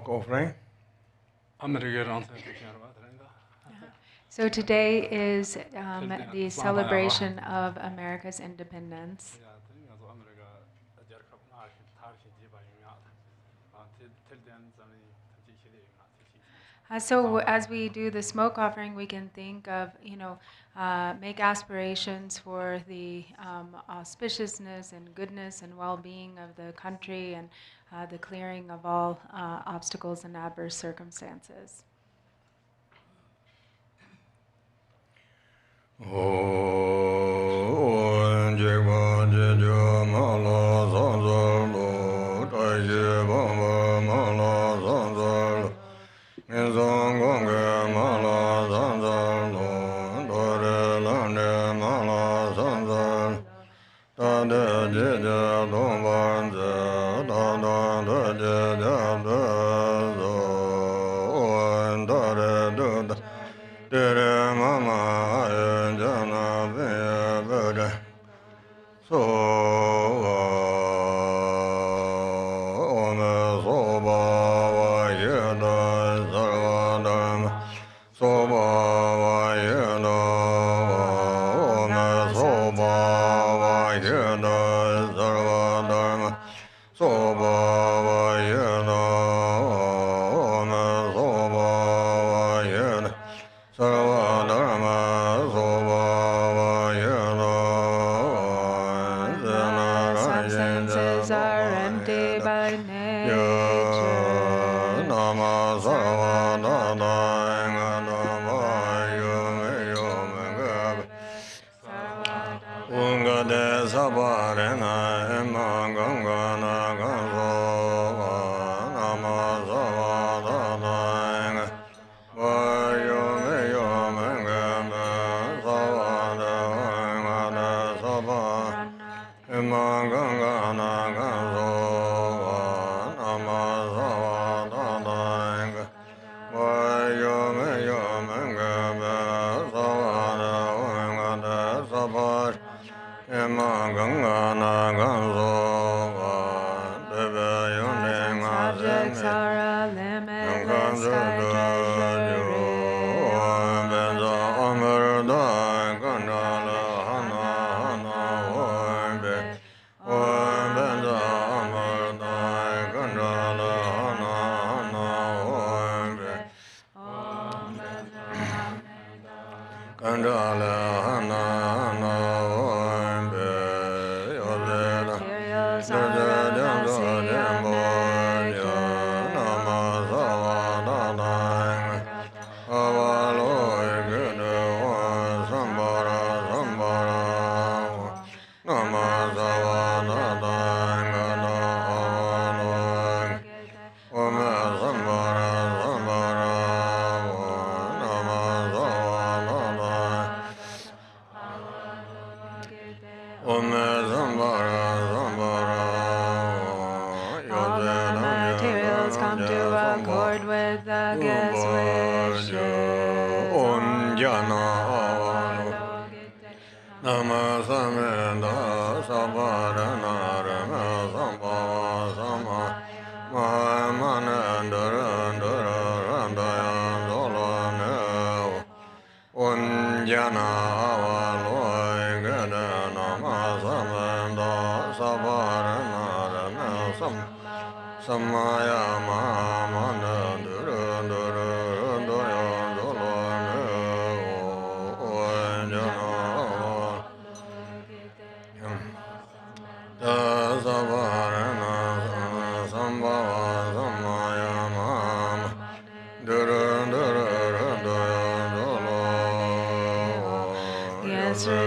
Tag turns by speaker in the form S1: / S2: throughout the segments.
S1: offering.
S2: So today is the celebration of America's independence. So as we do the smoke offering, we can think of, make aspirations for the auspiciousness and goodness and well-being of the country and the clearing of all obstacles and adverse circumstances.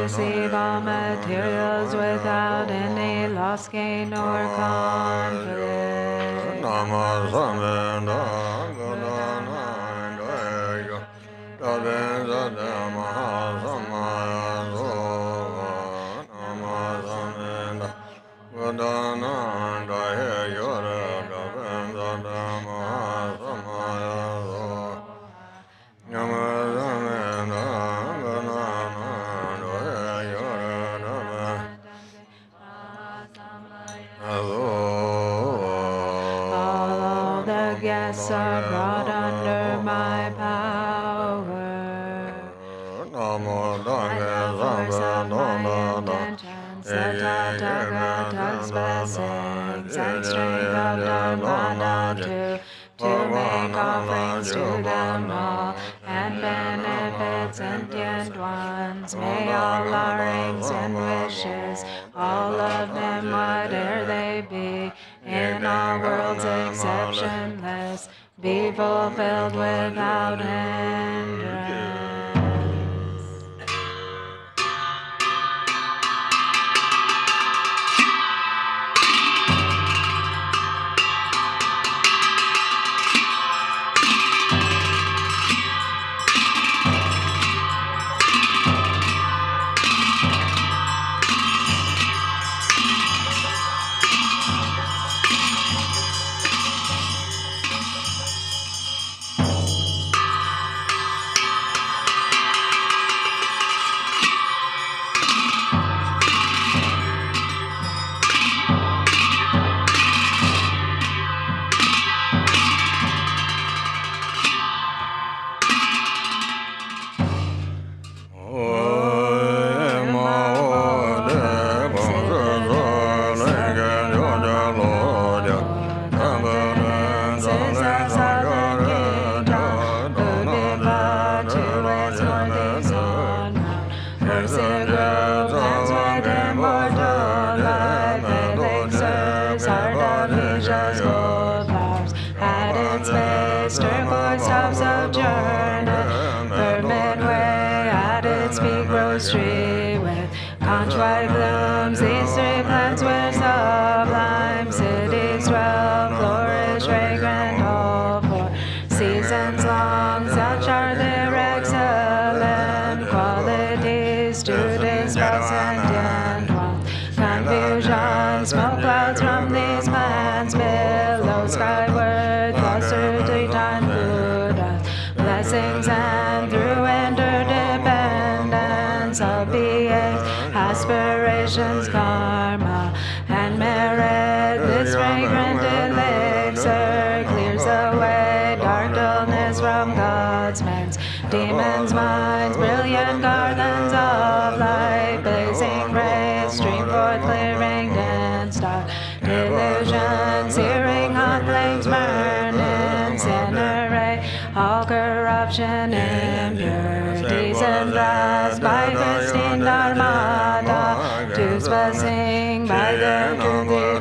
S2: Receive all materials without any loss, gain, or conflict. guests are brought under my power. By the force of my intentions, the Tathagata's blessings and strength of Dharma to make offerings to them all, and benefit sentient ones. May all our rings and wishes, all of them whate'er they be, in all worlds exceptionless, be fulfilled without hindrance. Karma and merit, this fragrant elixir clears away dark dullness from God's men's, demons' minds, brilliant garlands of light, blazing rays stream forth, clearing dense dark delusions, searing hot flames burn, incinerate all corruption, impurities, and blast by Christine Dharmata. Blessing by the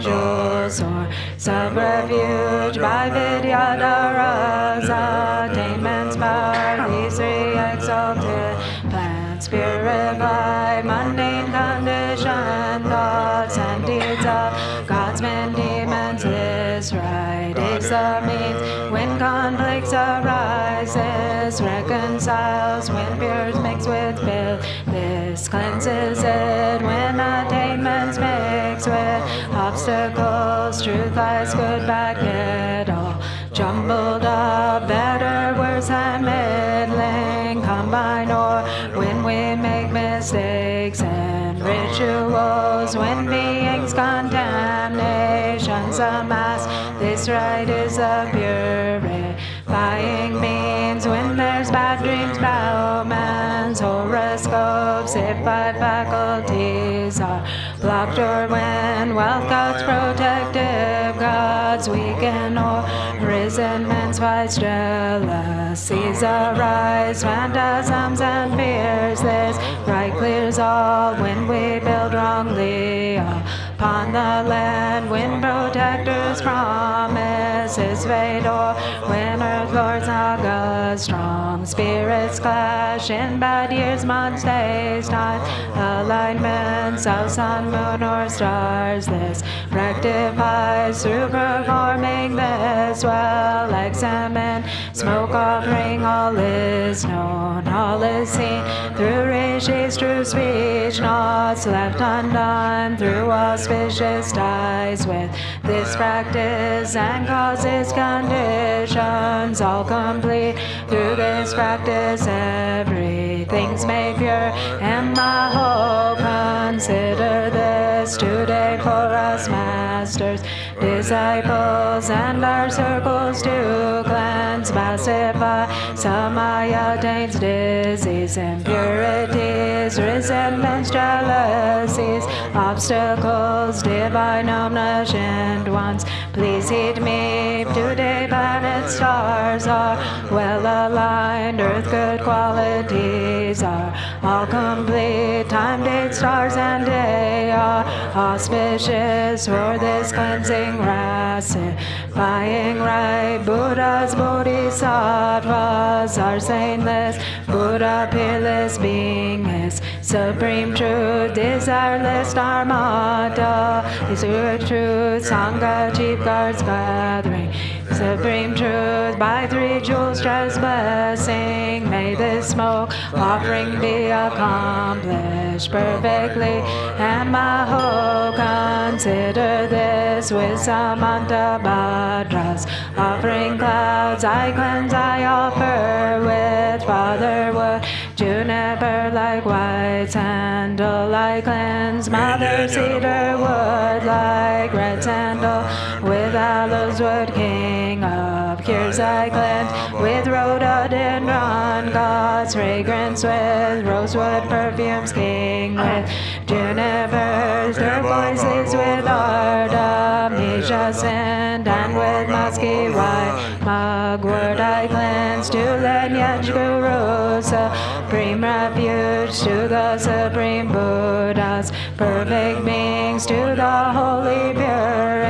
S2: truthful source of refuge, by Vidyadhara's attainments power, these three exalted plants purify mundane condition, thoughts and deeds of God's men, demons. This right is the means when conflicts arises, reconciles when fears mix with filth. This cleanses it when attainments mix with obstacles. Truth lies good back it all jumbled up, better, worse, and middling combine, or when we make mistakes and rituals, when beings contaminations amass. This right is a purifying means when there's bad dreams, bowman's horoscopes, if five faculties are blocked, or when wealth God's protective gods weaken, or risen men's fights, jealousies arise, phantasms and fears. This right clears all when we build wrongly upon the land, when protectors promises fade, or when earth lords naga strong spirits clash in bad years, months, days, time, alignments of sun, moon, or stars. This rectifies through performing this well examined smoke offering. All is known, all is seen through rishis, true speech, naught's left undone through auspicious ties. With this practice and causes conditions all complete through this practice, everything's made pure. And my hope, consider this today for us masters, disciples and our circles to cleanse, pacify. Samaya taints disease, impurities, resentments, jealousies, obstacles, divine omniscient ones. Please heed me. Today planets, stars are well aligned. Earth good qualities are all complete. Time, date, stars, and day are auspicious for this cleansing rasa. Buying right, Buddhas, Bodhisattvas are saintless. Buddha, peerless being is supreme truth, desireless dharmata. Is truth, Sangha, chief guards gathering. Supreme truth, by three jewels, stress blessing. May this smoke offering be accomplished perfectly. And Maho, consider this with Samanta Bhadras. Offering clouds, I cleanse, I offer with fatherwood. Juniper like white sandal, I cleanse. Mother cedar wood like red sandal. With aloes wood, king of cures, I cleanse. With rhododendron, God's fragrance. With rosewood perfumes, king. With junipers, turquoise leaves. With artemisia scent, and with musky white mugwort, I cleanse. To lineage guru, supreme refuge. To the supreme Buddhas, perfect beings. To the holy pure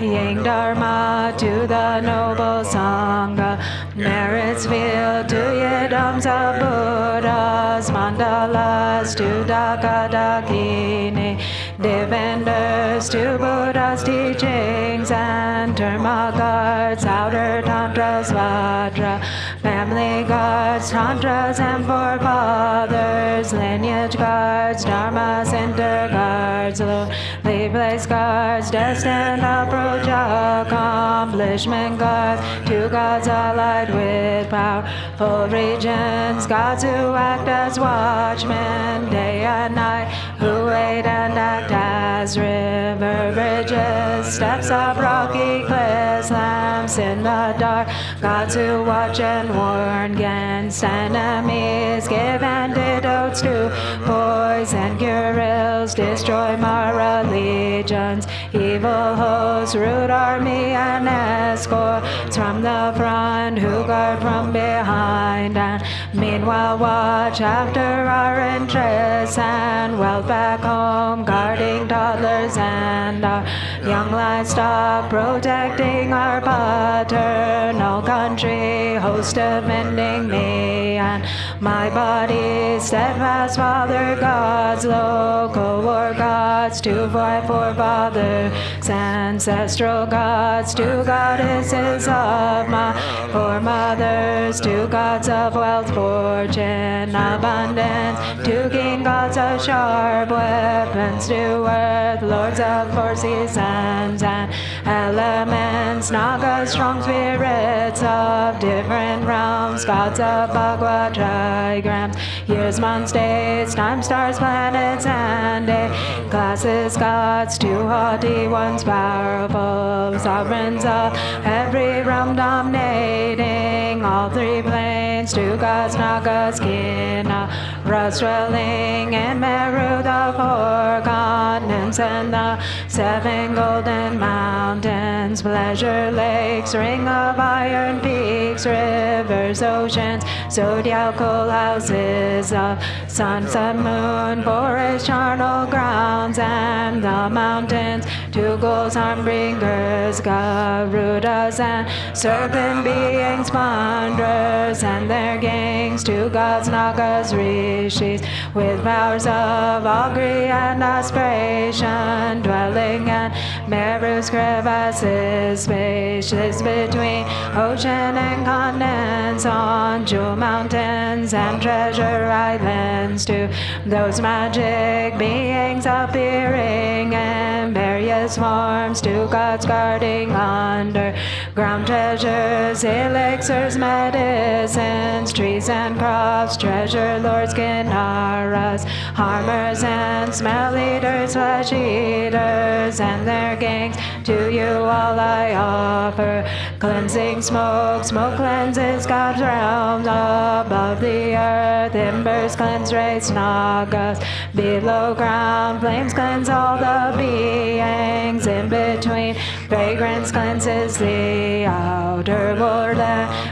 S2: Ying Dharma, to the noble Sangha, merits field. To yidams of Buddhas, mandalas. To Dakini, defenders. To Buddha's teachings and Dharma guards. Outer tantras, Vajra, family guards. Tantras and forefathers, lineage guards. Dharma center guards, lowly place guards. Destined approach, accomplishment guards. To gods allied with powerful regions. Gods who act as watchmen day and night. Who wait and act as river bridges. Steps up rocky cliffs, lamps in the dark. Gods who watch and warn against enemies. Give antidotes to poison, cure ills. Destroy Mara legions. Evil hosts, root army and escorts from the front. Who guard from behind and meanwhile watch after our interests and wealth back home. Guarding toddlers and our young livestock. Protecting our paternal country. Host defending me and my body. Steadfast father gods, local war gods. To my forefathers, ancestral gods. To goddesses of my foremothers. To gods of wealth, fortune, abundance. To king gods of sharp weapons. To earth, lords of four seasons and elements. Nagas, strong spirits of different realms. Gods of Bhagavad trigrams. Years, months, days, time, stars, planets, and day classes. Gods, two haughty ones, powerful sovereigns of every realm, dominating all three planes. Two gods, Nagas, Kina, Rus dwelling in Meru, the four continents and the seven golden mountains. Pleasure lakes, ring of iron peaks, rivers, oceans, zodiacal houses of sun, sun, moon, forest, charnel grounds, and the mountains. Two ghouls, arm-bringers, Garudas, and serpent beings, wanderers, and their gangs. Two gods, Nagas, Rishis, with powers of augury and aspiration, dwelling in Meru's crevasses, spacious between ocean and continents, on jewel mountains and treasure islands. To those magic beings appearing in various forms. Two gods guarding underground treasures, elixirs, medicines, trees and crops. Treasure lords, Kinnaras, harmers and smell eaters, flesh eaters, and their gangs. to you all I offer. Cleansing smoke, smoke cleanses God's realms above the earth. Embers cleanse rays, nagas below ground. Flames cleanse all the beings in between. Fragrance cleanses the outer world.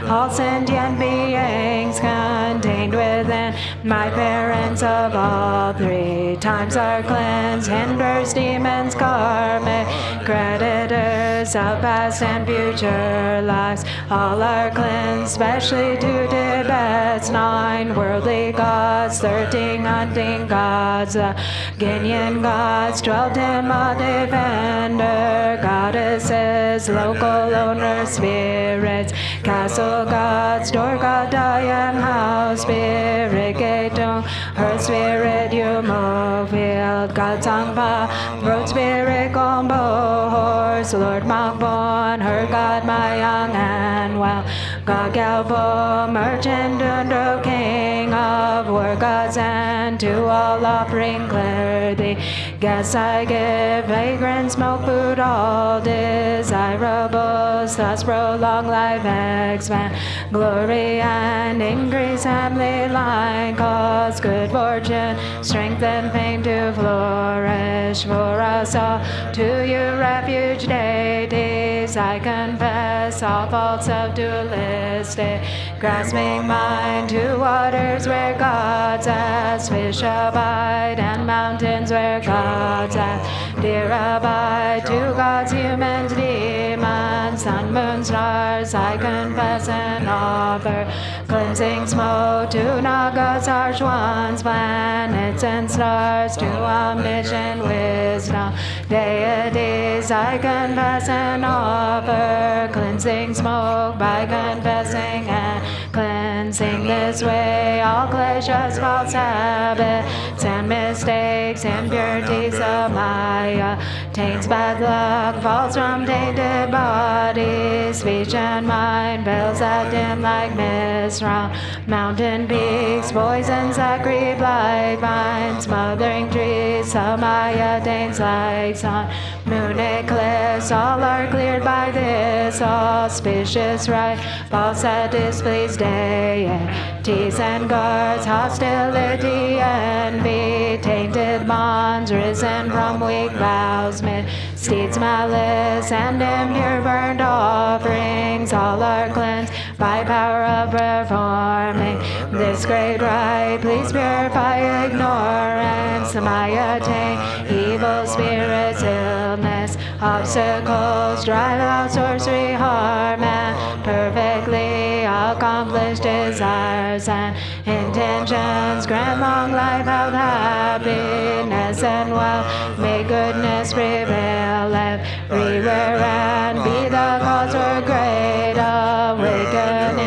S2: All sentient beings contained within. My parents of all three times are cleansed. Hinders, demons, karmic creditors of past and future lives. All are cleansed, especially to Tibet's 9 worldly gods, 13 hunting gods, Guinean gods, 12 Dhamma defender goddesses, local owner spirits, castle gods, door god, Dayang house spirit, Gatung, her spirit, Yumo field, God Sangpa, road spirit, Gombo horse, Lord Makbon, her god, Mayang and well, God Galpo, merchant, Dundro, king of war gods, and to all offering clear the gas I give, fragrant smoke, food, all desirables, thus prolong life, expand glory and increase family line, cause good fortune, strength and fame to flourish for us all. To you refuge deities, I confess all faults of dualistic, grasping mind to waters where gods as fish abide, and mountains where gods as deer abide. To gods, humans, demons, sun, moon, stars, I confess and offer cleansing smoke to nagas, harsh ones, planets and stars, to omniscient wisdom, deities, I confess and offer cleansing smoke by confessing and cleansing this way all kleshas, false habits and mistakes, impurities of Maya, taints, bad luck, falls from tainted bodies, speech and mind, veils that dim like mist round mountain peaks, poison, sacred blight vines, smothering trees, Samaya taints like sun, moon eclipse, all are cleared by this auspicious rite, false that displeased deities and guards, hostility, envy, tainted bonds, risen from weak vows, misdeeds, malice, and impure burnt offerings, all are cleansed by power of performing this great rite. Please purify ignorance, my attain evil spirits, illness, obstacles, drive out sorcery, harm, and perfectly accomplish desires and intentions. Grant long life, health, happiness, and wealth. May goodness prevail everywhere and be the cause for great awakening.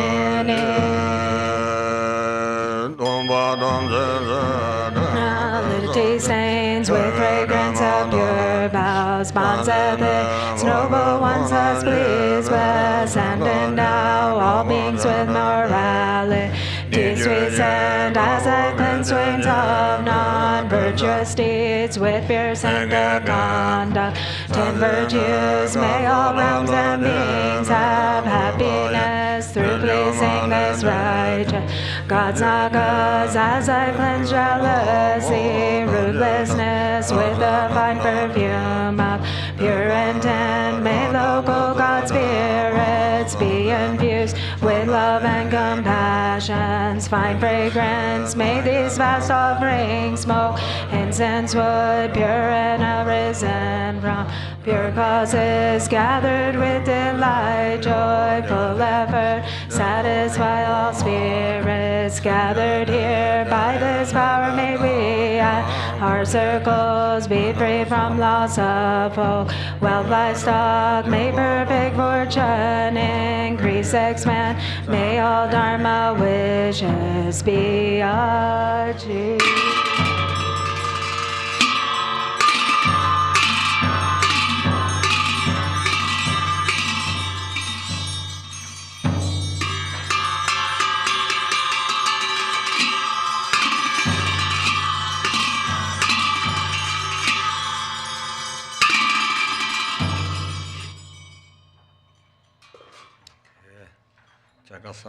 S2: Liberty stains with fragrance of pure vows, bonds ethics, noble ones thus please bless and endow all beings with morality. Sweet send as I cleanse swains of non-virtuous deeds with pure scent of conduct. 10 virtues, may all realms and beings have happiness through pleasing this righteous God's nagas, as I cleanse jealousy, ruthlessness with the fine perfume of pure intent. May local God spirits be infused with love and compassion's fine fragrance. May these vast offerings smoke incense wood, pure and arisen from pure causes, gathered with delight, joyful effort, satisfy all spirits gathered here. By this power may we at our circles be free from loss of hope, wealth, livestock, may perfect fortune increase, expand, may all dharma wishes be achieved.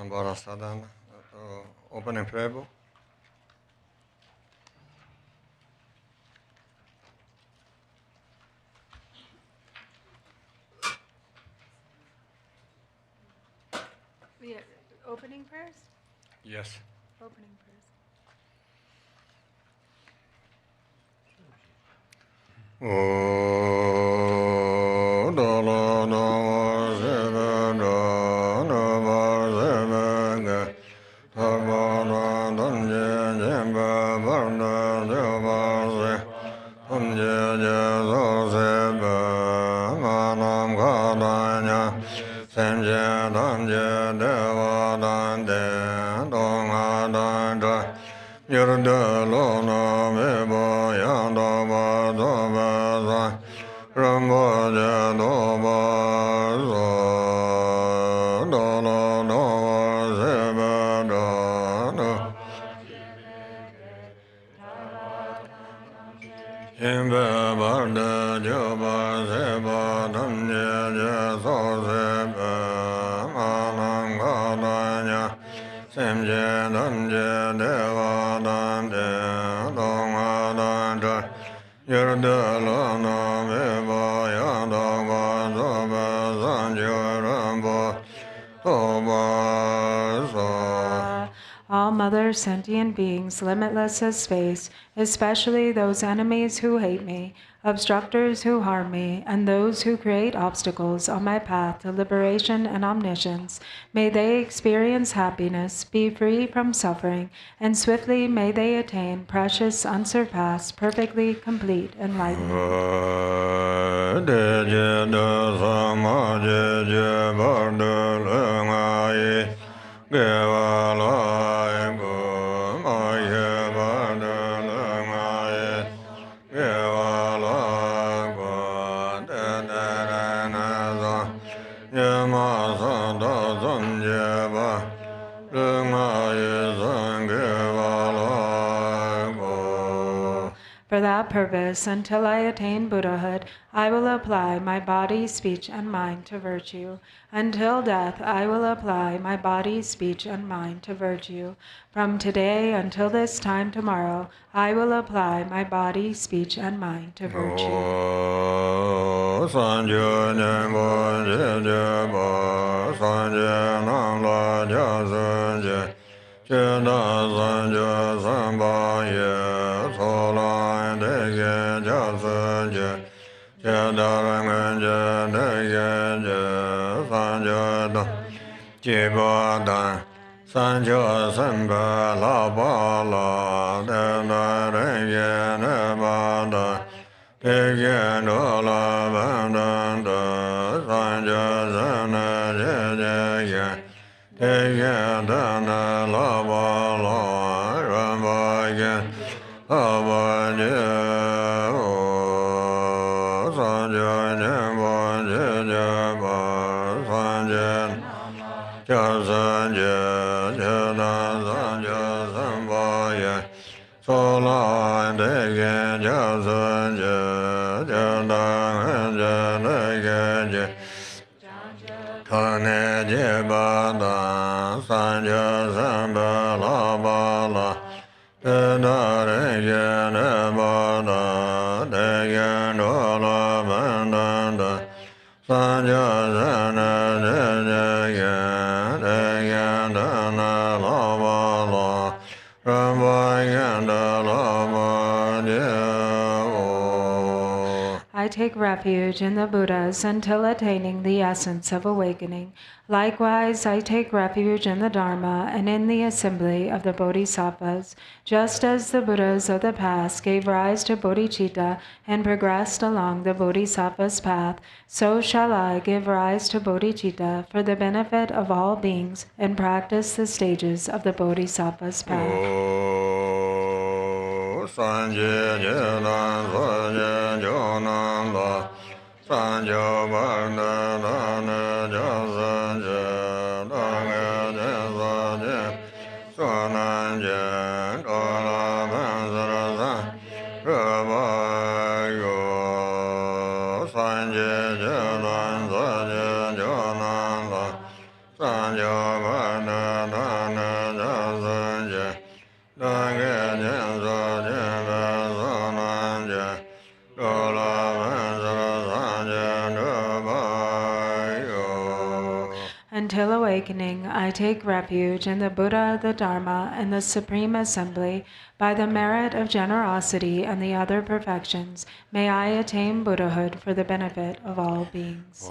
S1: Cakramsamvara sadhana, opening prayer book.
S2: Yeah, opening prayers?
S1: Yes.
S2: Opening prayers. All mother sentient beings, limitless as space, especially those enemies who hate me, obstructors who harm me, and those who create obstacles on my path to liberation and omniscience, may they experience happiness, be free from suffering, and swiftly may they attain precious, unsurpassed, perfectly complete enlightenment. For that purpose, until I attain Buddhahood, I will apply my body, speech, and mind to virtue. Until death, I will apply my body, speech, and mind to virtue. From today until this time tomorrow, I will apply my body, speech, and mind to virtue. I take refuge in the Buddhas until attaining the essence of awakening. Likewise, I take refuge in the Dharma and in the assembly of the Bodhisattvas. Just as the Buddhas of the past gave rise to bodhicitta and progressed along the Bodhisattva's path, so shall I give rise to bodhicitta for the benefit of all beings and practice the stages of the Bodhisattva's path. I take refuge in the Buddha, the Dharma, and the Supreme Assembly. By the merit of generosity and the other perfections, may I attain Buddhahood for the benefit of all beings.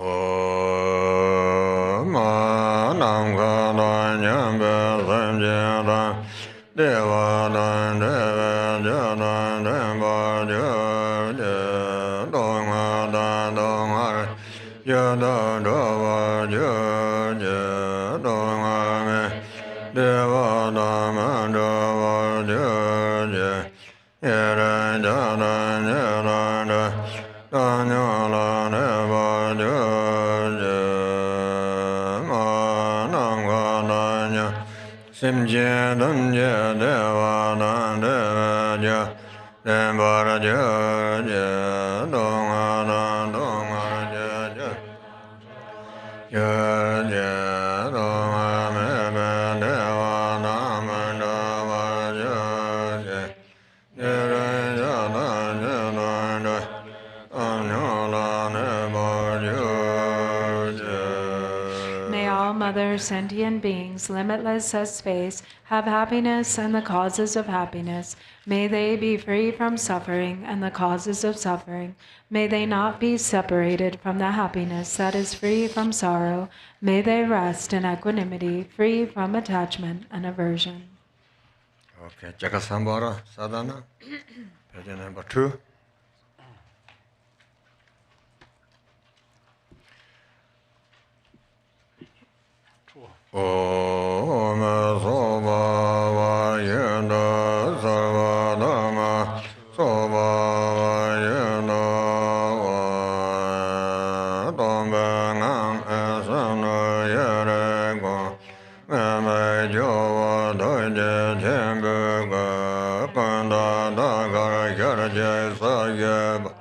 S2: Sentient beings, limitless as space, have happiness and the causes of happiness. May they be free from suffering and the causes of suffering. May they not be separated from the happiness that is free from sorrow. May they rest in equanimity, free from attachment and aversion.
S1: Okay, Cakramsamvara sadhana, page number 2. Om Soba Vayena Sarvadama Soba Vayena Tombangan Asana Yerego Meme Jova Doje Chembuga Kanda Dagar Yarje Sayeba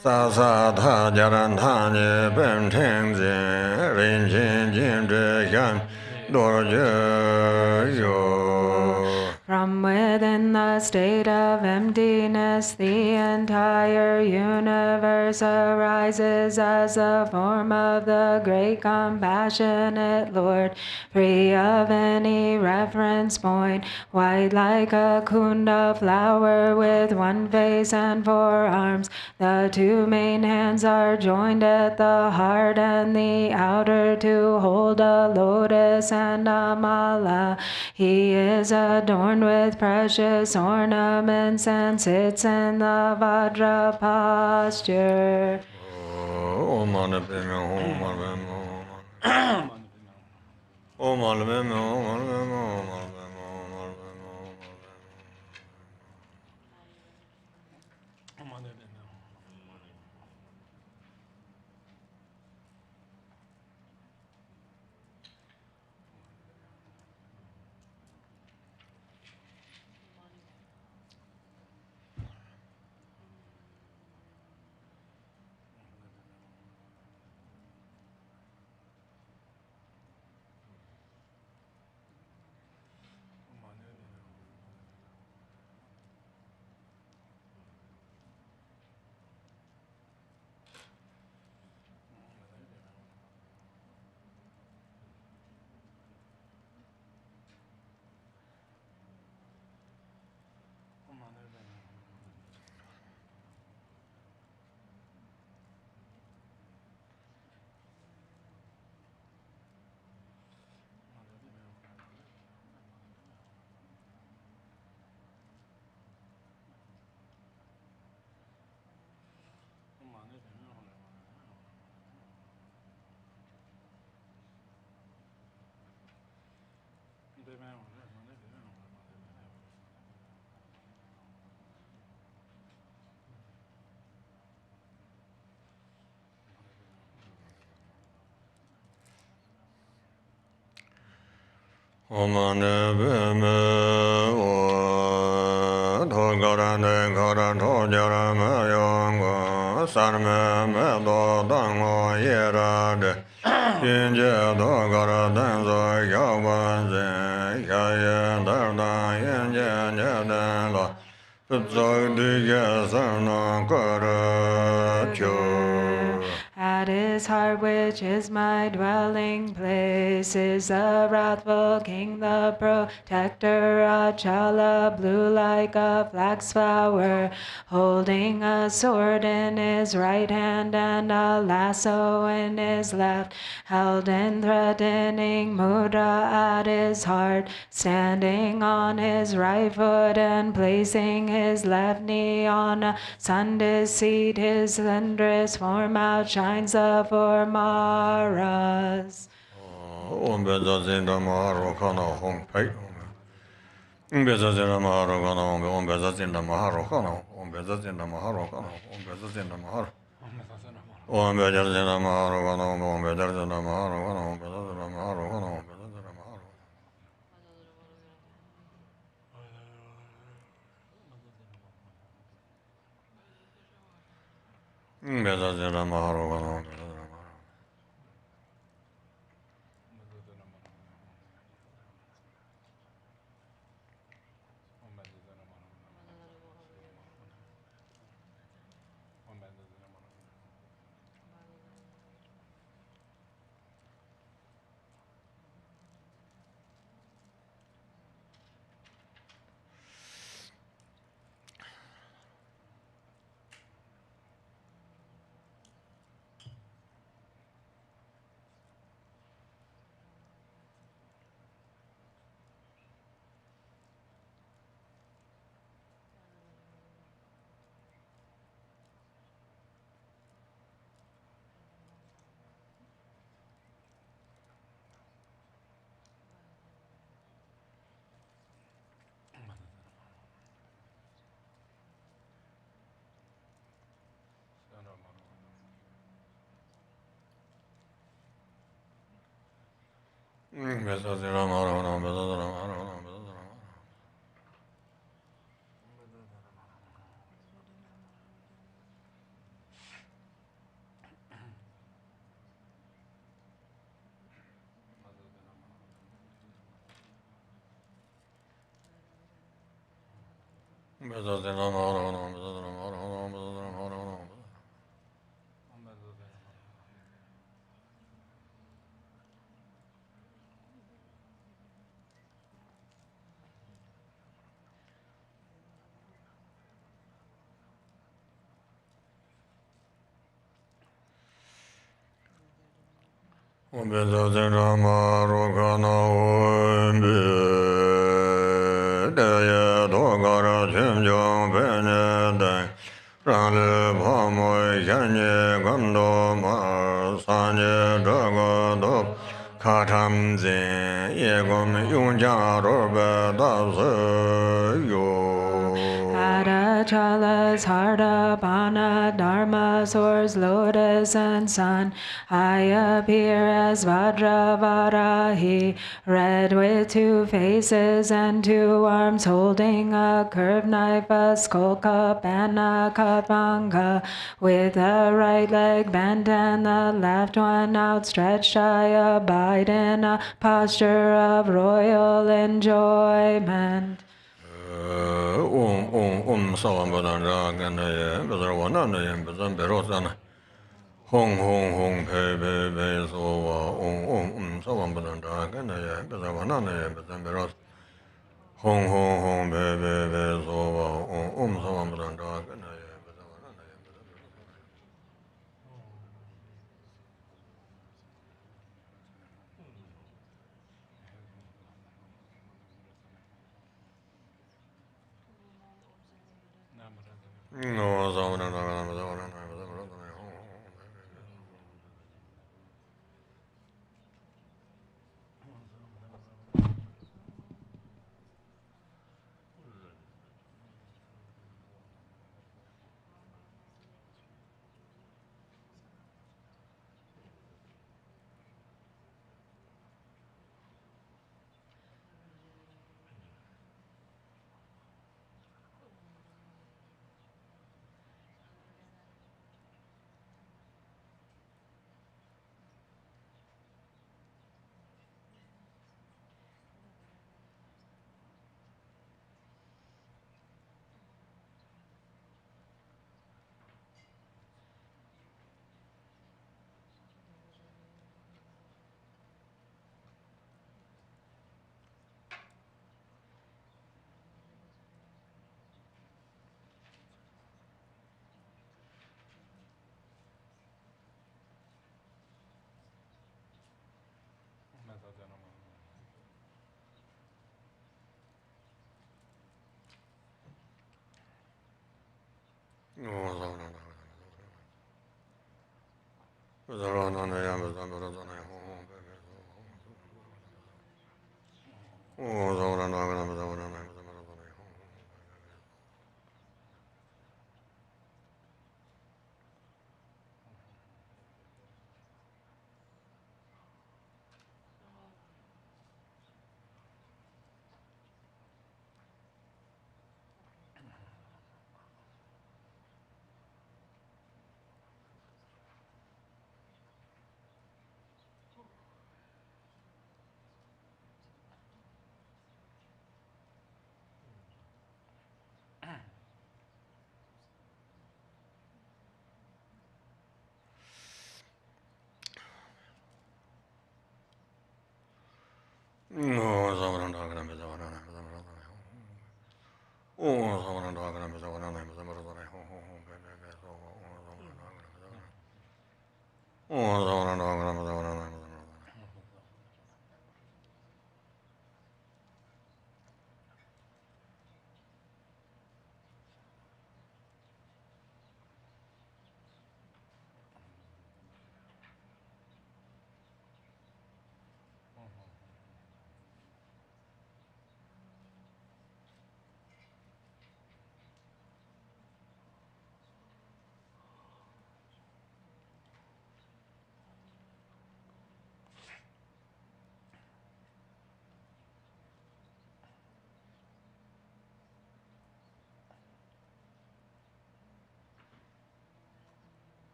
S1: Sasa Tajarantani Bemtenzi Rinchen Dorjee From within the state of emptiness, the entire universe arises as a form of the great compassionate Lord, free of any reference point, white like a kunda flower with one face and 4 arms. The 2 main hands are joined at the heart, and the outer 2 hold a lotus and a mala. He is adorned with precious ornaments and sits in the Vajra posture. Omane beme o Dhogarane Garan Dhojarame Yongo Sarme Medo Dango Yerade Yinje Dhogara Denzo Yawanze Yaye Darda Yinje Nyedela Zog Dige Sarna Kara Kyo
S2: at his heart, which is my dwelling place, is the wrathful king, the protector, Achala, blue like a flax flower, holding a sword in his right hand and a lasso in his left, held in threatening mudra at his heart, standing on his right foot and placing his left knee on a Sunday's seat, his thunderous form outshines the four Maras.
S3: Om Bezazinda Maharo Kana Hong Pai. Bezazinda Maharo Kana Om Bezazinda Maharo Kana Om Bezazinda Maharo Kana Om Bezazinda Maharo Om Bezazinda Maharo Kana Om Bezazinda Maharo Kana Om Bezazinda Maharo Kana Om Bezazinda Maharo Bezazinda Maharo Kana Om Bezazinda Maharo Bezazinda Maharo Kana Om Bezazinda Maharo Kana Om Bezazinda Maharo Bezazinda Maharo Kana Om Bezazinda Maharo Kana Om Bezazinda Maharo Kana Om Bezazinda Maharo Kana Om Daya Dogara Chimjong Penedai Rale Pamoy Janye Gando Mar Sanye Daga Dop Katam Zin Yegom Yunja Robe Dase Yo
S2: Adachala's heart upon a dharma source, lotus and sun. I appear as Vajravarahi, red with two faces and two arms, holding a curved knife, a skull cup, and a kapanga, with the right leg bent and the left one outstretched. I abide in a posture of royal enjoyment.
S3: Om Salam Badanja Gandaye Bezarwananaye Bezan Berosana Hong Hong Hong Pe Pe Pe Sova Om Salam Badanja Gandaye Bezarwananaye Bezan Beros Hong Hong Hong Pe Pe Pe Sova Om Salam Badanja Gandaye Bezarwananaye No Samananaye Bezarwananaye Bezarwananaye Hong Hong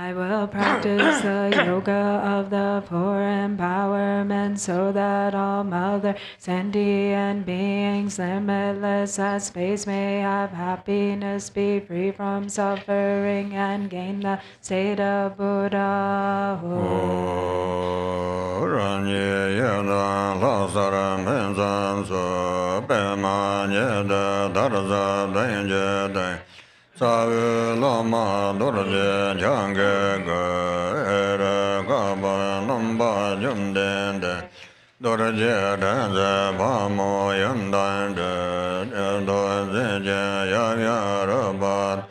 S1: I will practice the yoga of the four empowerments so that all mother sentient beings, limitless as space, may have happiness, be free from suffering, and gain the state of Buddha.
S3: Lama Dorje Jange Ere Gaba Namba Jumdende Dorje Denze Bamo Yundande Dorje Yavya Rabat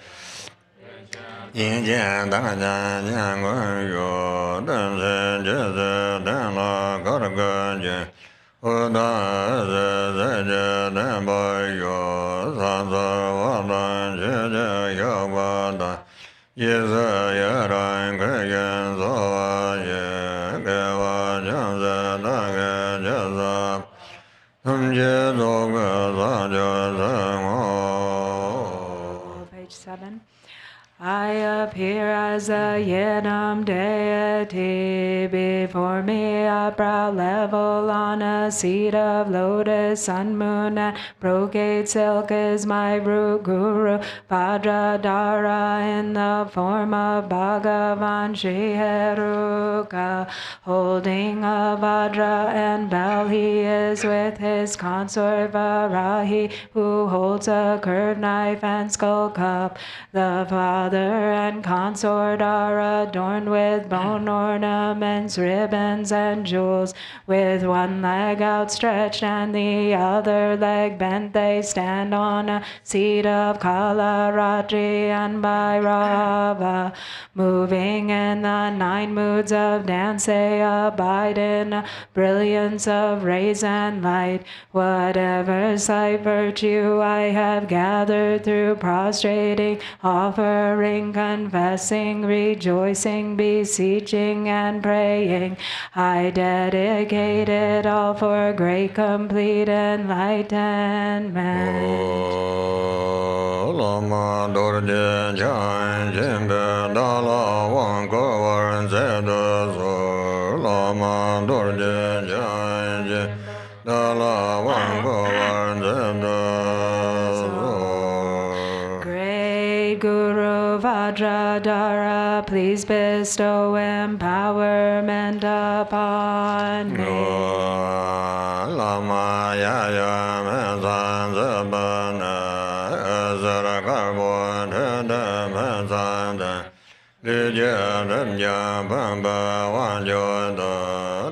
S3: Yinjen Danja Nyangwa Yo Denze Jeze Denla Garganje Uda Zeze Denba Yo Sansa Wadan Jeze Yavada Yeza Yaran Kayan Zoa
S1: Page 7. I appear as a yidam deity. Before me a brow level on a seat of lotus, sun, moon, and brocade silk is my root guru. Vajradhara in the form of Bhagavan Shri Heruka. Holding a Vajra and bell, he is with his consort Varahi, who holds a curved knife and skull cup. The father and consort are adorned with bone ornaments, ribbons, and jewels. With one leg outstretched and the other leg bent, they stand on a seat of Kalaratri and Bhairava. Moving in the 9 moods of dance, they abide in a brilliance of rays and light. Whatever sight, virtue I have gathered through prostrating, offering, confessing, rejoicing, beseeching, and praying, I dedicate it all for great complete enlightenment.
S3: Lama Dorjee Chan Jimbe Dala Wanko Waran Zedo Lama Dorjee Chan Jimbe Dala Wanko Waran Zedo.
S1: Great Guru Vajradhara, please bestow empowerment upon me.
S3: Lama Yaya Mezan Zabana Azara Karbo Tenda Mezanda Lija Ramja Bamba Wanjoda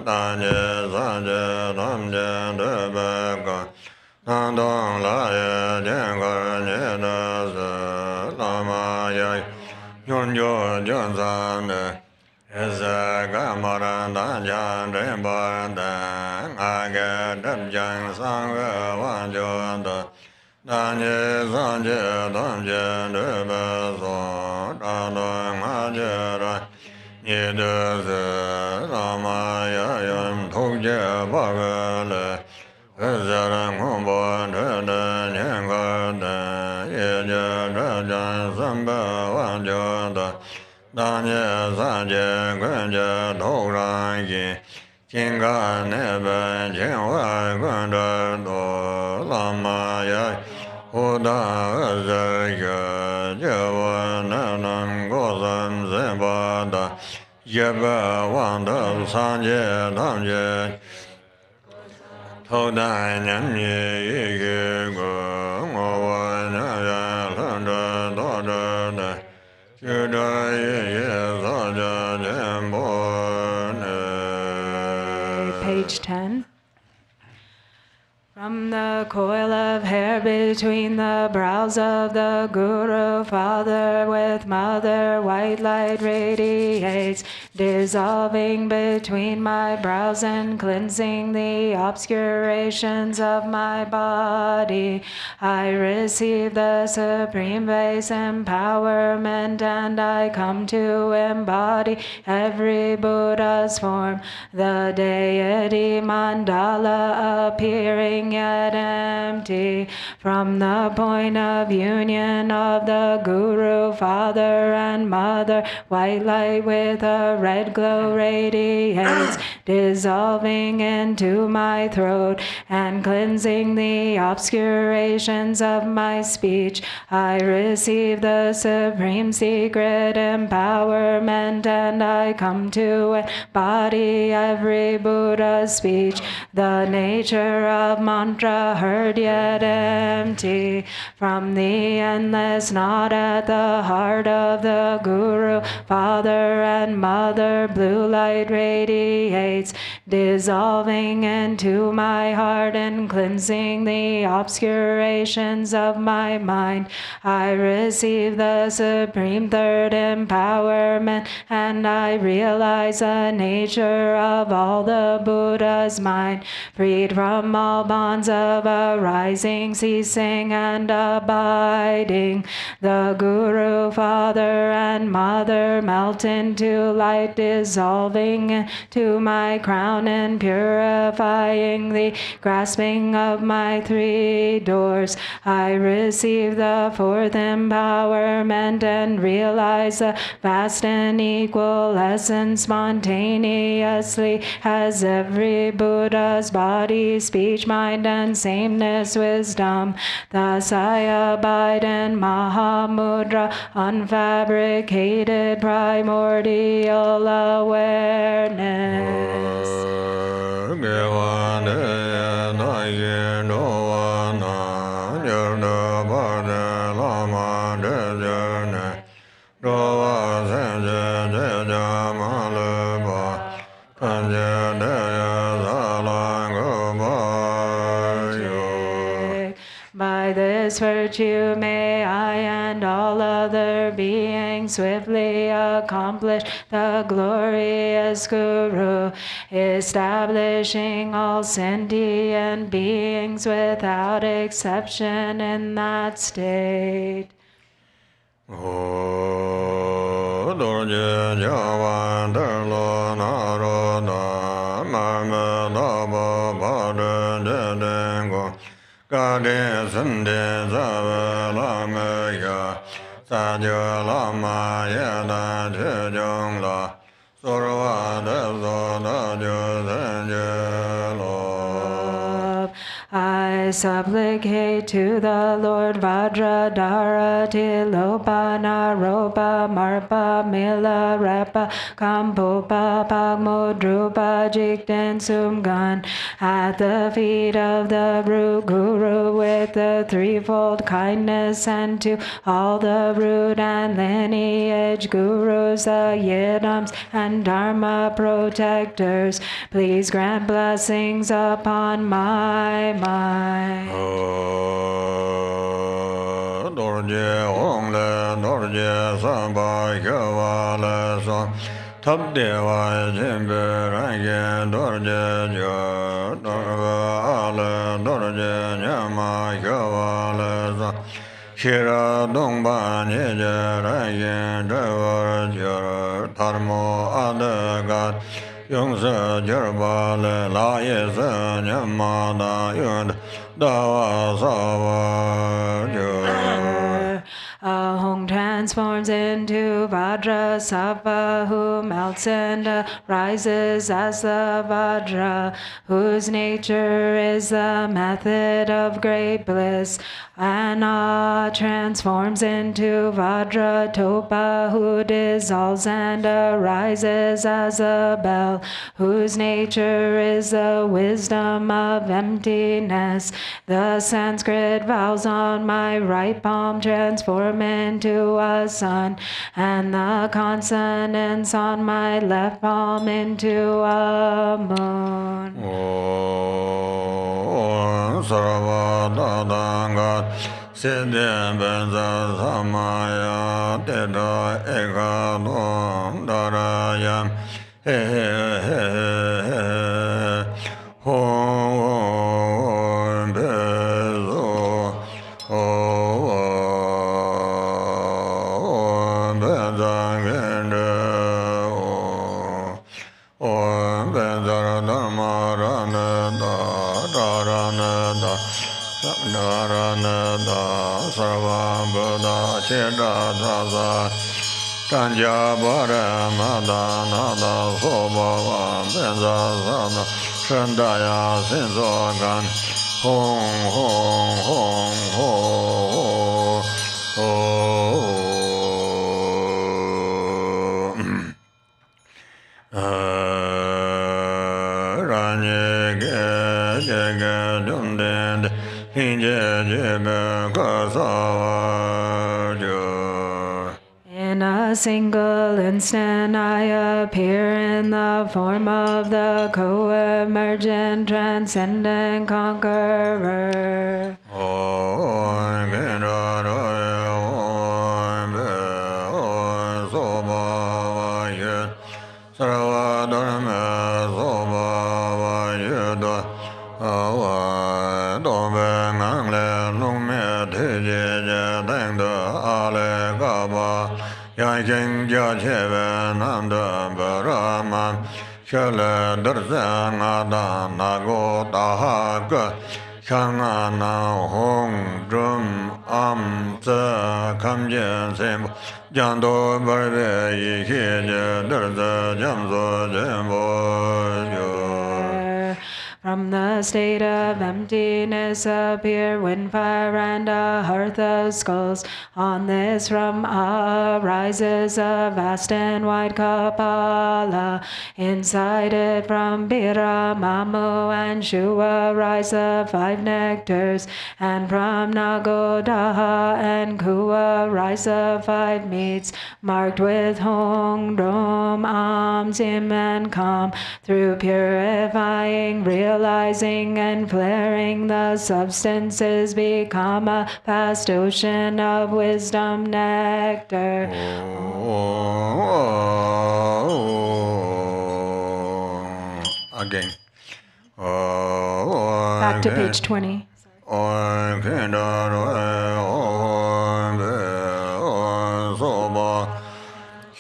S3: Danye Zanje Ramja Debeka Nandong Laya Jengar Nyenaza Lama Yaya Yonjo Jonzane Ezagamaran Danjan Rembardan Aga Damjan Sanga Wanjonda Danye Zanje Damjan Debezo Dandong Ajara Yedeze Ramayayam Tokje Bagale Ezarang Humbon Teden Yengardan Yeja Rajan Samba Wanjonda Danye Zanje Gwenja Torangi Jinga Nebe Jinwa Gwenda Do Lama Yai Uda Azarga Jewa Nanam Gozam Zembada Jeba Wanda Sanje Damje Todai Nyamye Yige Go Ngowa Nyaya Landa Doda
S1: Page 10. From the coil of hair between the brows of the Guru, Father with Mother, white light radiates, dissolving between my brows and cleansing the obscurations of my body. I receive the supreme base empowerment, and I come to embody every Buddha's form, the deity mandala appearing yet empty. From the point of union of the Guru, Father and Mother, white light with a red glow radiates, dissolving into my throat and cleansing the obscurations of my speech. I receive the supreme secret empowerment, and I come to embody every Buddha's speech, the nature of mantra heard yet empty. From the endless knot at the heart of the Guru, Father and Mother, blue light radiates, dissolving into my heart and cleansing the obscurations of my mind. I receive the supreme third empowerment, and I realize the nature of all the Buddha's mind, freed from all bonds of arising, ceasing, and abiding. The Guru, Father, and Mother melt into light light dissolving into my crown and purifying the grasping of my three doors. I receive the fourth empowerment and realize the vast and equal essence spontaneously as every Buddha's body, speech, mind, and sameness, wisdom. Thus I abide in Mahamudra, unfabricated primordial awareness. By this virtue may I and all other beings swiftly accomplish the glorious Guru, establishing all sentient beings without exception in that state. I supplicate to the Lord Vajradhara Tilopa Naropa Marpa Mila Rapa Kampopa Pagmodrupa Jikten Sumgan at the feet of the root Guru with the threefold kindness, and to all the root and lineage Gurus, the yidams and dharma protectors, please grant blessings upon my mind.
S3: Dorjee Hong Le Dorjee Samba Kyawa Le Son Tab Dewa Jimbe Rangi Dorjee Jo Dorva Ale Dorjee Nyama Kyawa Le Son Shira Dongpa Nije Rangi Dewa Jor Dharmo Adagat Yongsa Jerba Le La Yesa Nyama Da Yund Dawa Sawa Jor
S1: Ahong transforms into Vajrasattva, who melts and rises as the Vajra, whose nature is the method of great bliss. Anna transforms into Vajratopa, who dissolves and arises as a bell, whose nature is the wisdom of emptiness. The Sanskrit vowels on my right palm transform into a sun, and the consonants on my left palm into a moon. Siddhi Benza Samaya Teta Eka Dom Darayam He He He He Hom Bezo Om Benza Gende Om Benza Dharma Rananda Dharananda Narananda Sarvam Buddha Cheda Dasa Tanja Bara Mada Nada Sobhava Benza Sana Shandaya Sinsogan Hong Hong Hong Hong Hong Ranye Ge Ge Ge Dumdend In a single instant I appear in the form of the co-emergent transcendent conqueror. Yang Jia Cheve Nanda
S3: Rama Shale Durza Nada Nago Dahaga Shangana Hong Drum Am Tsa Kamjen Sembo Jando Barbe Yikije Durza Jamzo Jembo
S1: From the state of emptiness appear wind, fire, and a hearth of skulls. On this from arises a vast and wide Kapala. Inside it from Bira, Mamu, and Shua rise the 5 nectars. And from Nagodaha and Kua rise the 5 meats, marked with Hong, Dom, Am, Sim, and Kam. Through purifying, realizing and flaring, the substances become a vast ocean of wisdom nectar.
S3: Again.
S1: Back to page 20.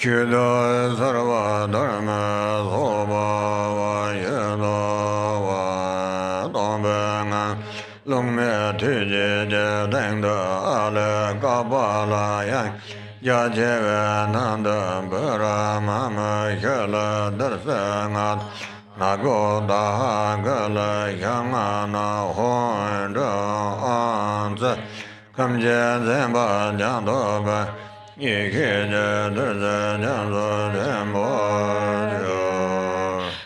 S3: Shida Sarva Dharma Soba Vayeda Vadombenga Lungme Tiji Jedengda Ale Kabala Yang Yajeve Nanda Bera Mama Shela Darsengat Nagoda Gala Yangana Honda Anza Kamje Zemba Jandoba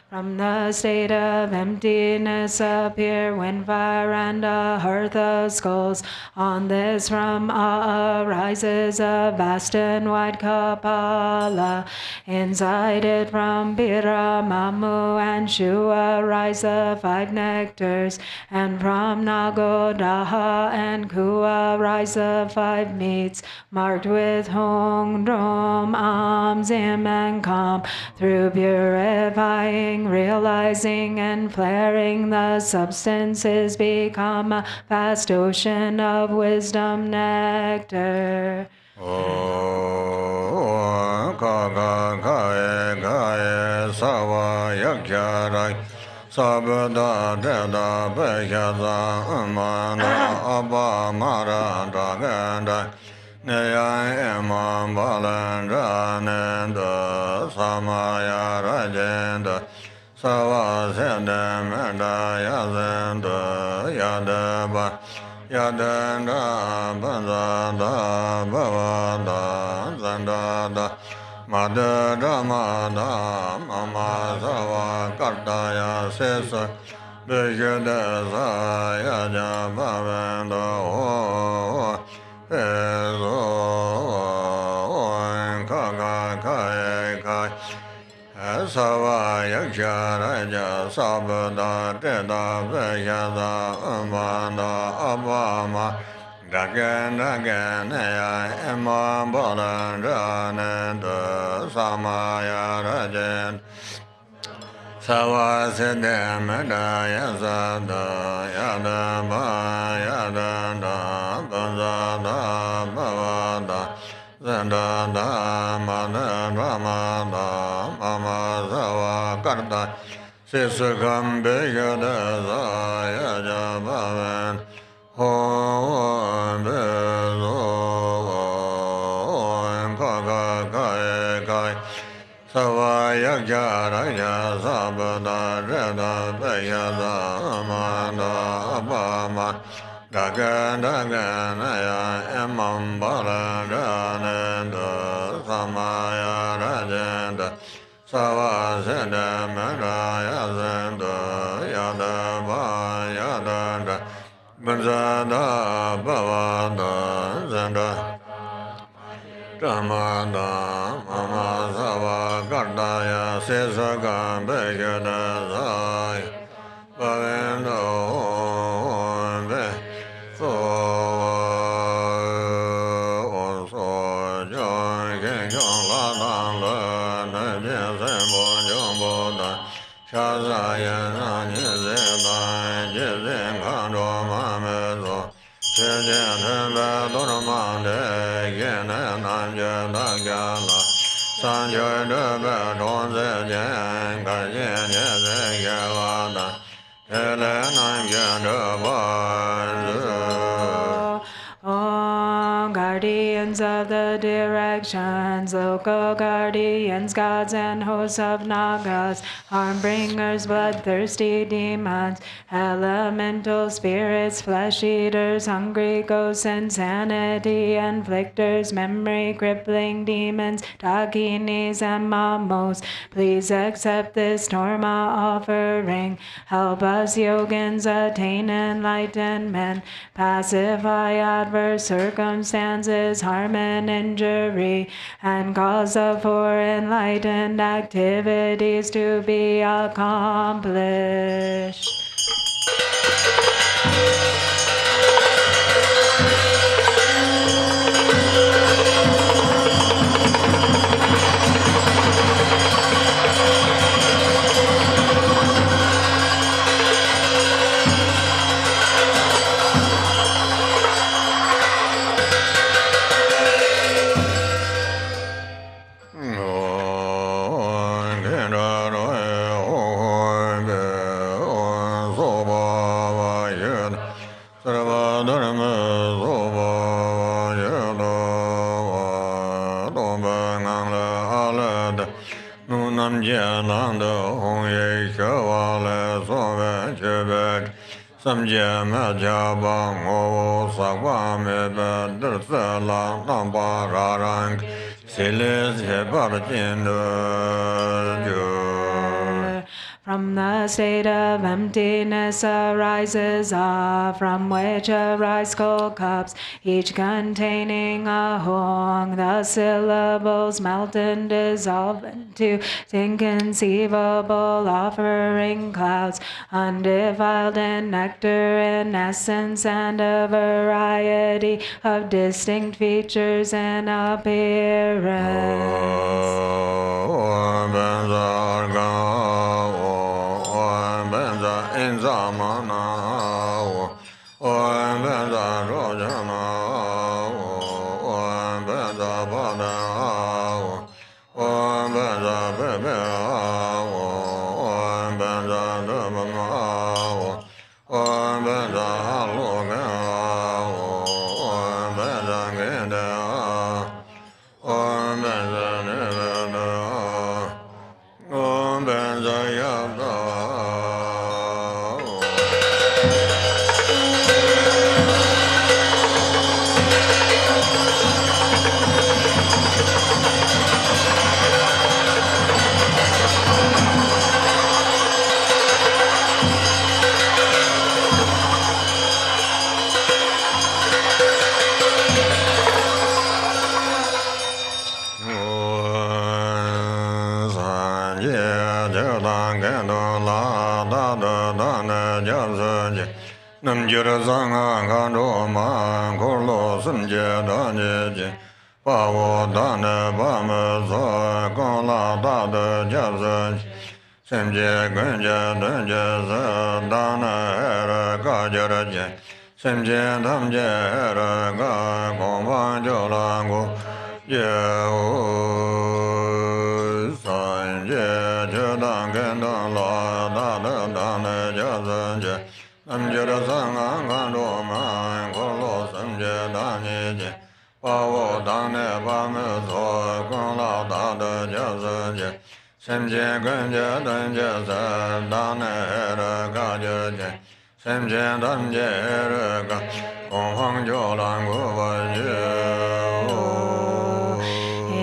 S1: From the state of emptiness appear wind, fire, and a hearth of skulls. On this from arises a vast and wide Kapala. Inside it from Bira, Mamu, and Shua rise the 5 nectars. And from Nagodaha and Kua rise the 5 meats, marked with Hong, Drom, Am, Zim, and Kam. Through purifying, realizing, and flaring, the substances become a vast ocean of wisdom nectar.
S3: Sabada Deda Bejaza Amana Abba Mara Draganda Naya Imam Balanda Nenda Samaya Rajenda Sava Sendem Enda Yazenda Yadaba Yadenda Banzada Bavada Zandada Mada Ramada Mama Sava Kartaya Sesa Bejada Saya Bavenda Ho Ezo Kaga Kai Kai Sava Yaksha Raja Sabada Teda Bejada Amanda Abama Dagan Dagan Ya Emma Balan Rananda Samaya Rajan Sava Sedem Daya Sada Yada Ba Yada Da Banzada Bavada Zanda Da Mana Ramada Mama Sava Karta Sisakam Bejada Zaya Jabavan Ho Bezo Kaga Kai Kai Sava Yaksha Raja Sabada Reda Bejada Amanda Abama Dagan Dagan Ya Emam Bala Rananda Samaya Rajenda Sava Sedem Raya Zenda Yada Ba Yada Banzada Bavada Zenda Ramada Mama Sava Gardaya Sesaka Bejada Zai Bavendo Be So Joy King Jong La Dan Le Najan Sembo Jombo Da Shazaya Nani Zedai Jizin Kando Mamezo Chijen Tembe Doramande Yene Nanja Dagala
S1: Guardians of the directions, local guardians, gods and hosts of Nagas, harm-bringers, bloodthirsty demons, elemental spirits, flesh-eaters, hungry ghosts, insanity inflictors, memory-crippling demons, Dakinis and Mamos, please accept this Torma offering. Help us yogins attain enlightenment, pacify adverse circumstances, harm and injury, and cause of for enlightened activities to be accomplished. From the state of emptiness arises awe, from which arise skull cups, each containing a hong. The syllables melt and dissolve into inconceivable offering clouds, undefiled in nectar, in essence, and a variety of distinct features and appearance.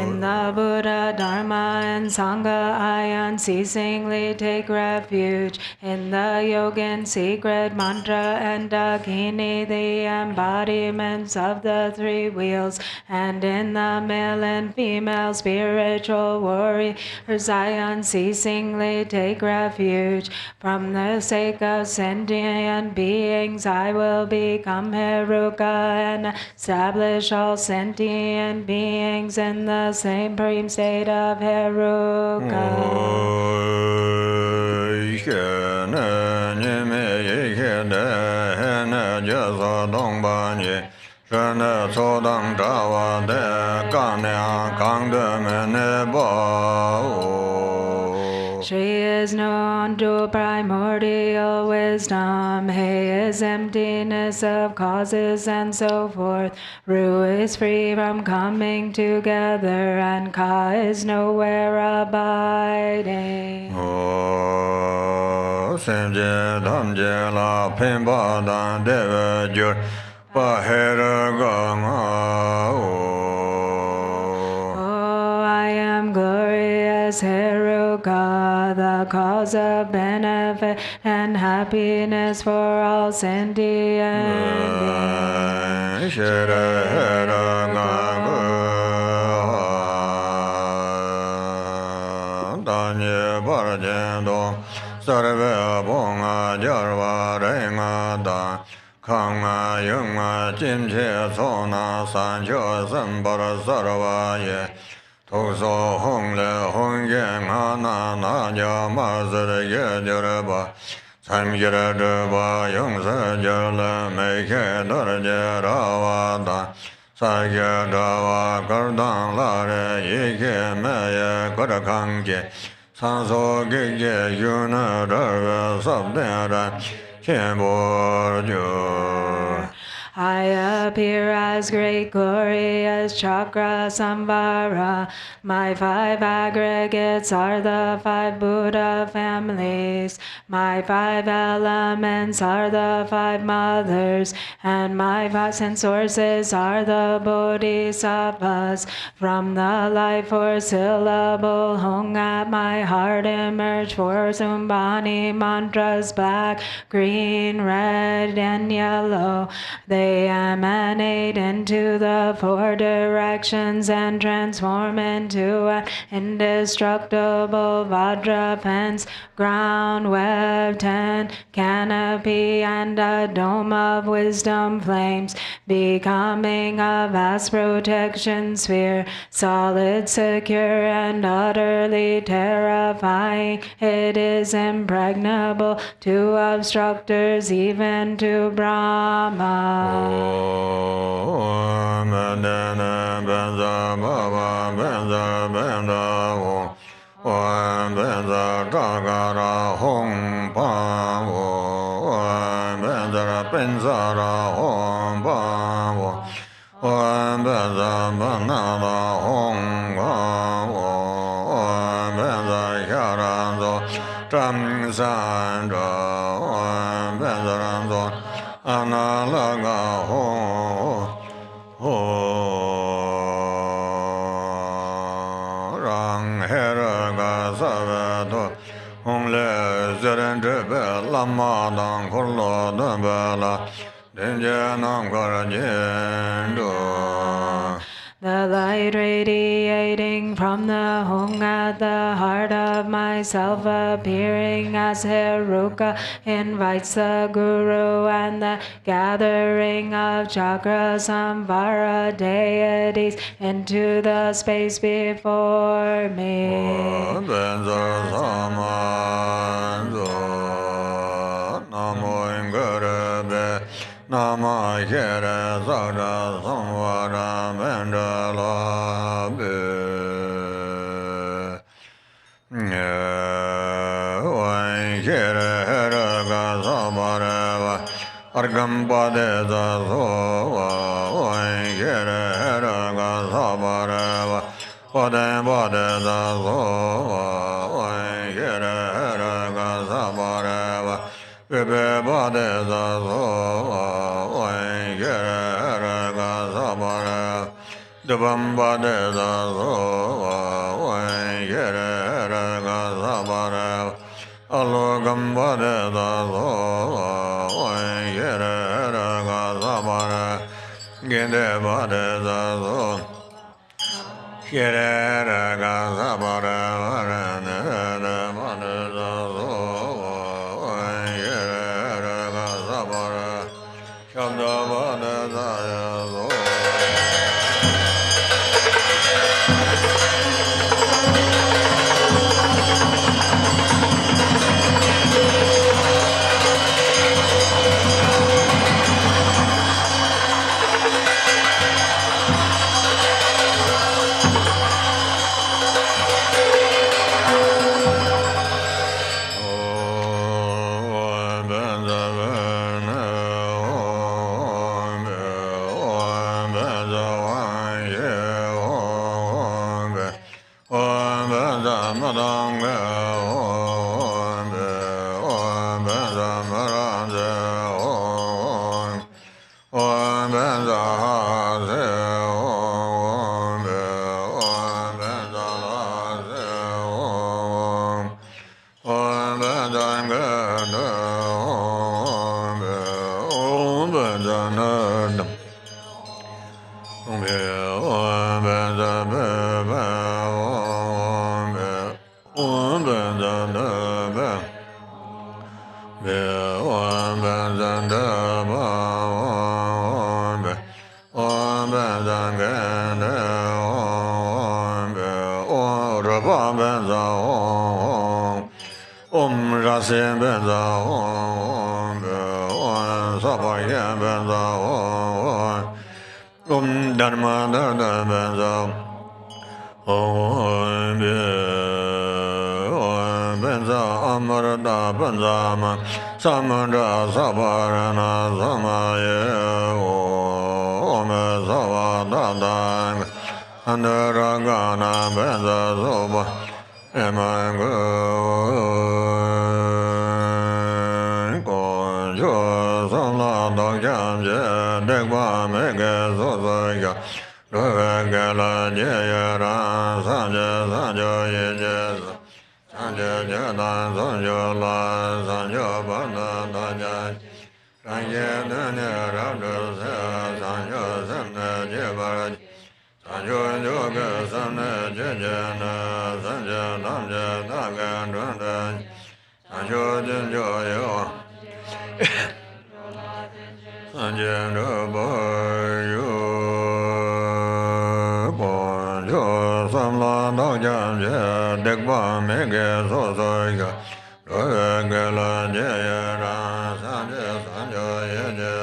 S1: In the Buddha, Dharma, and Sangha, I unceasingly take refuge. In the Yogin secret mantra and Dakini, the embodiments of the three wheels, and in the male and female spiritual warriors, I unceasingly take refuge. From the sake of sentient beings, I will become Heruka and establish all sentient beings in the same supreme state of Heruka.
S3: Shane Sodang Jawa De Kanya Kang De Mene Bao.
S1: She is known to primordial wisdom. He is emptiness of causes and so forth. Ru is free from coming together, and Ka is nowhere abiding.
S3: Senje Damje La Pimba Dan Deva Jur Pahera Ganga.
S1: Oh, I am glorious Heruka, the cause of benefit and happiness for all sentient beings.
S3: Sarve Bonga Jarva Renga Da Kanga Yunga Jimche Sona Sancho Sambara Sarva Ye Toso Hongle Hongen Ana Naja Mazar Yedirba Samgira Deba Yungsa Jala Meke Darja Ravada Sagya Dava Kardan Lare Yike Maya Karakange Sanso Gige Yuna Darva Sabdera Chemborjo.
S1: I appear as great glorious Cakramsamvara. My 5 aggregates are the 5 Buddha families. My 5 elements are the 5 mothers. And my 5 sense sources are the bodhisattvas. From the life force syllable hung at my heart emerge 4 Sumbani mantras, black, green, red, and yellow. They emanate into the 4 directions and transform into an indestructible Vajra fence, ground, web, tent, canopy, and a dome of wisdom flames, becoming a vast protection sphere, solid, secure, and utterly terrifying. It is impregnable to obstructors, even to Brahma.
S3: Medana Benza Baba Benza Benda Benza Gagara Hong Pa Benza Benzara Hong Pa Benza Banana Hong Pa Benza Yaranzo Tramsandra Benzaranzo Analaga ho rang heraga savato hongle zerendebe lama dan korlo debela denjanam karajendo.
S1: The light radiating from the hung at the heart of myself, appearing as Heruka, invites the Guru and the gathering of Cakrasamvara deities into the space before me.
S3: Nama Kere Zara Samvara Mendala Be Wan Kere Heraga Sabareva Argambade Zazova Wan Kere Heraga Sabareva Paden Bade Zazova Wan Kere Heraga Sabareva Bebe Bade Zazova the Bamba de the Zoa, Yere Gazabara, Alogamba de the Zoa, Yere Gazabara, Gendeba de the Zo, Yere Gazabara, and the Zoa, Yere Gazabara, Shabdaba de the Zoa. Samandra Sabarana Samaye Om Savadadang Andaragana Beza Soba Emango Konjo Samla Dokjamje Dekwa Mege Sosoya Dovegela Jeyara Sanje Sanjo Yeje Sanje Jedan Sanjo La Sanjo Banda Dajaj Sanje Dene Rabdu Sanjo Samne Jebaraj Sanjo Yoga Samne Jejana Sanje Namje Dagan Dundaj Sanjo Jinjo Yo Sanje Nuboyo Bonjo Samla Dokjamje Dekwa Mege Sosoya Dovegela Jeyara Sanje Sanjo Yeje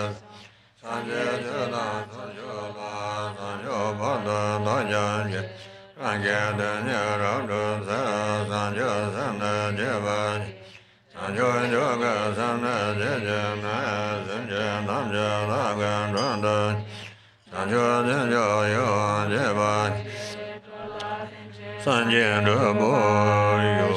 S3: Sanje Jedan Sanjo La Sanjo Banda Dajanje Sanje Dene Rabdu Sanjo Samne Jevaj Sanjo Yoga Samne Jejana Sanje Namje Dagan Dundaj Sanjo Jinjo Yo Jevaj Sanje Nuboyo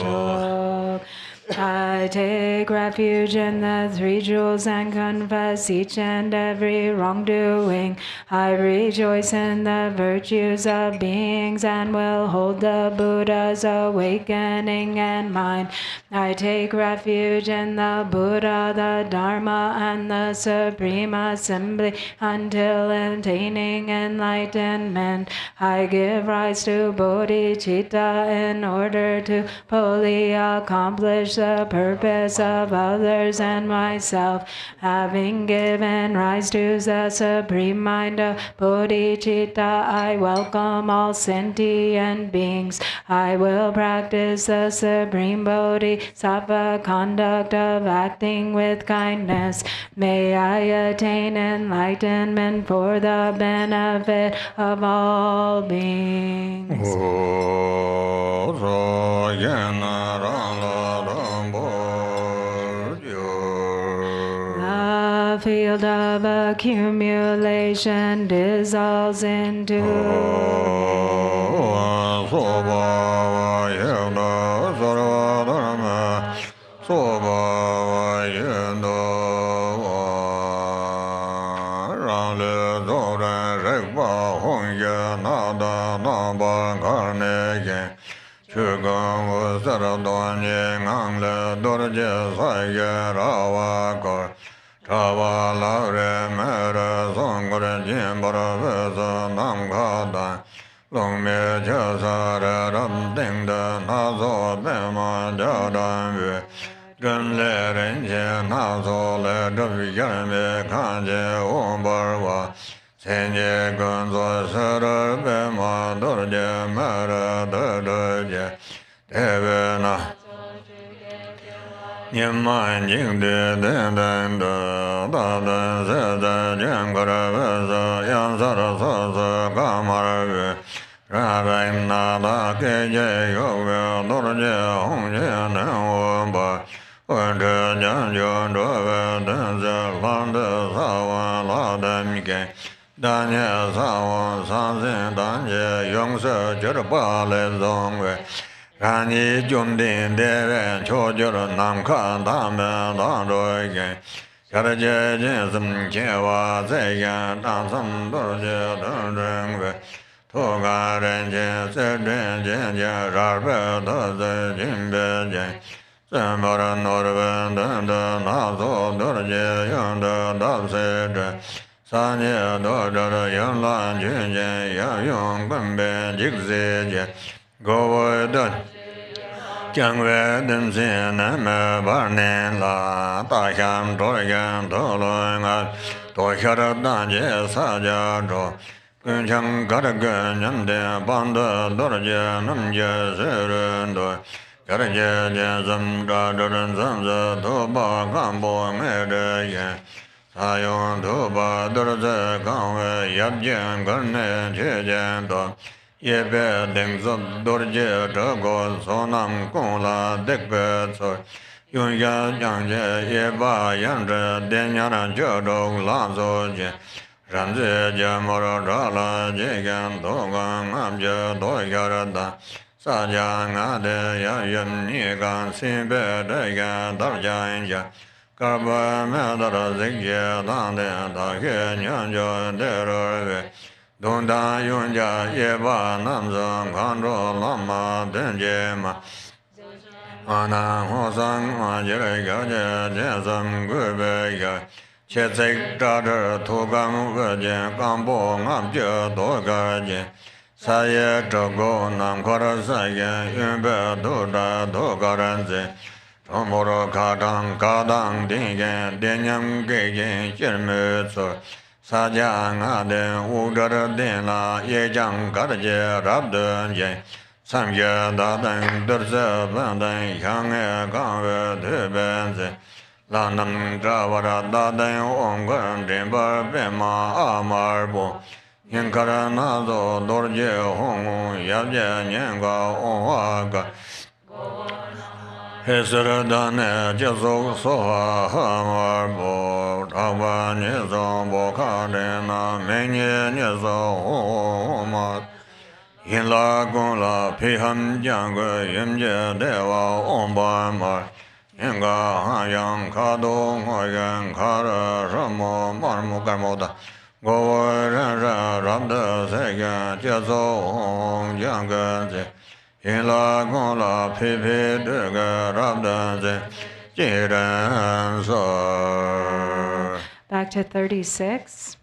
S1: I take refuge in the three jewels and confess each and every wrongdoing. I rejoice in the virtues of beings and will hold the Buddha's awakening in mind. I take refuge in the Buddha, the Dharma, and the Supreme Assembly until attaining enlightenment. I give rise to bodhicitta in order to fully accomplish the purpose of others and myself. Having given rise to the supreme mind of bodhicitta, I welcome all sentient beings. I will practice the supreme bodhisattva conduct of acting with kindness. May I attain enlightenment for the benefit of all beings. The field of accumulation dissolves into
S3: Tava Lavre Mera Songre Jimbara Vesa Namgada Long Me Jasara Ram Ding Da Nazo Bema Jadan Ve Gun Le Rinchen Nazo Le Davi Yarme Kanje Ombarwa Senje Gunzo Sara Bema Dorje Mera Dorje Devena Nyamman Jing De Den Den Da Da Den Se De Jen Kara Vesa Yan Sara Sa Sa Kamara Ve Rabbi Nada Ke Je Yo Ve Dorje Hong Je Nen Wen Ba Wen Te Jan Jo Do Ve Den Se Lan De Sa Wan La Den Mi Ke Dan Ye Sa Wan San Sin Dan Ye Yong Se Jer Pa Le Zong Ve Rani Jum Din De Ren Cho Jor Nam Ka Da Me Da Roi Ge Charaje Jesum Chewa Zeya Dansam Dorje Dorjengwe Toga Renje Sedren Jenja Rarbe Doze Jimbe Jen Sembara Norbe Dende Nazo Dorje Yonde Dabse Sanye Dorje Yonlan Junje Yayong Gumbe Jigze Je Gowe Dod Changwe Dimsin Me Barnin La Tasham Dorjan Tolonga Toshara Danje Saja Jo Kunchang Karagan Yamde Banda Dorje Namje Serendo Karaje Jazam Dadaran Zamza Toba Kambo Mede Sayon Toba Dorje Kamwe Yabjan Garne Chejan To Yebe Dengzab Dorje Jago Sonam Kongla Dekbe Tsor Yunga Jangje Yeba Yangje Denyaran Jodog Lanzo Je Ramze Jamara Rala Jegan Dogan Amje Doyarada Saja Ngade Yayam Nigan Simbe Degan Darjanja Karba Medara Zigye Dande Dake Nyanjo Derove Donda Yunja Yeba Namzang Kandro Lama Denjema Ana Hosang Majere Gaja Jazam Gubega Chetsek Dadar Togam Vajan Kambo Ngabja Dogaje Saye Togo Namkara Saye Yumbe Doda Dogaranze Tomoro Kadang Kadang Dingen Denyam Gege Chirmutso Saja Ngade Udara Dela Yejang Garaje Rabdanje Samja Dadang Durza Bandang Yange Gangwe Dubenze Lanam Javara Dadang Ongan Dimbar Bema Amarbo Yankara Nazo Dorje Hongu Yabja Nyanga Onwaga Hesera Dane Jezo Soha Hamarbo Taba Nizo Bokadena Menye Nizo Homat Yinla Gunla Piham Janga Yimje Deva Ombamar Yinga Hayang Kado Hoyan Kara Ramo Marmu Garmoda Gowa Rara Rabda Sega Jezo Hong Janga Yinla Gunla Pipi Durga Rabda Jiran Sor.
S1: Back to 36.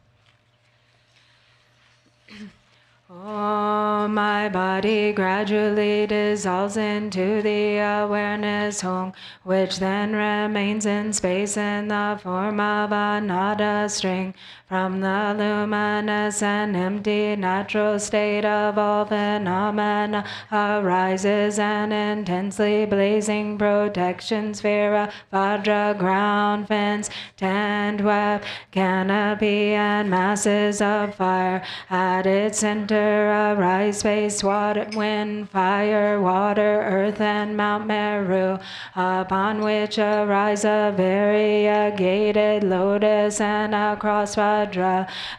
S1: Oh, my body gradually dissolves into the awareness home, which then remains in space in the form of a nada string. From the luminous and empty natural state of all phenomena arises an intensely blazing protection sphere, a Vajra ground fence, tent web, canopy, and masses of fire. At its center arise space, water, wind, fire, water, earth, and Mount Meru, upon which arise a variegated lotus and a cross Vajra.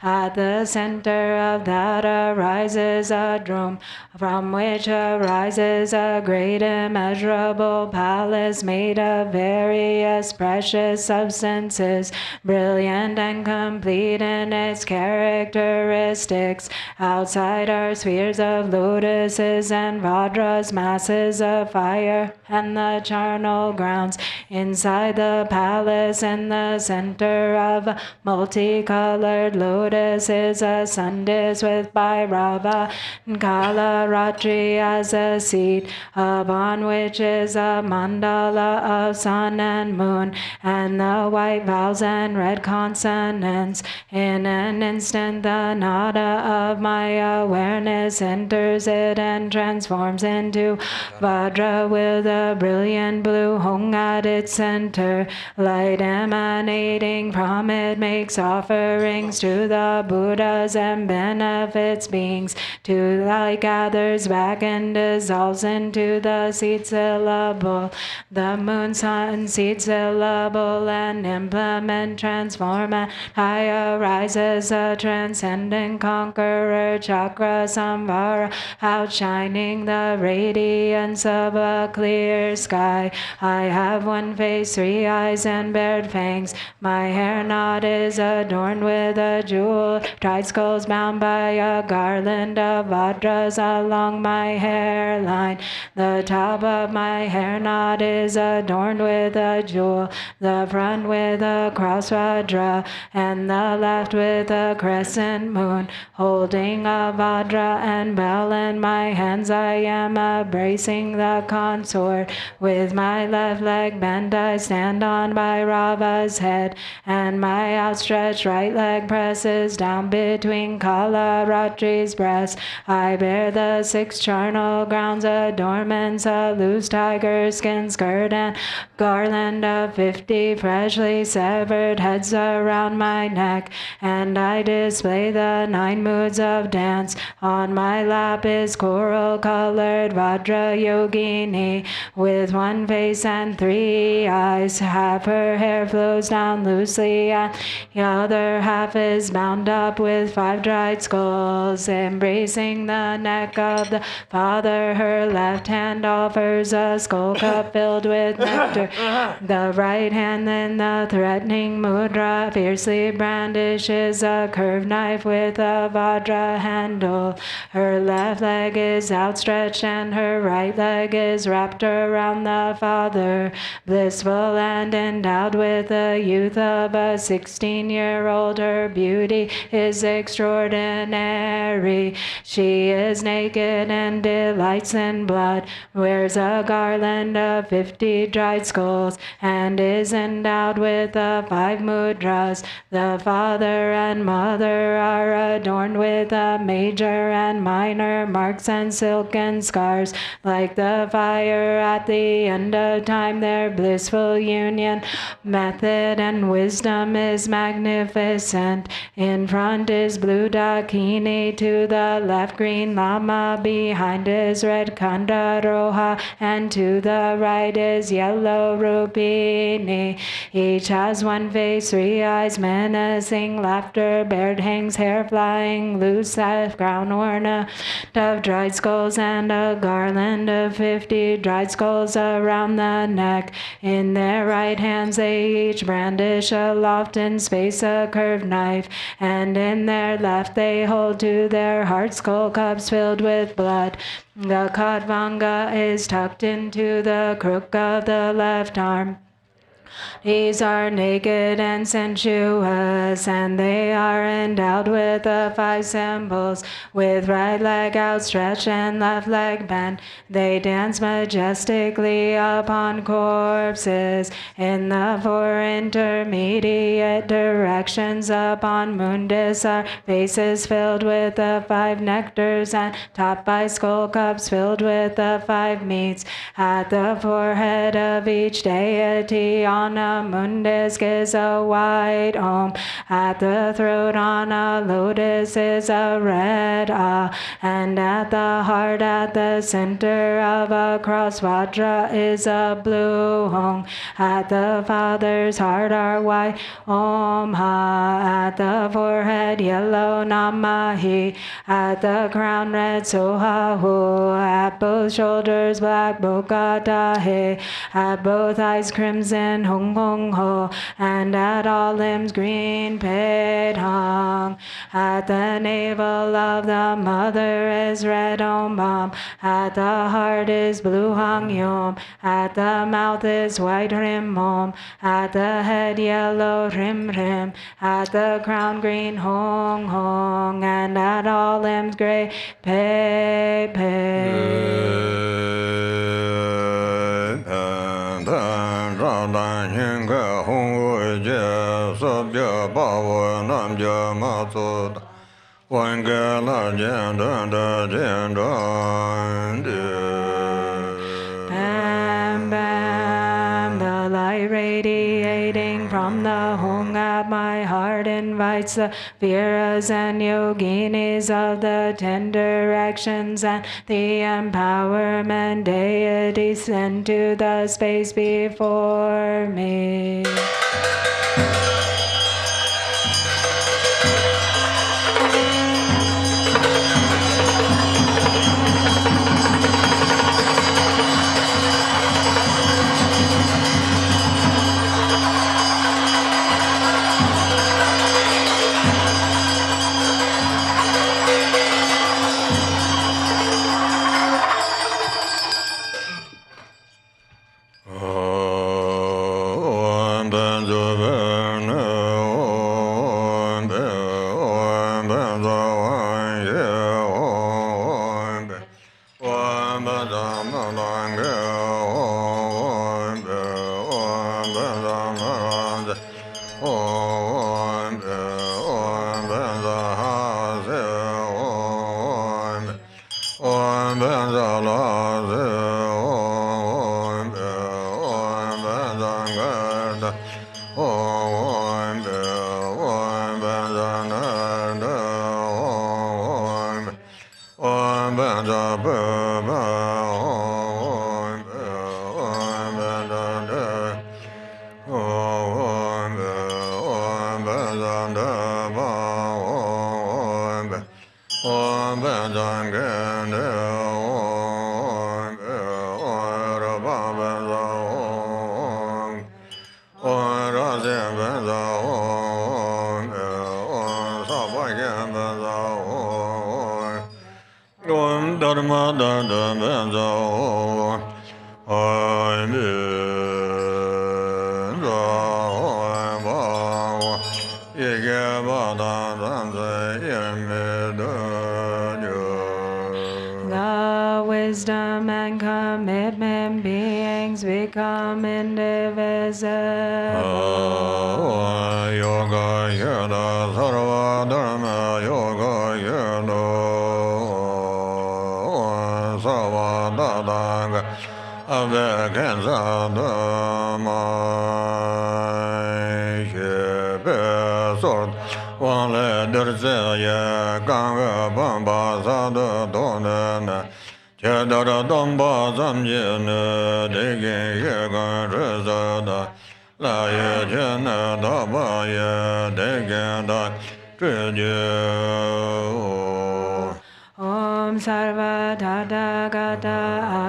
S1: At the center of that arises a drum, from which arises a great immeasurable palace made of various precious substances, brilliant and complete in its characteristics. Outside are spheres of lotuses and Vajras, masses of fire, and the charnel grounds. Inside the palace, in the center of a multicolored lotus, is a sun disk with Bhairava and Kalaratri as a seat, upon which is a mandala of sun and moon, and the white vowels and red consonants. In an instant the nada of my awareness enters it and transforms into Vajra with a brilliant blue hung at its center. Light emanating from it makes offerings to the Buddhas and benefits beings. To light gathers back and dissolves into the seed syllable. The moon, sun, seed syllable, and implement transform, and I arise as a transcendent conqueror. Chakramsamvara Cakramsamvara, outshining the radiance of a clear sky. I have one face, 3 eyes, and bared fangs. My hair knot is adorned with a jewel, dried skulls bound by a garland of Vadras along my hairline. The top of my hair knot is adorned with a jewel, the front with a cross Vadra, and the left with a crescent moon. Holding a Vadra and bell in my hands, I am embracing the consort. With my left leg bent, I stand on Bhairava's head, and my outstretched right leg presses down between Kalaratri's breast. I bear the 6 charnel grounds adornments, a loose tiger skin skirt, and garland of 50 freshly severed heads around my neck, and I display the 9 moods of dance. On my lap is coral-colored Vajra Yogini, with 1 face and 3 eyes. Half her hair flows down loosely, and the other half is bound up with 5 dried skulls. Embracing the neck of the father, her left hand offers a skull cup filled with nectar. The right hand in the threatening mudra fiercely brandishes a curved knife with a Vajra handle. Her left leg is outstretched and her right leg is wrapped around the father. Blissful and endowed with the youth of a 16-year-old, her beauty is extraordinary. She is naked and delights in blood, wears a garland of 50 dried skulls, and is endowed with the 5 mudras. The father and mother are adorned with major and minor marks and silken scars. Like the fire at the end of time, their blissful union, method and wisdom is magnificent. In front is blue Dakini, to the left green Lama, behind is red Kandaroha, and to the right is yellow Rupini. Each has 1 face, 3 eyes, menacing laughter, bared hangs, hair flying loose, as crown ornament of dried skulls, and a garland of 50 dried skulls around the neck. In their right hands they each brandish aloft in space a curved knife, and in their left they hold to their heart skull cups filled with blood. The Kadvanga is tucked into the crook of the left arm. These are naked and sensuous, and they are endowed with the 5 symbols. With right leg outstretched and left leg bent, they dance majestically upon corpses. In the 4 intermediate directions upon Mundus are faces filled with the 5 nectars, and topped by skull cups filled with the 5 meats. At the forehead of each deity on a mundus is a white Om. At the throat on a lotus is a red Ah. And at the heart at the center of a cross Vajra is a blue Hong. At the father's heart are white Om Ha. At the forehead yellow Namahi. At the crown red Sohahu. At both shoulders black Bokatahe. At both eyes crimson Hong Hong Ho, and at all limbs green Pei Hong. At the navel of the mother is red Om Bam. At the heart is blue Hong Yom. At the mouth is white Rim Om. At the head yellow Rim Rim. At the crown green Hong Hong. And at all limbs gray Pei Pei. Bam, bam, the light radiating from the Hong at my heart invites the Viras and Yoginis of the 10 directions and the empowerment deities into the space before me. The wisdom and commitment beings become indivisible.
S3: Yoga yada sarva dharma yoga yada sarva dadanga avekensa dhamma shebe sort wale dirze ganga bamba sada donana chedara damba zamjene degi yegan rezada la ye jena da ba ye degi da
S1: Om Sarva Tathagata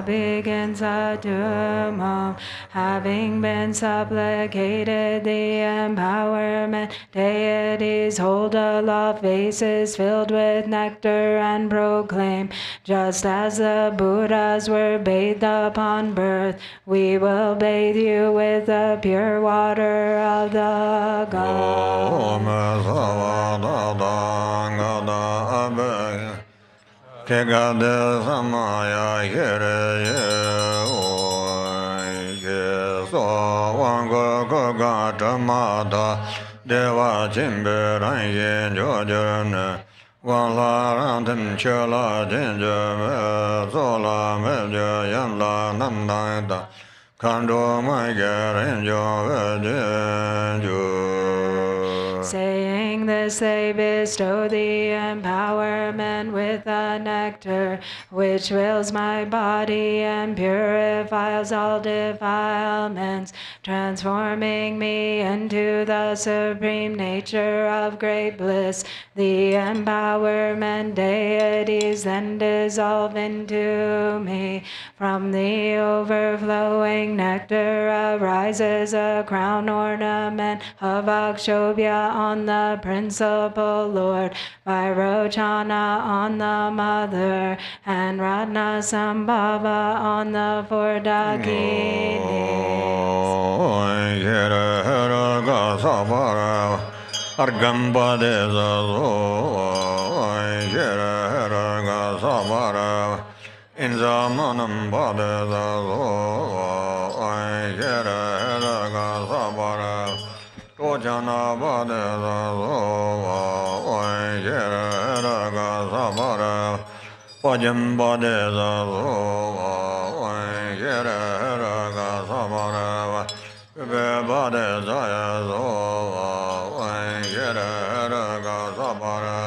S1: Abhigansatuma, having been supplicated the empowerment, deities hold aloft vases filled with nectar and proclaim, just as the Buddhas were bathed upon birth, we will bathe you with the pure water of the gods.
S3: Kegade samaya here ye so wanga gaga tamada deva chimbe ran yin jojana wala rantam chala jinja zola meja yanla nandanda kando mai garen jo
S1: Saying this, they bestow the empowerment with the nectar, which fills my body and purifies all defilements, transforming me into the supreme nature of great bliss. The empowerment deities then dissolve into me. From the overflowing nectar arises a crown ornament of Akshobhya on the principal Lord, Vairochana on the mother, and Ratnasambhava on the four Dakinis.
S3: In Zamanam Badazo, I get a Sabara, Tojana Badazo, I get a Sabara, Pajam Badazo, I get a Sabara, Badazazo, I get a Sabara,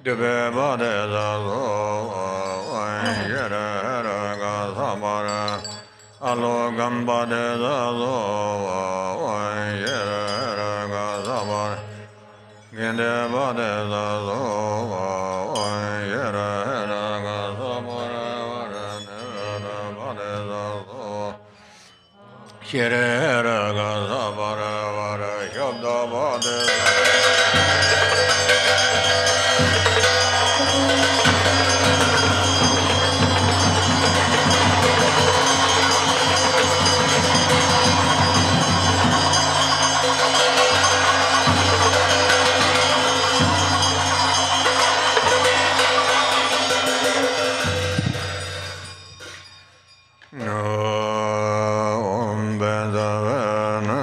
S3: Debe Badazo. Samara Alogam Badezo Yeraga Samara Gende Badezo Yeraga Samara Badezo Sheraga Samara Shabda Badezo Om Bezavana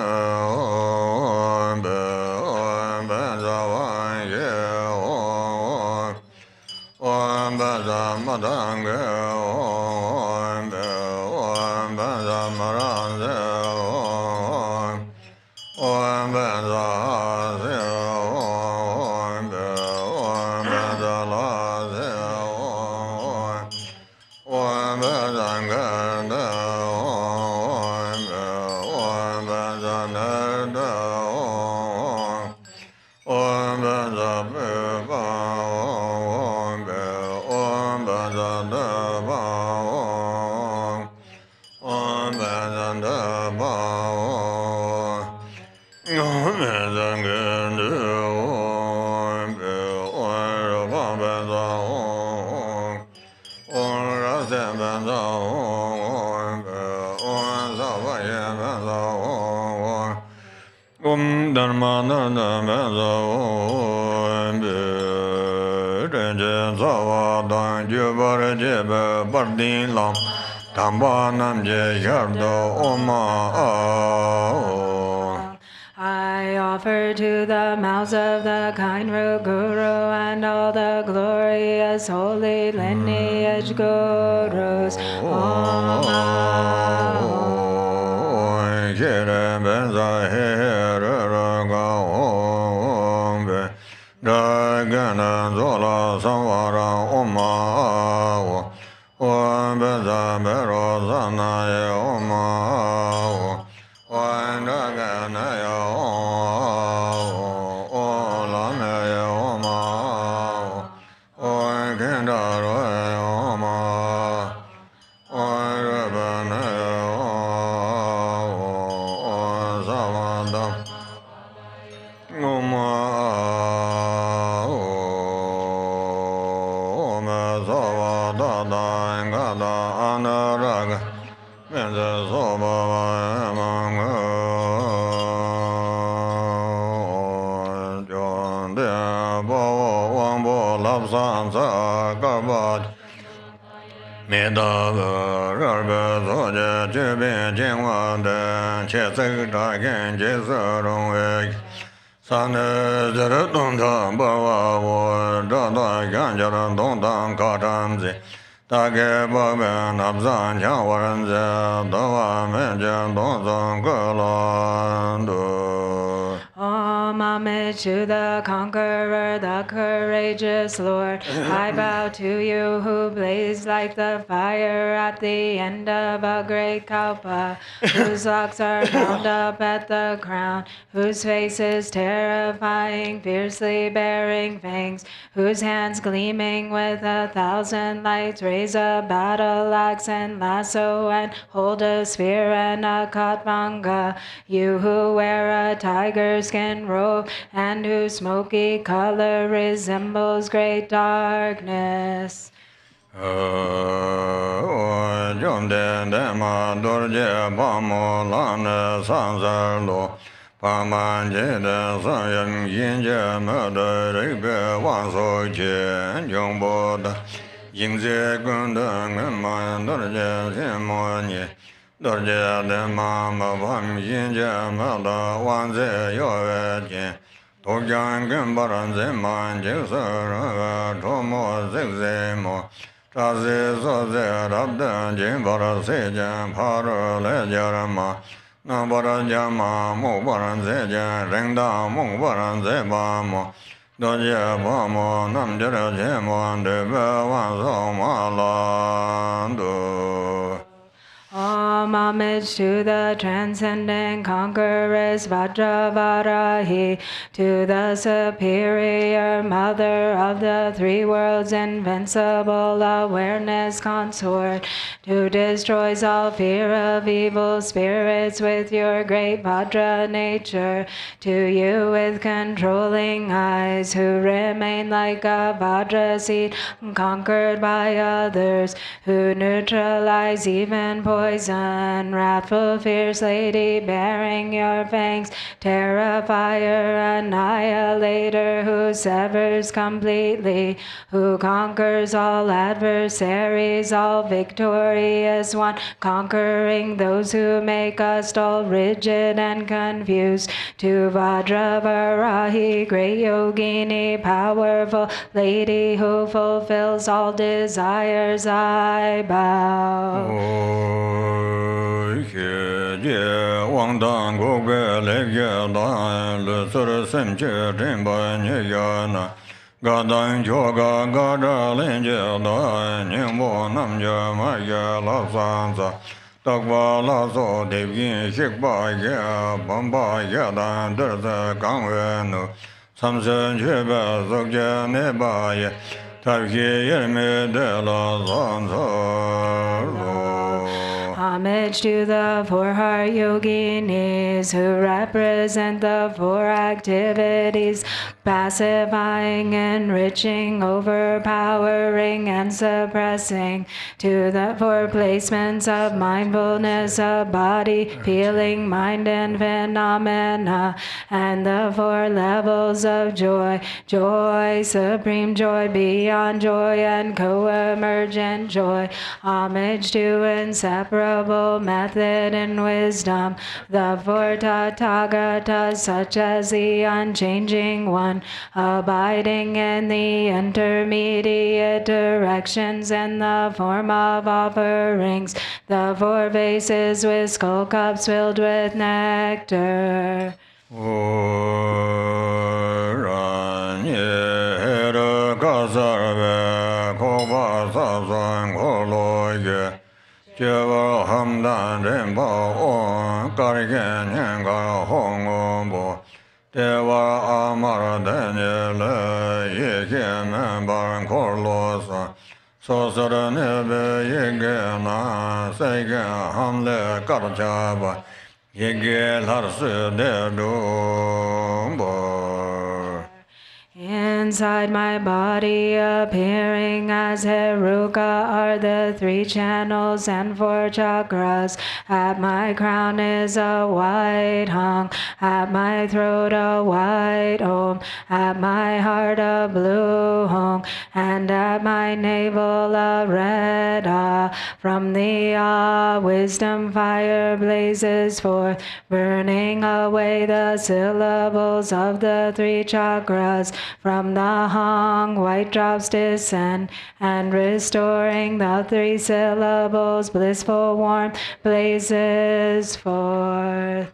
S1: I offer to the mouths of the kind root Guru and all the glorious holy lineage Gurus. Homage to the conqueror, the courageous Lord. I bow to you who blaze like the fire at the end of a great kalpa, whose locks are bound up at the crown, whose face is terrifying, fiercely bearing fangs, whose hands gleaming with 1,000 lights raise a battle axe and lasso and hold a spear and a katvanga. You who wear a tiger skin robe and whose smoky color resembles great darkness. Homage to the transcendent conquerors Vajravarahi, to the superior mother of the three worlds, invincible awareness consort, who destroys all fear of evil spirits with your great Vajra nature, to you with controlling eyes, who remain like a Vajra seed conquered by others, who neutralize even poison, sun, wrathful, fierce lady, bearing your fangs, terrifier, annihilator, who severs completely, who conquers all adversaries, all victorious one, conquering those who make us all rigid and confused. To Vajravarahi, great yogini, powerful lady who fulfills all desires, I bow.
S3: Gadan Joga Gada Linja Nimbo Namja Maya Lasanza Takwa Lazo Devin Shikba Ya Bamba Yadan Durza Gangwenu Samson Jeba Zogja Nebaya Tabki Yelme de la Zanzo.
S1: Homage to the four heart yoginis who represent the four activities, pacifying, enriching, overpowering, and suppressing. To the four placements of mindfulness of body, feeling, mind, and phenomena, and the four levels of joy, joy, supreme joy, beyond joy, and co-emergent joy. Homage to inseparable method and wisdom, the four Tathagatas, such as the unchanging one, abiding in the intermediate directions in the form of offerings, the four vases with skull cups filled with nectar.
S3: Java Hamdan Rimbo on Garchen and Hongo Deva Amara Daniel Yekim and Baran Corlosa Sosara Nebe Yegena Sega Hamle Karjava Yegel Harsu de Dumbo.
S1: Inside my body, appearing as Heruka, are the three channels and four chakras. At my crown is a white hung, at my throat a white om, at my heart a blue hong, and at my navel a red ah. From the wisdom fire blazes forth, burning away the syllables of the three chakras. From the hung, white drops descend, and restoring the three syllables, blissful warmth blazes forth.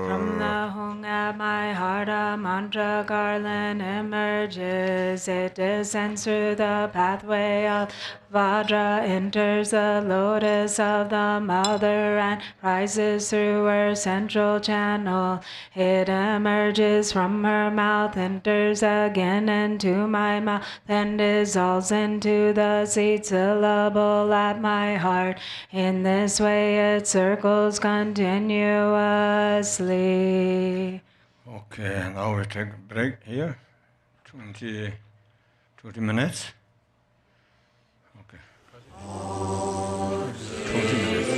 S1: From the hung at my heart
S2: the mantra garland emerges. It descends through the pathway of Vajra, enters the lotus of the mother, and rises through her central channel. It emerges from her mouth, enters again into my mouth, then dissolves into the seed syllable at my heart. In this way it circles continuously.
S3: Okay, now we take a break here, 20 minutes. Okay. 20 minutes.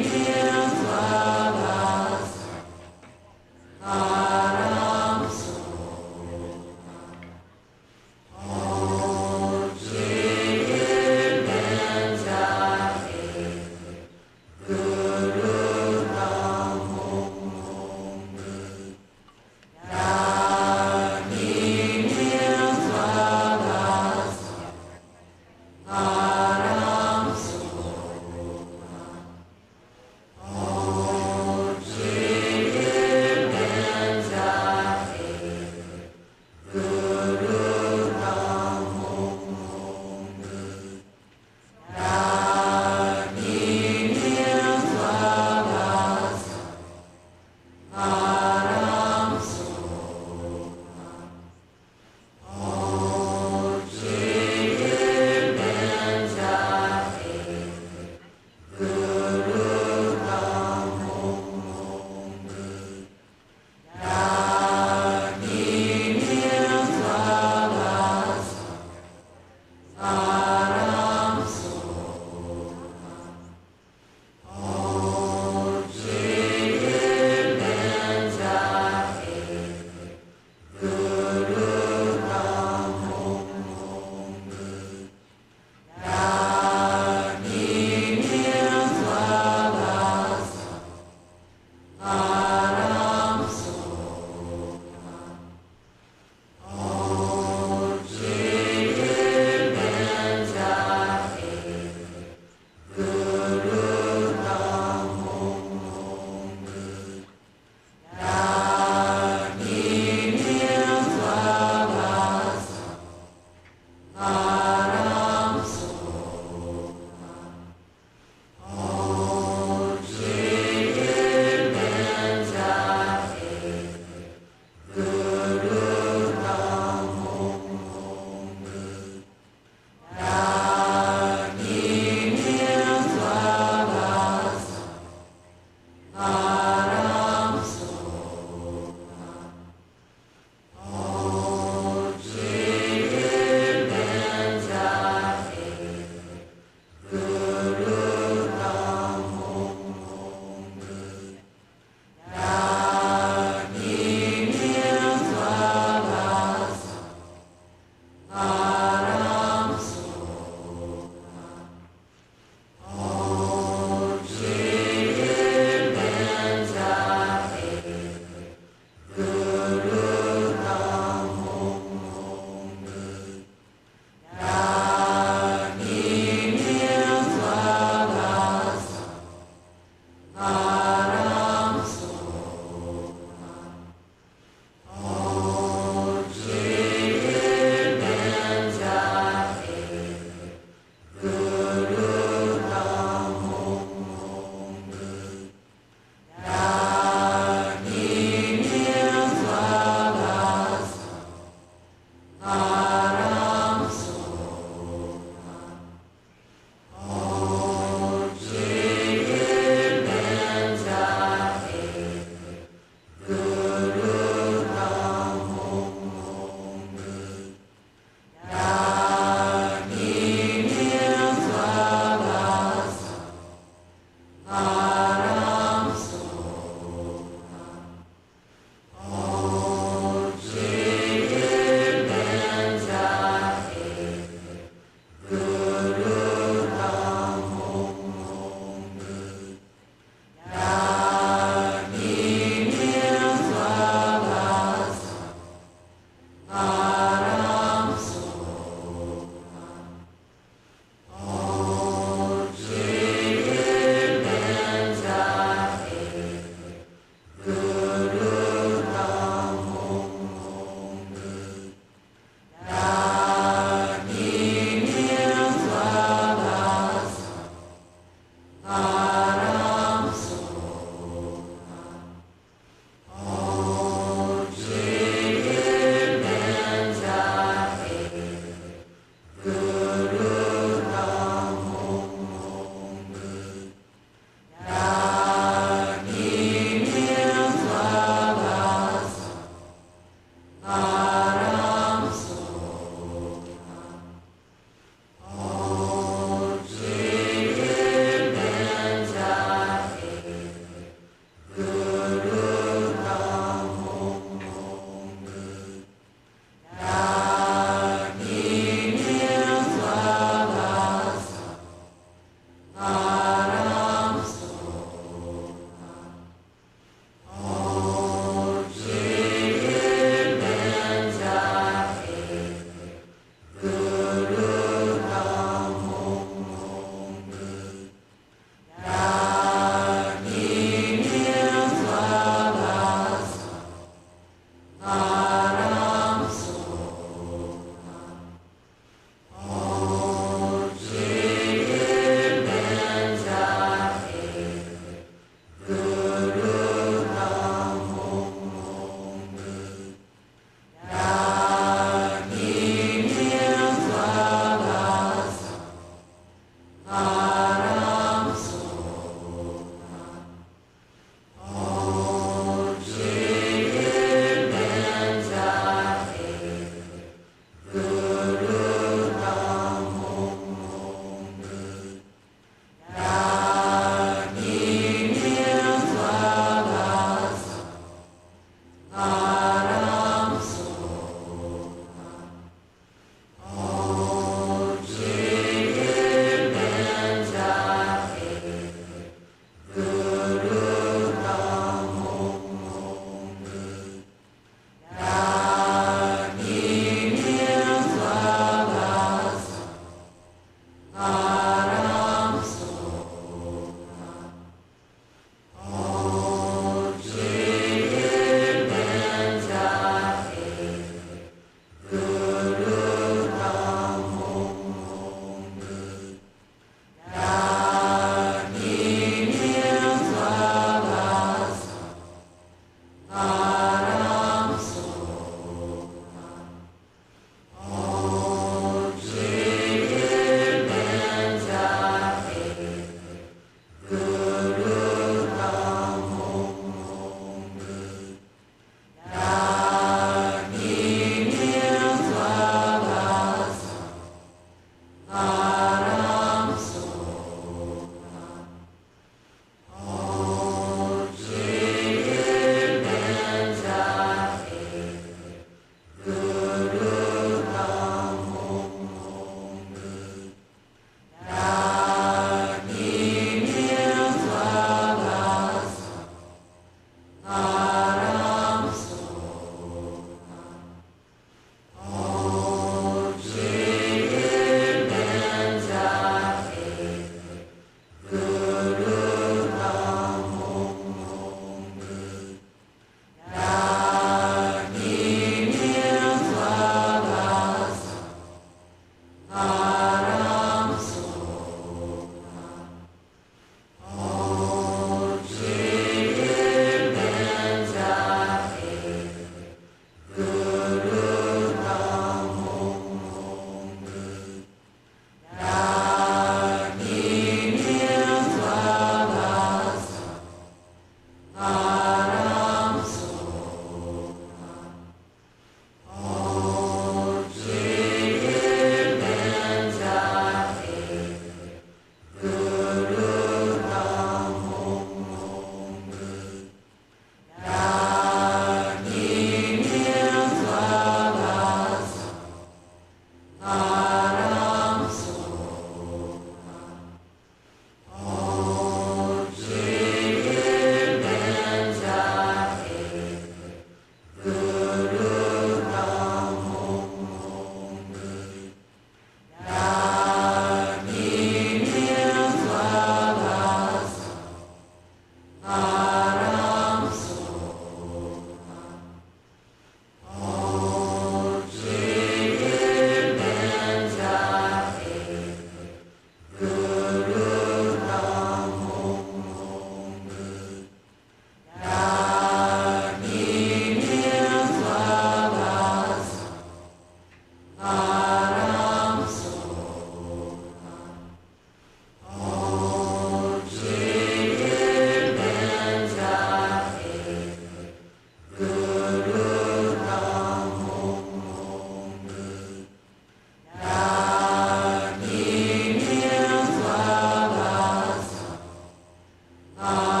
S4: Om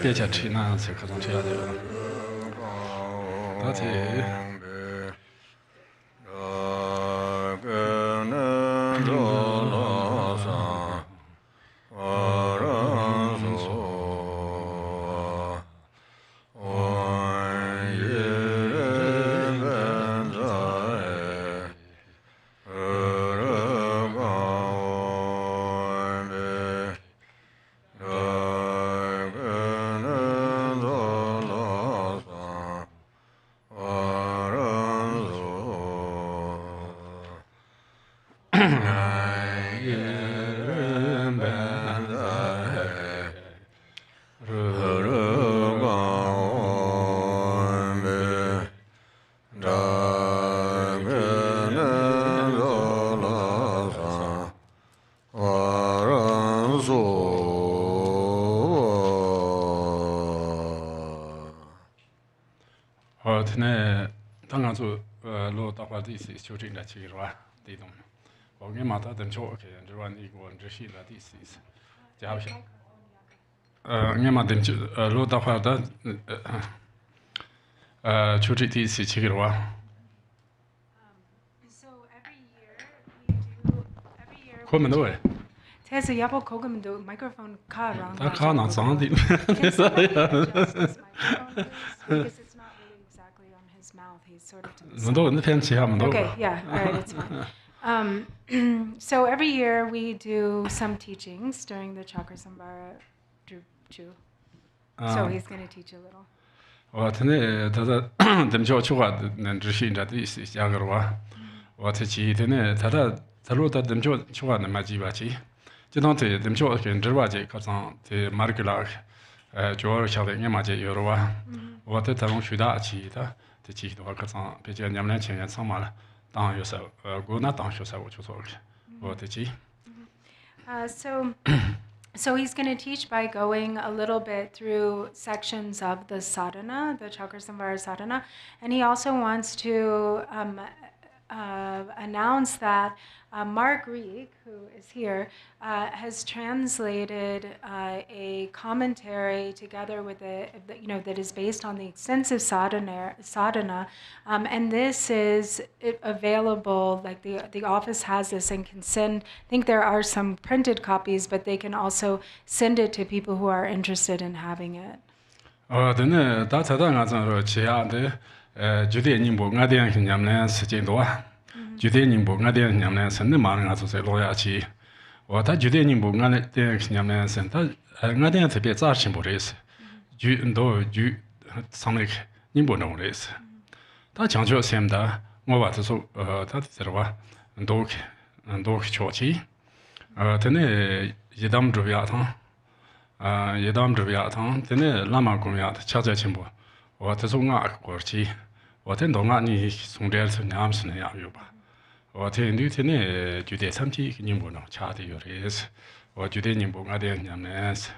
S4: 대체 지나서 그런 해야 돼요. 다시
S2: Tessa yapo kogam do microphone ka wrong.
S4: I can't sound it.
S2: Because it's not really exactly on his mouth. He's sort of to the side. Okay, yeah, all right, it's fine. So every year we do some teachings during the Cakramsamvara Drupchen. So he's going to teach a little. So he's going to teach by going a little bit through sections of the sadhana, the Cakramsamvara sadhana, and he also wants to announce that Mark Reek, who is here, has translated a commentary together with that is based on the extensive sadhana, and this is available. Like the office has this and can send. I think there are some printed copies, but they can also send it to people who are interested in having it.
S4: 주대님보 나대 냠내 선네 많은 가서 로야치 와다 주대님보 나대 냠내 선다 나대 특별 자신 보레스 주도 주 상례 님보 노레스 다 장조 셈다 뭐 와서 다 들어와 도 초치 드네 yidam drupyathang yidam drupyathang tene lama kumya chaja chimbo wa tso nga korchi wa ten do nga ni sungde so nyam sne ya yo ba wa ten du tene jude samchi nimbo no cha de yo res wa jude nimbo nga de nyam nes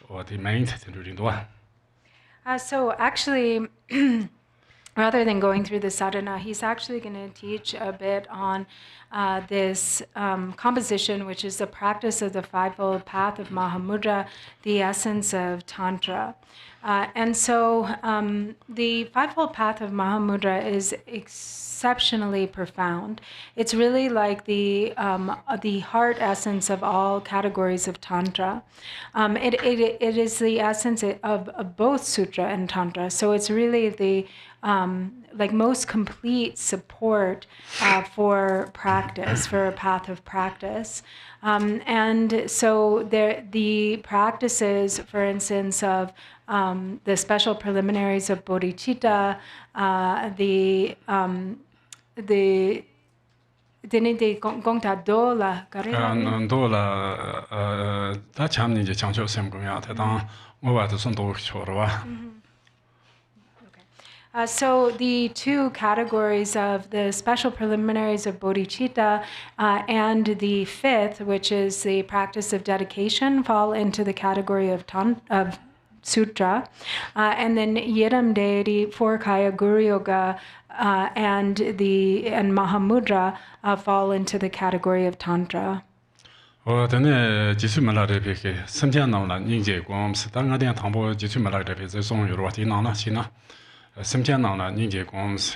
S4: wa the main ten du do.
S2: So actually rather than going through the sadhana, he's actually going to teach a bit on this composition, which is the practice of the Fivefold Path of Mahamudra, the essence of Tantra. And so the Fivefold Path of Mahamudra is exceptionally profound. It's really like the heart essence of all categories of Tantra. It is the essence of both Sutra and Tantra. So it's really the like most complete support for practice, for a path of practice. And so the practices, for instance, of the special preliminaries of bodhicitta, the Dinite gongta dola
S4: dola ta chamni je changcho sem gongya ta dang ngowa de son do chorwa.
S2: So the two categories of the special preliminaries of bodhicitta and the fifth, which is the practice of dedication, fall into the category of sutra, and then yidam, deity, four kaya, guru yoga, and Mahamudra fall into the category of tantra.
S4: then Jisu Malaripe, Samtian Nala, Ninja Goms, Tangadian Tambo, Jisu Malaripe, the song Yorati Nana Sina, Samtian Nala, Ninja Goms,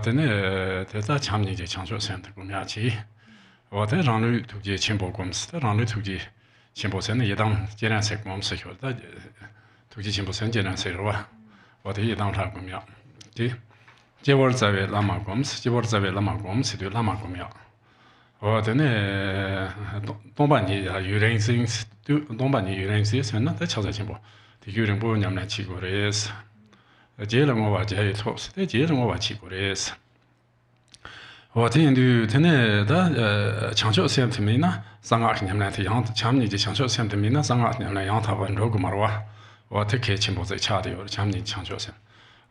S4: then the Cham Ninja Chansho Center Gumiachi, or the Ranu to the Chimbo Goms, the Ranu to the Chimbo Sen, Yidam, Jenan Sek Moms, to the Chimbo Sen, Jenan Serva, or the Yidam Tagumia. Jeworzawe Lama Goms, Jeworzawe Lama Goms, to Lama Gumia. Or then Dombani, you rain things, Dombani, you rain this, and not the Chazachimbo. The Urin Bunyam Chigores, the Jelamova Jay Tops, the Jelamova Chigores. What in do Tene, the Chancho Semtamina, Sangak Namnati Yant, Chamni, the Chancho Semtamina, Sangak Namnayanta, and Rogumarwa, or the Kitchimbo, the Chadi, or Chamni Chancho Sem.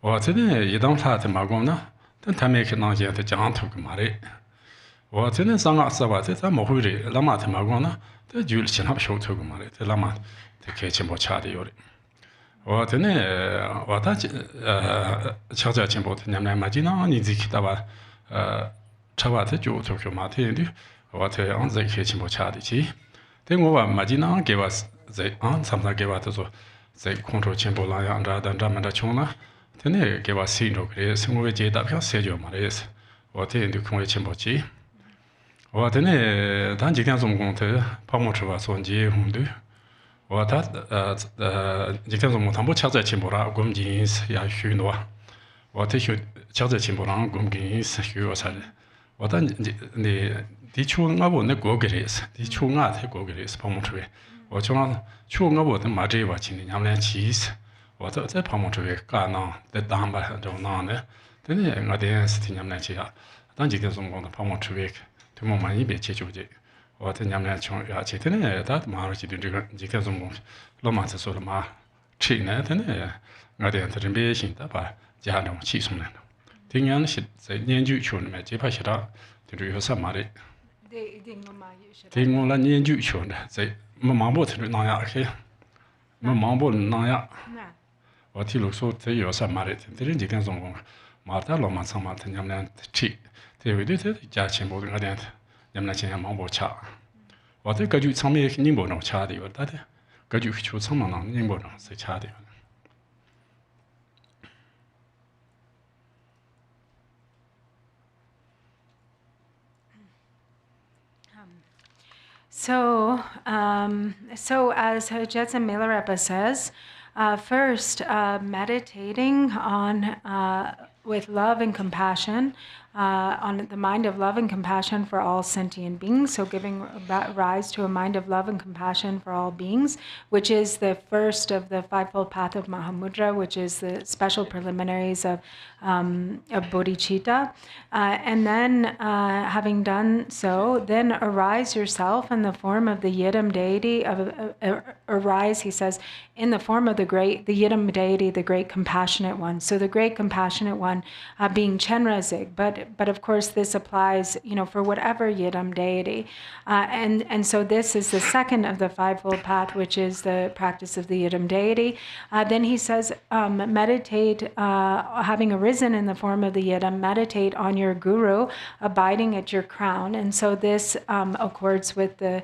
S4: Or today you don't have the Magona, then Tamake not yet the Jan took Mari. Or today Sangak Savati, the Mohuri, Lama the Magona, the Jules Chinap show took Mari, the Lama, the Kitchimbo Chadi. Or today, what that Chaja Chimbo, Namna Magina, and Izikitava Chavate, Joe Tokyo Martin, or on the Kitchimbo Chadi. Then over Magina gave us the aunt, something gave us the control Chimbo Laya and Ramada Chona. Then gave us seen of grace, and we did up your Sergio Mares, or then the Conchimbochi. Or then Danjikan going to Pamotra on G. Hundu. Or that Jikan Motambo Chaza Chimbora, Gum jeans, Yashunoa. Or take you Chaza Chimbora, Gum jeans, you was had. What then the Chunga won't go grace, the Chunga go grace, Pamotre. Or Chunga would the Madri watching in Yamlan cheese. Or the Pamotre, Gana, the Damba, and Donane, then I danced in Yamnatia. Don't you get some on the Pamotre to Momani be Chichuji, or the Yamnachon Yachitene, that marriage to Jikazum, Lomas Soloma, China, then I didn't be Shinta, Jano, Chisman. Tingan should say Nianju Chun, Majipashira, to do some money. Tingola Nianju Chun, say Mambo to Naya, Mambo Naya. What he looks so tell you some married, didn't you get on Marta Loma Samatan Yamlan cheek. They will do it, Jachin Bodin Adent, Yamnachin Mambo Cha. What they got you some Nimbo no Chadi or that? Got you choose someone on Nimbo no, say Chadi.
S2: So as Jetson Milarepa says, first, meditating on with love and compassion, on the mind of love and compassion for all sentient beings, so giving rise to a mind of love and compassion for all beings, which is the first of the Fivefold Path of Mahamudra, which is the special preliminaries of bodhicitta. And then, having done so, then arise yourself in the form of the yidam deity, arise, he says, in the form of the yidam deity, the great compassionate one. So the great compassionate one being Chenrezig, but of course this applies, for whatever yidam deity. And so this is the second of the Fivefold Path, which is the practice of the yidam deity. Then he says, meditate, having arisen in the form of the yidam, meditate on your guru, abiding at your crown. And so this accords with the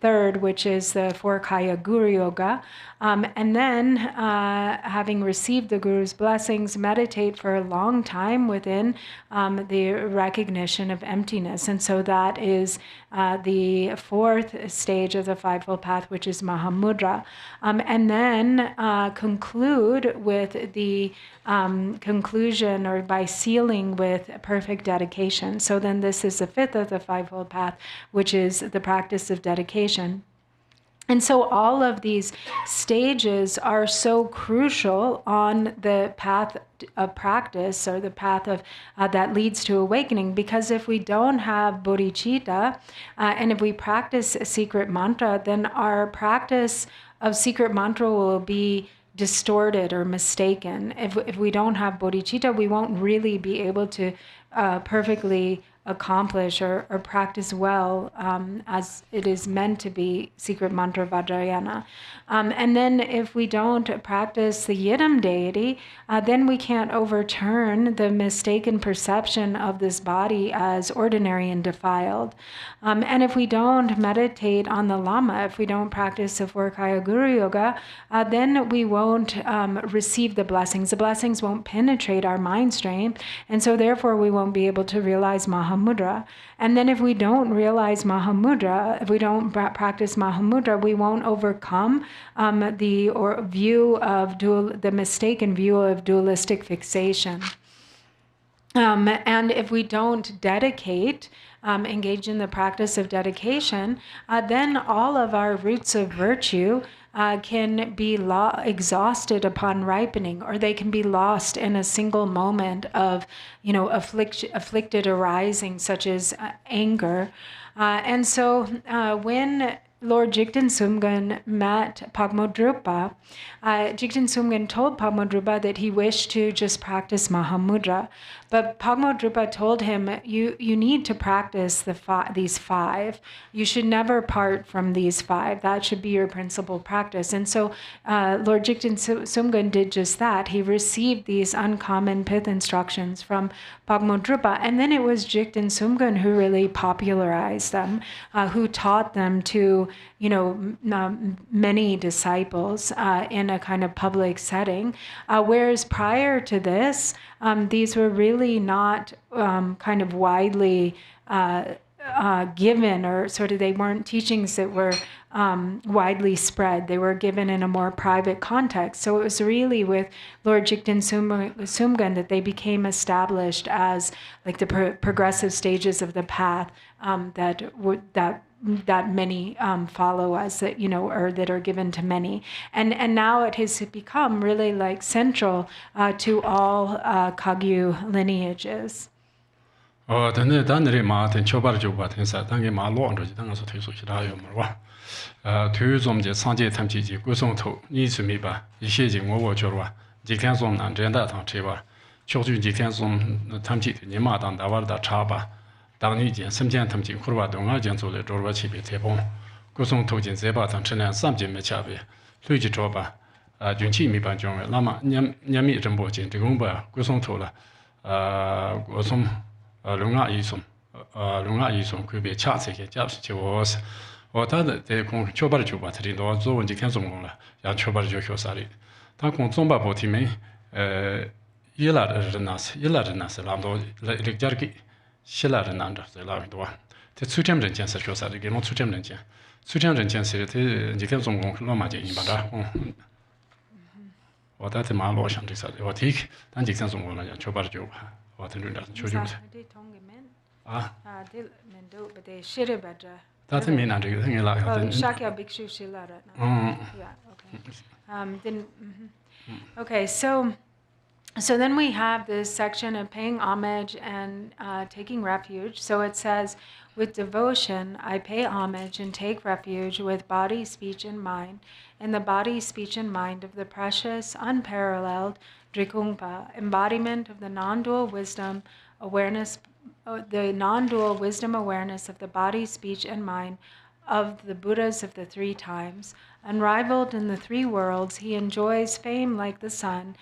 S2: third, which is the Four-Kaya Guru Yoga. And then, having received the Guru's blessings, meditate for a long time within the recognition of emptiness. And so that is the fourth stage of the Fivefold Path, which is Mahamudra. And then conclude with the conclusion, or by sealing with perfect dedication. So then this is the fifth of the Fivefold Path, which is the practice of dedication. And so all of these stages are so crucial on the path of practice, or the path of that leads to awakening, because if we don't have bodhicitta, and if we practice a secret mantra, then our practice of secret mantra will be distorted or mistaken. If we don't have bodhicitta, we won't really be able to perfectly accomplish or practice well as it is meant to be secret mantra Vajrayana. And then if we don't practice the yidam deity, then we can't overturn the mistaken perception of this body as ordinary and defiled. And if we don't meditate on the Lama, if we don't practice the four Kaya Guru Yoga, then we won't receive the blessings. The blessings won't penetrate our mind stream, and so therefore we won't be able to realize Mahamudra. And then if we don't realize Mahamudra, if we don't practice Mahamudra, we won't overcome the mistaken view of dualistic fixation. And if we don't dedicate, engage in the practice of dedication, then all of our roots of virtue can be exhausted upon ripening, or they can be lost in a single moment of, afflicted arising, such as anger. And so when Lord Jigten Sumgön met Pagmodrupa, Jigten Sumgön told Pagmodrupa that he wished to just practice Mahamudra. But Pagmodrupa told him, you need to practice these five. You should never part from these five. That should be your principal practice. And so Lord Jigten Sumgön did just that. He received these uncommon pith instructions from Pagmodrupa. And then it was Jigten Sumgön who really popularized them, who taught them to many disciples in a kind of public setting, whereas prior to this, these were really not kind of widely given, or sort of they weren't teachings that were widely spread. They were given in a more private context. So it was really with Lord Jigten Sumgön that they became established as like the progressive stages of the path that many follow as that, or that are given to many. And now it has become really like central to all Kagyu lineages.
S4: 당니 jen semjian tamji khurwa donga jen zole jorwa chibi tepong kusong tojin zeba tang chenlian samjin me chabi luiji choba junchi mi ban jongwe lama nyami rinpo jen Drikung ba kusong tola gosong lunga yisong kubi cha seke jabsi che wos ta de kong chobar juba tari do zo wen ji ken som gong la yang chobar jo kyo sari ta kong zomba bo ti me yela renas lamdo lekjar Shila Renanda, the Lavin Dua. The Sutem Renchen Circus at the Game of Sutem Renchen. Sutem Renchen City, the Kelsum Lomaji in Bada. What that my lotion decided, what he, and the Kelsum Chobarjo, what in that children.
S2: But they shit about
S4: that mean anything like
S2: Shakya Bhikshu Shila. Yeah, okay. Okay, So then we have this section of paying homage and taking refuge. So it says, with devotion, I pay homage and take refuge with body, speech, and mind, in the body, speech, and mind of the precious, unparalleled Drikungpa, embodiment of the non-dual wisdom awareness, the non-dual wisdom awareness of the body, speech, and mind of the Buddhas of the three times. Unrivaled in the three worlds, he enjoys fame like the sun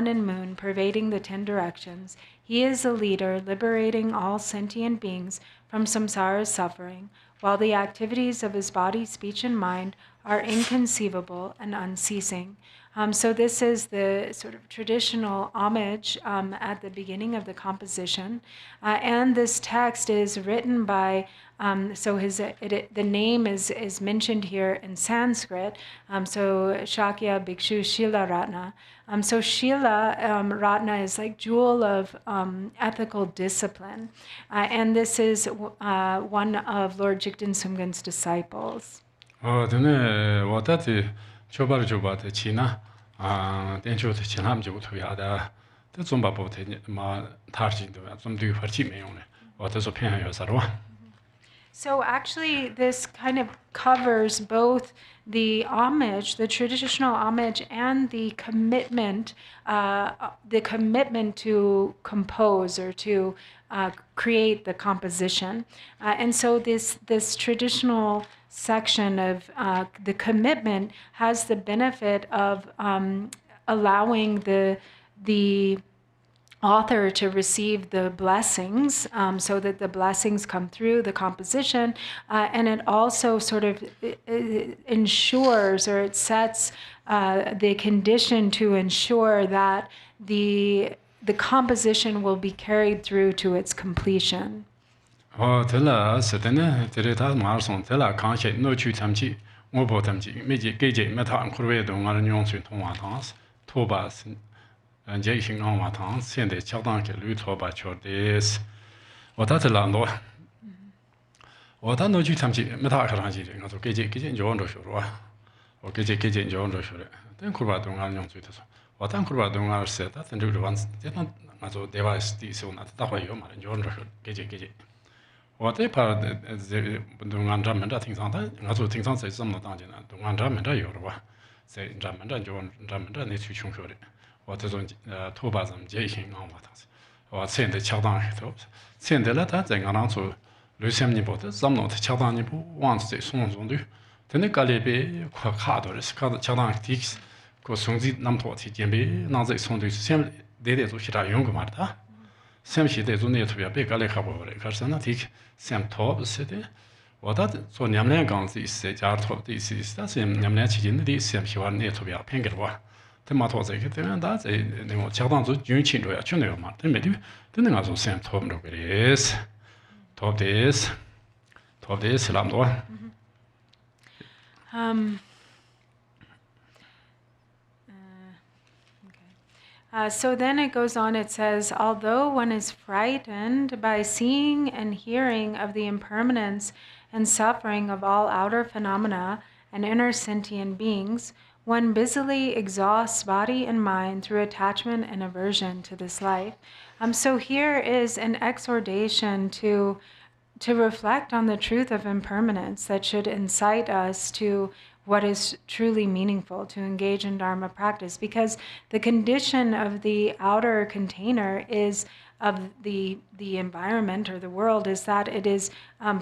S2: and moon, pervading the 10 directions. He is a leader, liberating all sentient beings from samsara's suffering, while the activities of his body, speech, and mind are inconceivable and unceasing. So this is the sort of traditional homage at the beginning of the composition. And this text is written by, the name is mentioned here in Sanskrit, so Shakya Bhikshu Shila Ratna. So Shila Ratna is like jewel of ethical discipline. And this is one of Lord Jigten Sumgön's disciples.
S4: chobar juba de china dencho de chinam ju tu ya da de zomba bo de ma tar jin de zum du par chi me yong le wa de so pian yo sa ro.
S2: So actually, this kind of covers both the homage, the traditional homage, and the commitment to compose or to create the composition. And so this traditional section of the commitment has the benefit of allowing the author to receive the blessings, so that the blessings come through the composition, and it also sort of ensures, or it sets the condition to ensure that the composition will be carried through to its completion.
S4: tela setene tereta marson tela kanche no chu tamchi mo bo tamchi meje geje meta an kurwe do ngar nyong chun tong wa tans toba an je xing ang wa tans xian de qiao dang ke lu toba chor des wo ta tela ndo wo ta no chu tamchi meta ka rang ji nga so geje jo ndo shu ro wo geje jo ndo shu re den kurwa do ngar nyong chu ta so wo ta kurwa do ngar se ta ten ru wan de ta nga so device di so na ta hwa yo ma jo ndo shu geje我这怕东安站门站听上的，我说听上在这么当家呢，东安站门站有了吧？在站门站就站门站那去穷说的，我这种头把咱们接行啊嘛，他是，我现在恰当里头，现在了他在俺那做六千年不的，咱们那恰当年不往在送中的，但那个里边快卡到了，是卡到恰当的，个送的那么多天，前边那在送的，先得做其他用个嘛的。Sam shi de zune tu ya be gale khabo re karsana tik sam top se de wada so nyamlen gang zi se jar top de si sta sam nyamlen chi jin de sam shi wan ne tu ya pen ger wa te ma to ze ke te da ze ne mo chang dang zu jun qin ro ya chun de ma te me de de nga zo sam top ro ge es top de lam do
S2: So then it goes on, it says, although one is frightened by seeing and hearing of the impermanence and suffering of all outer phenomena and inner sentient beings, one busily exhausts body and mind through attachment and aversion to this life. So here is an exhortation to reflect on the truth of impermanence that should incite us to what is truly meaningful, to engage in Dharma practice, because the condition of the outer container is of the environment or the world is that it is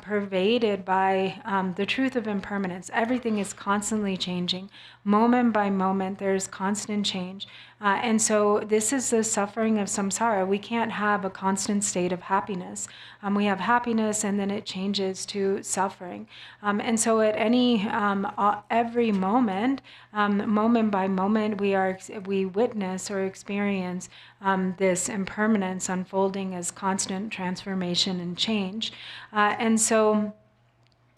S2: pervaded by the truth of impermanence. Everything is constantly changing. Moment by moment, there's constant change. And so this is the suffering of samsara. We can't have a constant state of happiness. We have happiness and then it changes to suffering. And so at every moment, moment by moment, we witness or experience this impermanence unfolding as constant transformation and change. And so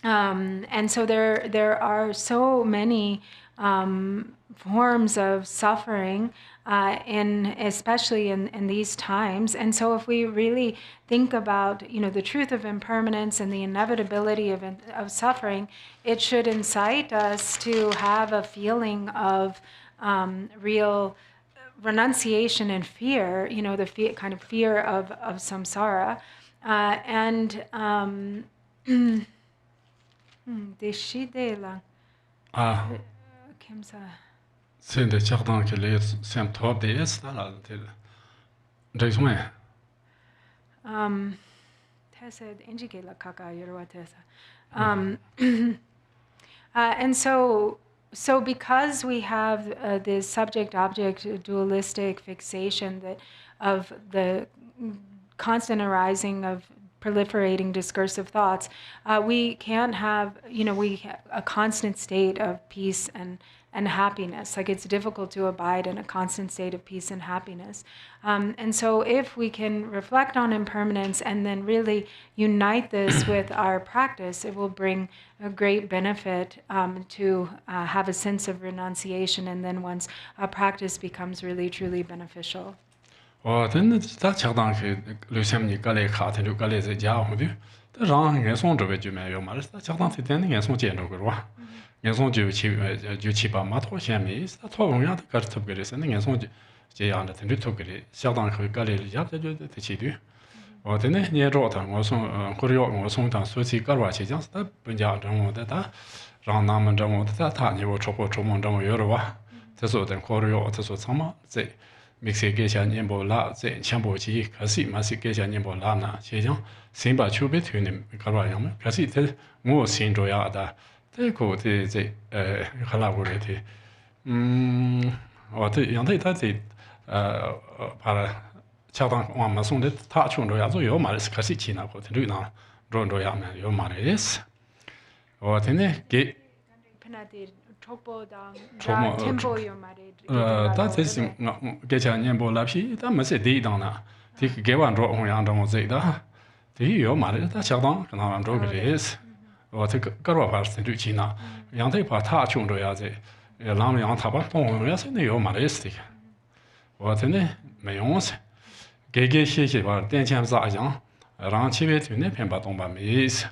S2: there are so many forms of suffering, especially in these times. And so if we really think about, the truth of impermanence and the inevitability of suffering, it should incite us to have a feeling of real renunciation and fear, the kind of fear of samsara. Deshidela. Kimsa.
S4: Sende chakdang ke le sam top de es la de resume
S2: Tessa injigela kaka yorwa tessa. And so because we have this subject-object dualistic fixation of the constant arising of proliferating discursive thoughts, we can't have, a constant state of peace and happiness. Like, it's difficult to abide in a constant state of peace and happiness. And so if we can reflect on impermanence and then really unite this with our practice, it will bring a great benefit to have a sense of renunciation, and then once a practice becomes really, truly beneficial.
S4: then ta chakdang ke lu sem ni gale kha the lu gale ze ja hu du ta rang nge song zhe ju me yo ma ta chakdang ti den nge song jian ro wa nge song ju chi ba ma to xian mi ta to wong ya ta ta ge le sen nge song ji ya na ten tu ge le xiao dang ke gale li ya de chi du 我的呢，年照他，我送或者要我送他，所以个话去讲是他本家政务的他，让他们政务的他你我出国出门政务有了哇，这说的或者要这说什么这。mixi ge cha nyen bo la ze chambo chi kasi ma si ge cha nyen bo la na che jang sin ba chu be thyu ne ka ba yang kasi te ngo sin zhuo ya da te ko te ze ha la wo le te wa te yang te ta ze pa la cha dang wa ma song de ta chung zhuo ya zo yo ma le kasi chi na ko te lu na zhuo zhuo ya ma yo ma le yes wa te ne ge
S2: Chopo dang
S4: Chomo,
S2: tempo yo mare.
S4: That is get a name lapsi, that must be done. Take give one draw on young Dom Zeta. The you married that Chadon, and I'm drug is. Or take Garovas to China. Young Tepa touch on Royaze. A lamb young tabac, yes, in the Maristic. What in it? Mayons. Gege shake about 10 times young. Around Chivit to Nepin Baton by me is.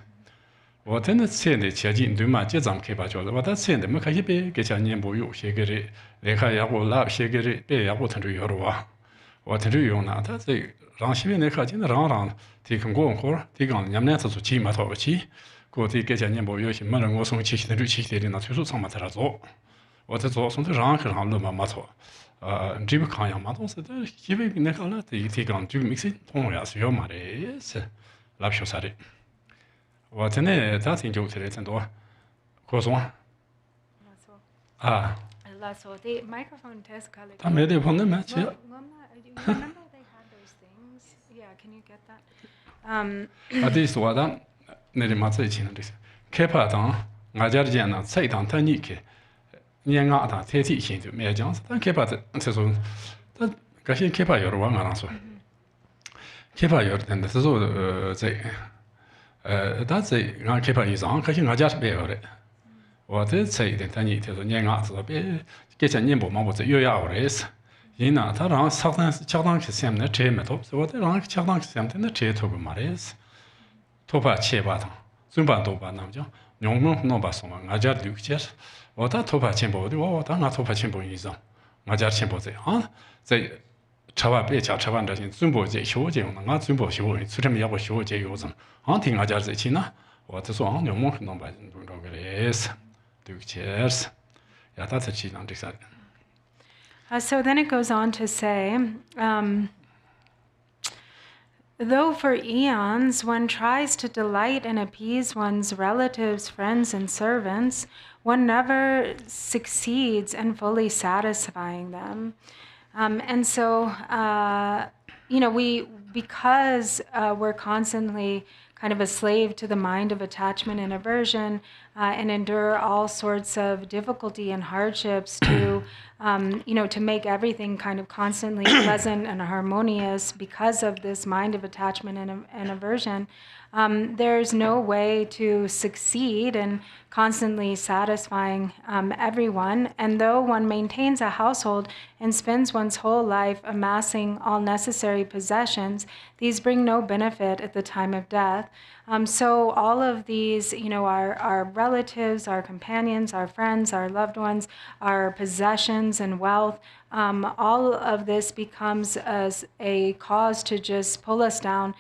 S4: 我真的现在接近对嘛，这咱们开发叫的，我但现在没开始别给家年不有些个人，来看也不拉些个人，别也不听着有了哇，我听着有呢，他这让西边那看见的让提供过活，提供你们那次做起码掏起，过去给家年不有些没人我送起的起的那推出厂嘛在那做，我在做送的让可让路嘛没错，这边看样嘛东西的，西边那看了提供这个 mix 同样是要嘛的是，拉不少啥的。 我真的家庭就起来很多，扩松啊。
S2: The microphone test color.
S4: 他没得碰那么起。
S2: Remember they had those things? Yeah, can you get that?
S4: 啊，这是我的，那里嘛最近的这些，开发当我家的间呢，菜当他你去，年俺当天气性就没讲，但开发的这种，他这些开发有的我俺说，开发有的真的是说这。 但是俺开发以上，可是俺家是别个的。我这菜的，他你就是年俺子别，给些年不嘛，我这又要的是。因呢，他让恰当去想那车没头，我这让恰当去想那车头个嘛的是。头发切把汤，准把多把那么讲，用弄把什么，俺家六节，我他头发钱包的，我当俺头发钱包以上，俺家钱包这啊，这。 吃完别吃完这些，准备这休节用的，俺准备休，出这么也不休节有什么？俺听俺家这去呢，我就说俺牛毛弄把弄这个嘞是，对不起是，呀，他才去弄这啥。
S2: So then it goes on to say, though for eons one tries to delight and appease one's relatives, friends, and servants, one never succeeds in fully satisfying them. And so, you know, because we're constantly kind of a slave to the mind of attachment and aversion, and endure all sorts of difficulty and hardships to, you know, to make everything kind of constantly pleasant and harmonious because of this mind of attachment and aversion, there's no way to succeed in constantly satisfying everyone. And though one maintains a household and spends one's whole life amassing all necessary possessions, these bring no benefit at the time of death. So all of these, you know, our relatives, our companions, our friends, our loved ones, our possessions and wealth, all of this becomes as a cause to just pull us down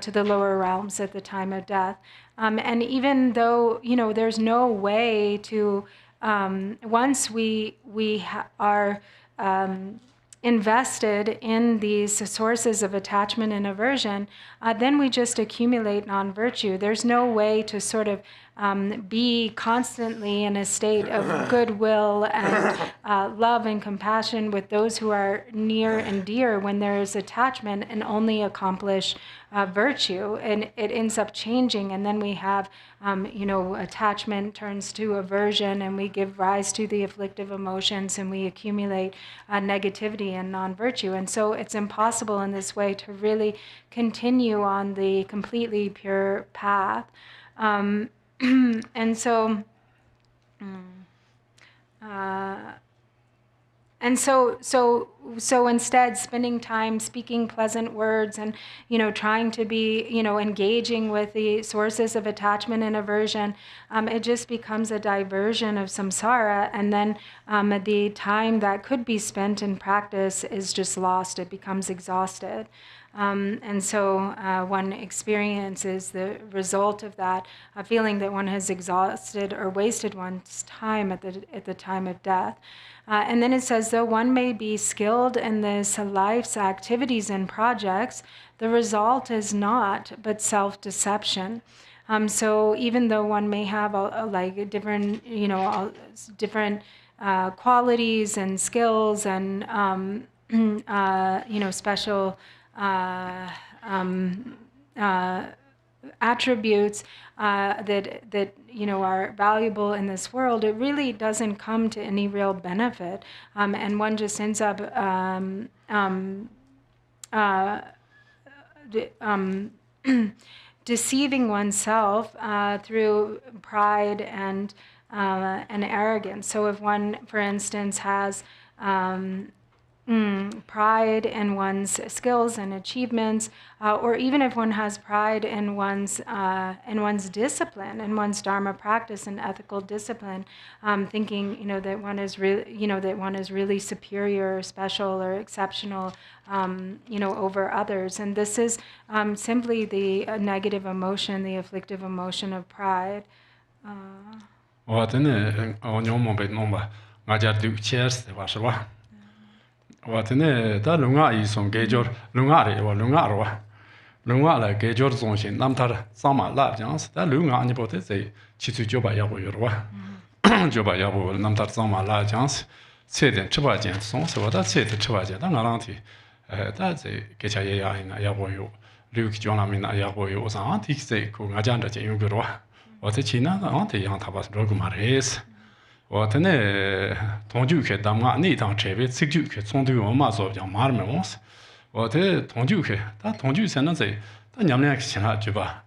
S2: to the lower realms at the time of death. And even though, you know, there's no way to, once we are invested in these sources of attachment and aversion, then we just accumulate non-virtue. There's no way to sort of be constantly in a state of goodwill and love and compassion with those who are near and dear when there is attachment and only accomplish virtue. And it ends up changing, and then we have, you know, attachment turns to aversion, and we give rise to the afflictive emotions, and we accumulate negativity and non-virtue. And so it's impossible in this way to really continue on the completely pure path. And so so instead, spending time speaking pleasant words and, trying to be, engaging with the sources of attachment and aversion, it just becomes a diversion of samsara. And then the time that could be spent in practice is just lost. It becomes exhausted. And so one experiences the result of that, a feeling that one has exhausted or wasted one's time at the time of death. And then it says, though one may be skilled in this life's activities and projects, the result is not but self-deception. So even though one may have like different, different qualities and skills and special attributes that are valuable in this world, it really doesn't come to any real benefit, and one just ends up deceiving oneself through pride and arrogance. So if one, for instance, has pride in one's skills and achievements, or even if one has pride in one's discipline, in one's dharma practice and ethical discipline, thinking that one is really superior, or special, or exceptional, over others, and this is simply the negative emotion, the afflictive emotion of pride.
S4: Watene da lunga yi song gejor lunga re wa lunga ro lunga la gejor zong shin nam tar sama la jans da lunga ni bote sei chi chu jo ba ya bo yor wa jo ba ya bo nam tar sama la jans se den chba jen song se wa da se de chba jen da ngarang ti da ze ge cha ye ya ina ya bo yo lu ki jong la min na ya bo yo sa ti se ko nga jan da jen yu ro wa te chi na an te yang ta ba ro gu ma res我呢，同居去当妈那当车位，自己去从头我妈做讲妈没往事。我这同居去，他同居才能在，他娘们去了对吧？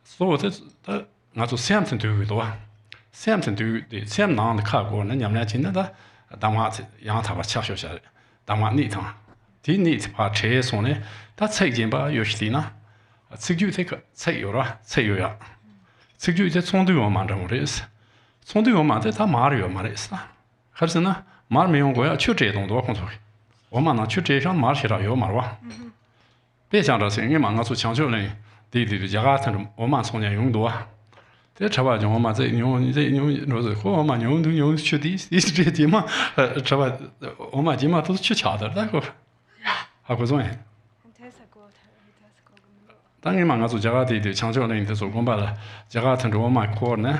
S4: 所以我这他俺做三层都有多，3层都有的，3囊的看过，那娘们今天他当妈让他把吃学下来，当妈那趟，第那把车送呢，他拆件把有些呢，自己这个拆有了，拆有呀，自己这从头我妈这么的是。从对我妈在他妈的嘛的是啊，可是呢，妈没用过呀，去这东多工作，我妈呢去这上妈去了有嘛哇，别想着是，你妈我做强求人，对，家家他我妈从年用多，这吃吧就我妈在用，那是和我妈用去的这地嘛，吃吧，我妈地嘛都是去吃的，那个还不错。当你妈我做家家的强求人，就做工吧了，家家他我妈过呢。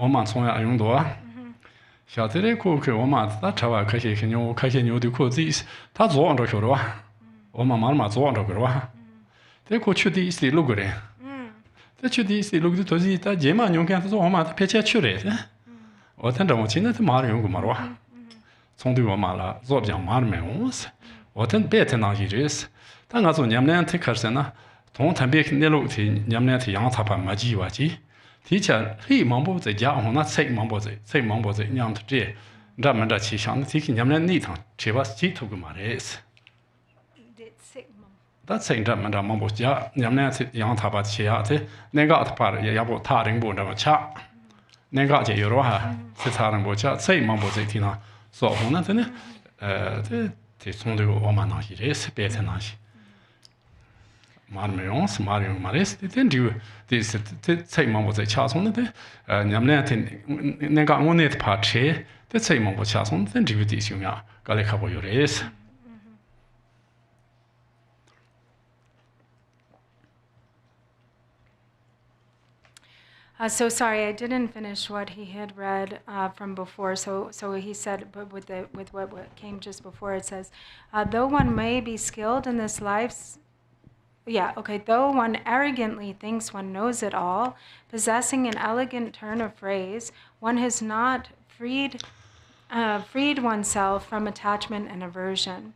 S4: 我妈从小用多，小的那裤去我妈他吃完开些牛的裤子，他做着去了哇，我妈妈做着去了哇，这裤去的是六个人，这去的是六个都是他姐妹用看他说我妈他别钱去了的，我听着我现在他妈用过嘛哇，从对我妈了做讲妈的没用是，我听别听那些就是，但我说你们俩听开始呢，同他别那路去你们俩去养他爸妈几哇几。提前黑忙不在家，我那菜忙不在，娘子这，咱们这去想，提起你们那趟，吃吧几头个嘛的是。那菜咱们这忙不家，你们那去养他把吃下去，那个他把也不他人不这么吃，那个就有了哈，是他人不吃，菜忙不在提那，所以呢，真的，这从头我们那些这是别的那些。妈没用是妈用嘛的是，这就这菜忙不在吃从那的，你们那天那个我那怕吃，这菜忙不吃从这就的修呀，搞来看不有的是。
S2: So sorry, I didn't finish what he had read from before. So he said, but with what came just before, it says, though one may be skilled in this life's though one arrogantly thinks one knows it all, possessing an elegant turn of phrase, one has not freed oneself from attachment and aversion.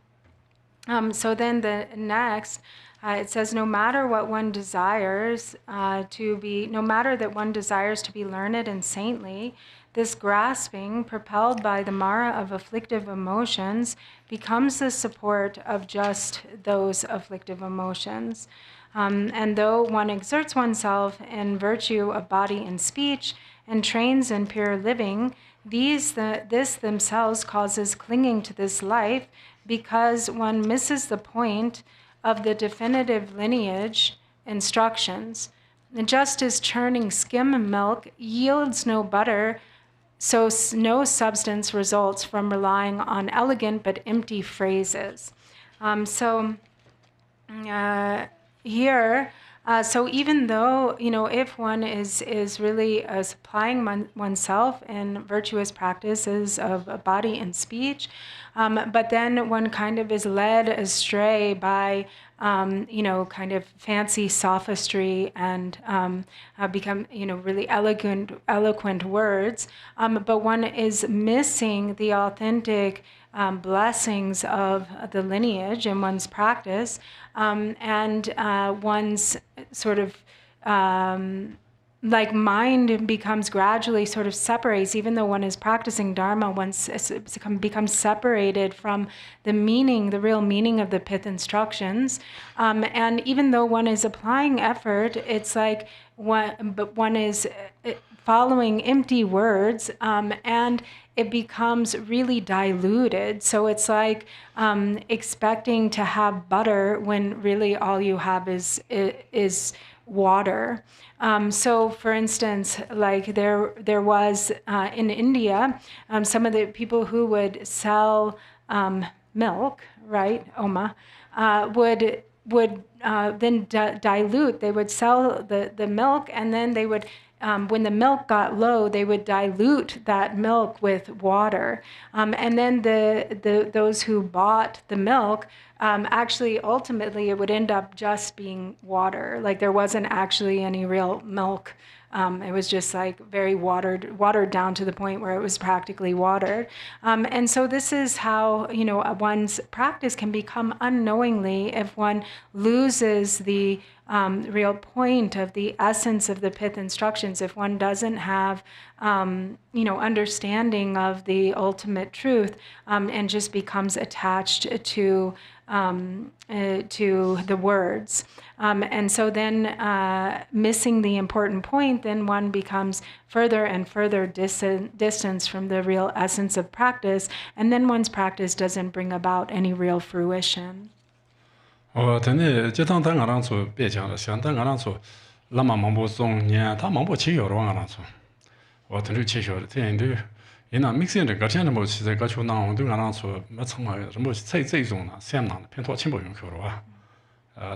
S2: So then the next, it says, no matter what one desires no matter that one desires to be learned and saintly, this grasping, propelled by the Mara of afflictive emotions, becomes the support of just those afflictive emotions. And though one exerts oneself in virtue of body and speech and trains in pure living, this themselves causes clinging to this life, because one misses the point of the definitive lineage instructions. And just as churning skim milk yields no butter, so no substance results from relying on elegant but empty phrases. Here, so even though, if one is really supplying oneself in virtuous practices of body and speech, but then one kind of is led astray by, kind of fancy sophistry and become, really eloquent words, but one is missing the authentic blessings of the lineage in one's practice, and one's sort of mind becomes gradually sort of separates. Even though one is practicing Dharma, one becomes separated from the real meaning of the pith instructions. And even though one is applying effort, it's like one is following empty words, and it becomes really diluted. So it's like expecting to have butter when really all you have is water. So, for instance, like there was in India, some of the people who would sell milk, right, Oma, would then dilute. They would sell the milk, and then they would, when the milk got low, they would dilute that milk with water, and then those who bought the milk, actually ultimately it would end up just being water. Like there wasn't actually any real milk. It was just like very watered down to the point where it was practically watered. And so this is how, one's practice can become unknowingly if one loses the real point of the essence of the pith instructions, if one doesn't have, understanding of the ultimate truth, and just becomes attached to the words. And so then missing the important point, then one becomes further and further distance from the real essence of practice, and then one's practice doesn't bring about any real fruition.
S4: 근데 제당당 알아서 배장을 상당 알아서 라마 mambo 송냐 다 mambo 치요로 알아서 어떤 치요로 되는데 이나 믹스인데 가르치는 뭐 시대 가지고 나온 등 알아서 맞청하여 뭐这种呢相当偏托亲朋友口와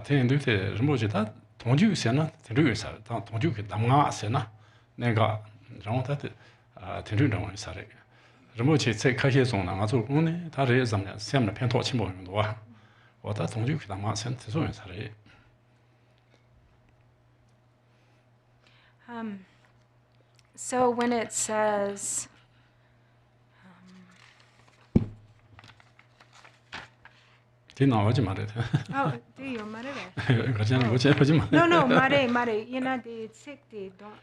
S4: 되는데 뭐지다 동주세나 들으면서 다 동주게 담아세나 내가 정확하게 들으려고 했어요. 뭐지 제开些种呢 가지고 오늘 다른 점냐相当偏托亲朋友와
S2: So when it says,
S4: oh,
S2: do you No, mare, de sikti don't.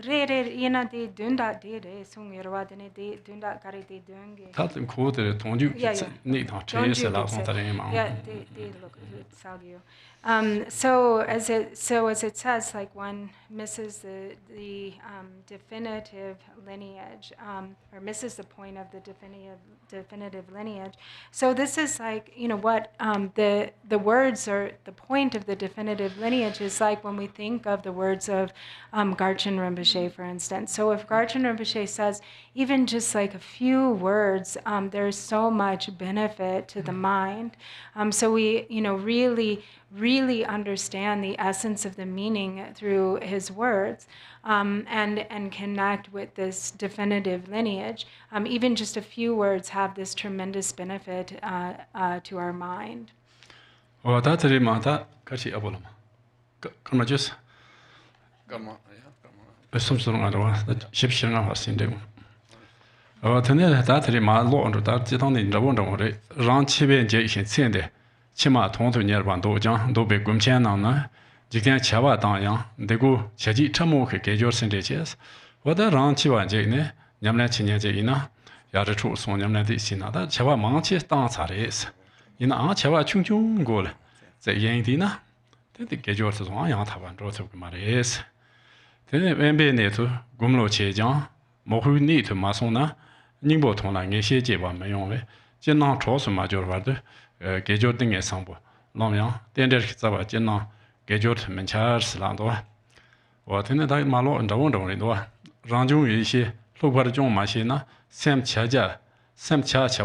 S2: Re de dunda de sung yerwa de dunda kare de dunge.
S4: Tatum kode tonju ni ta chese la son tare ma.
S2: Yeah, de look salgio. So as it says, like one misses the definitive lineage, or misses the point of the definitive lineage. So this is like, what the words or the point of the definitive lineage is like when we think of the words of Garchen Rinpoche, for instance. So if Garchen Rinpoche says even just like a few words, there's so much benefit to the mind. So we, really understand the essence of the meaning through his words, and connect with this definitive lineage. Even just a few words have this tremendous benefit to our mind.
S4: Tene datri ma lo ndo da jitang ni rabo ndo re rang chi ben je xin chen de chi ma tong tu nyer ban do jang do be gum chen na na ji tian cha ba dang yang de gu che ji cha mo ke ge jor sen de ches wo da rang chi ba je ne nyam la chi ne je ina ya zhe chu song nyam la de xin na da cha ba mang chi dang cha re is ina a cha ba chung chung go le zai yan di na de de ge jor se song yang ta ban zhuo ce ge ma re is tene ben be ne tu gum lo che jang mo hu ni tu ma song na Ningbo Tong La Nge Xie Jie Ba Me Yong Le, Jian Nang Chuo Su Ma Jiu Wa De, Ge Jiu Ding Ye Sang Bu, Long Yang, Dian Zhe Za Ba Jian Nang, Ge Jiu Men Cha Si Lang Do. 我天天在马路上找人多，让中有一些路过的中嘛些呢，三千家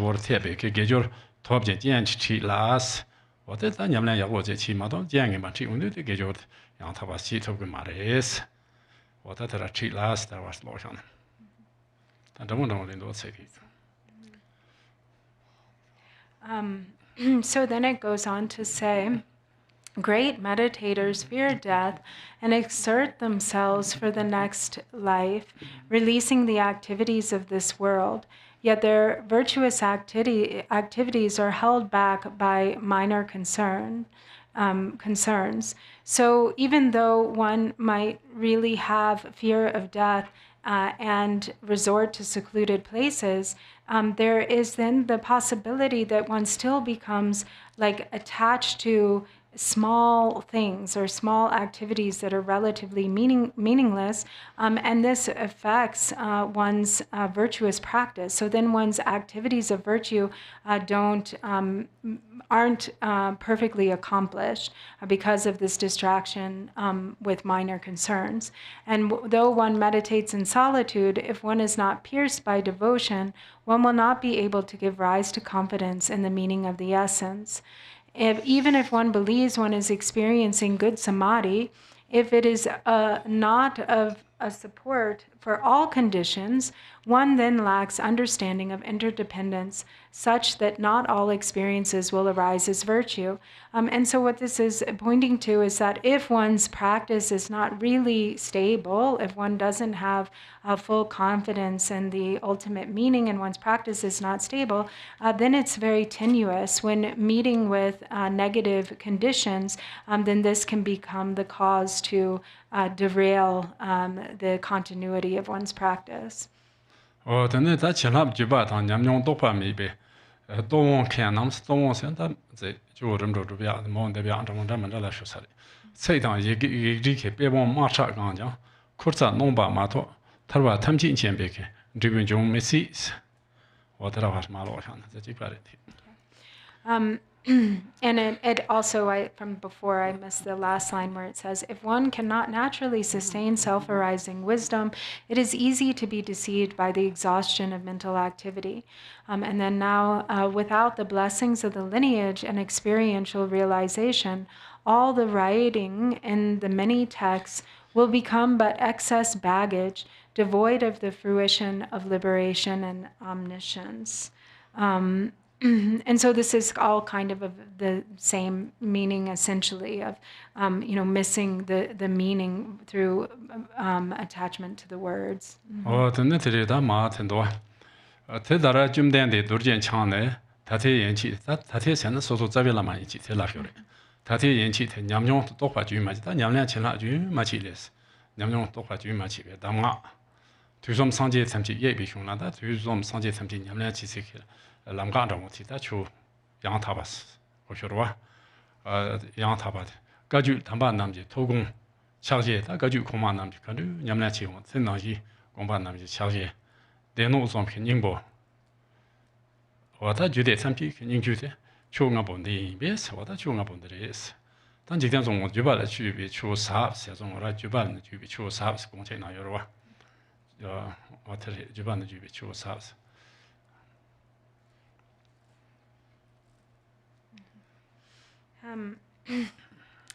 S4: 我的特别给就托不见去拉死，我在咱娘们俩我这起码都见个嘛，这用的给就让他把西头给马的死，我在这去拉死的我是老上的，但这么人多才可以。
S2: So then it goes on to say, great meditators fear death and exert themselves for the next life, releasing the activities of this world. Yet their virtuous activities are held back by minor concerns. So even though one might really have fear of death and resort to secluded places, there is then the possibility that one still becomes like attached to small things or small activities that are relatively meaningless, and this affects one's virtuous practice. So then one's activities of virtue aren't perfectly accomplished because of this distraction with minor concerns. And though one meditates in solitude, if one is not pierced by devotion, one will not be able to give rise to confidence in the meaning of the essence. Even if one believes one is experiencing good samadhi, if it is not of a support for all conditions, one then lacks understanding of interdependence, such that not all experiences will arise as virtue. And so what this is pointing to is that if one's practice is not really stable, if one doesn't have a full confidence in the ultimate meaning and one's practice is not stable, then it's very tenuous. When meeting with negative conditions, then this can become the cause to derail the continuity of one's practice.
S4: 等于在前两句吧，他娘用多半米呗，多往看，那么是多往现在在就这么着边，毛那边这么来说啥的，这当一个去别往马车刚讲，可是弄把马头，他说他们进前别看，这边就没事，我这话是马路上的，这几块的。
S2: And it also, from before I missed the last line where it says, if one cannot naturally sustain self-arising wisdom, it is easy to be deceived by the exhaustion of mental activity. And then now, without the blessings of the lineage and experiential realization, all the writing in the many texts will become but excess baggage, devoid of the fruition of liberation and omniscience. And so this is all kind of the same meaning, essentially, of missing the meaning through attachment to the words.
S4: Lam gan zhong ti da chu yang ta bas wo shu ruo yang ta ba ga ju tan ba nam ji tou gong qiao jie da ga ju kong ma nam ji kan ju nyam lian qi wong zhen dang ji gong ba nam ji qiao jie de nu zong pin ning bo wo da ju de san pi ning ju de chu nga bon de bi se wo da chu nga bon de le se dan ji dian zong wo ju ba de ju bi chu sa se zong wo la ju ba de ju bi chu sa se gong qian na yo ruo wo de ju ba de ju bi chu sa se.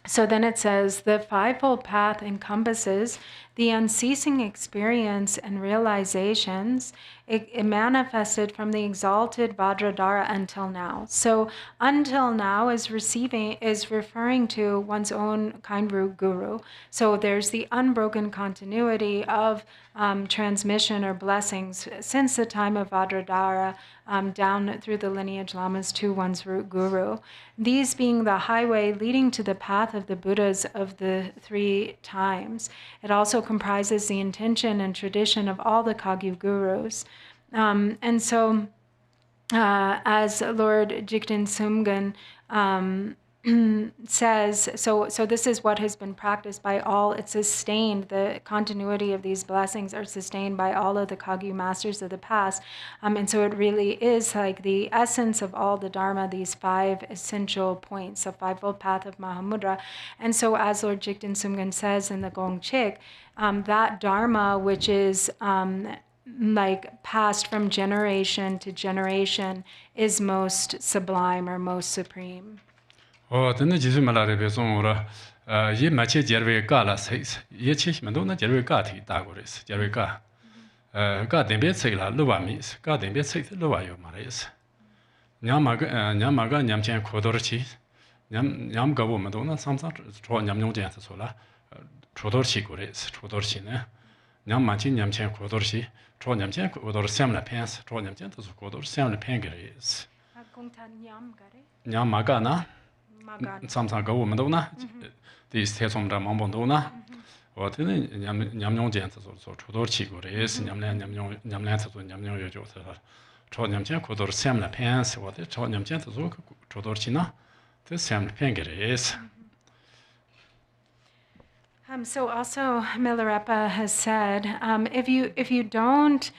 S2: So then it says, the Fivefold Path encompasses the unceasing experience and realizations it manifested from the exalted Vajradhara until now. So until now is referring to one's own kind guru. So there's the unbroken continuity of transmission or blessings since the time of Vajradhara down through the lineage Lamas to one's root guru. These being the highway leading to the path of the Buddhas of the 3 times. It also comprises the intention and tradition of all the Kagyu gurus. And so, as Lord Jigten Sumgön says, so this is what has been practiced by all. It's sustained, the continuity of these blessings are sustained by all of the Kagyu masters of the past. And so it really is like the essence of all the Dharma, these 5 essential points, the Fivefold Path of Mahamudra. And so as Lord Jigten Sumgön says in the Gong Chik, that Dharma, which is like passed from generation to generation, is most sublime or most supreme.
S4: Then Jesus Malari Besonora, ye mache Jerve Gala says, ye chish Madonna Jerve Gati Dagoris, Jervica. God in bed say la Luba means, God in bed say Luayo Maris. Nyamaga Nyamchan Kodorchi, Nyam Gabo Madonna, something, Nyam Jansola, Trodorchi Goris, Trodorchine, Nyam Machin Yamchan Kodorchi, Tronamchan Kodor Samla Pants, Tronamchan Kodor Samla Pangaris. Nyamagana. Sometimes go Madonna, these tales on Ramondona, or the Yamnon Gentle, so Trodorchi Gores, Yamlanta, Yamno Jota, Tronam Janko, or Samla Pants, or the Tronam Gentle, Trodorchina, the Sam Pangaris.
S2: So also Milarepa has said, if you don't,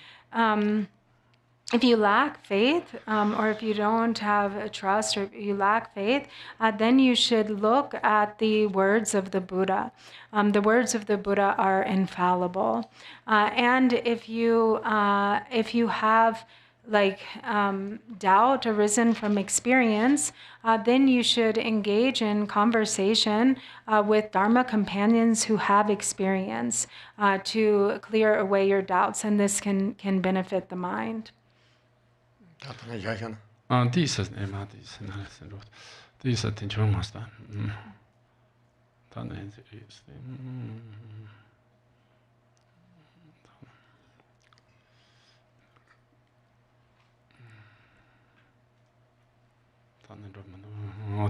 S2: if you lack faith, or if you don't have a trust, or if you lack faith, then you should look at the words of the Buddha. The words of the Buddha are infallible, and if you have like doubt arisen from experience, then you should engage in conversation with Dharma companions who have experience to clear away your doubts, and this can benefit the mind.
S4: This is Emma, this is attention master.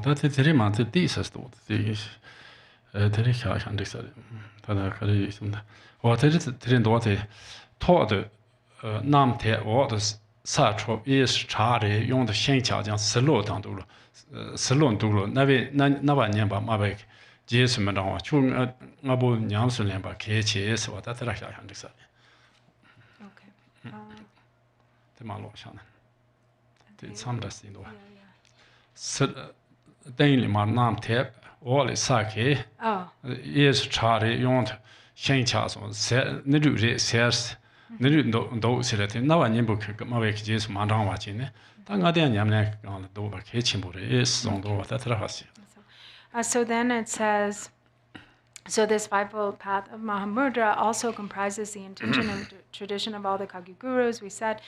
S4: That is very much this is thought. This Terika and this Tadakari. What is it? Trindwati taught Nam Te or the such is Chari, Yon the Shencha, and Selo Dandulu, Selon Dulu, Navanyamba Mabek, Jason Madon, Chung Mabu Nyamsulemba, KHS, or that Rasha and this.
S2: Okay.
S4: The Malo Shan. The Samdas in Daily Nam Tep, all is Saki, is Chari, Yon Shencha, Nidu says. No, Silati, now a new book, Mavek Jis Mandran watching. Tangadian Yamnek on the Dover Kitchenbury is on the Tatrahasi.
S2: So then it says, so this Fivefold Path of Mahamudra also comprises the intention and tradition of all the Kagyu gurus. We said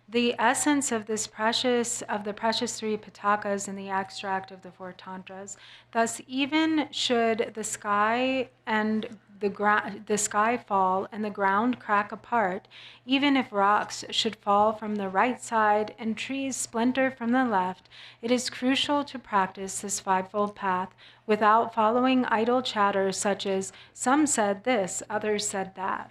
S2: the essence of the precious 3 Pitakas in the extract of the 4 Tantras. Thus, even should the sky and the sky fall and the ground crack apart, even if rocks should fall from the right side and trees splinter from the left, it is crucial to practice this Fivefold Path without following idle chatter such as, some said this, others said that.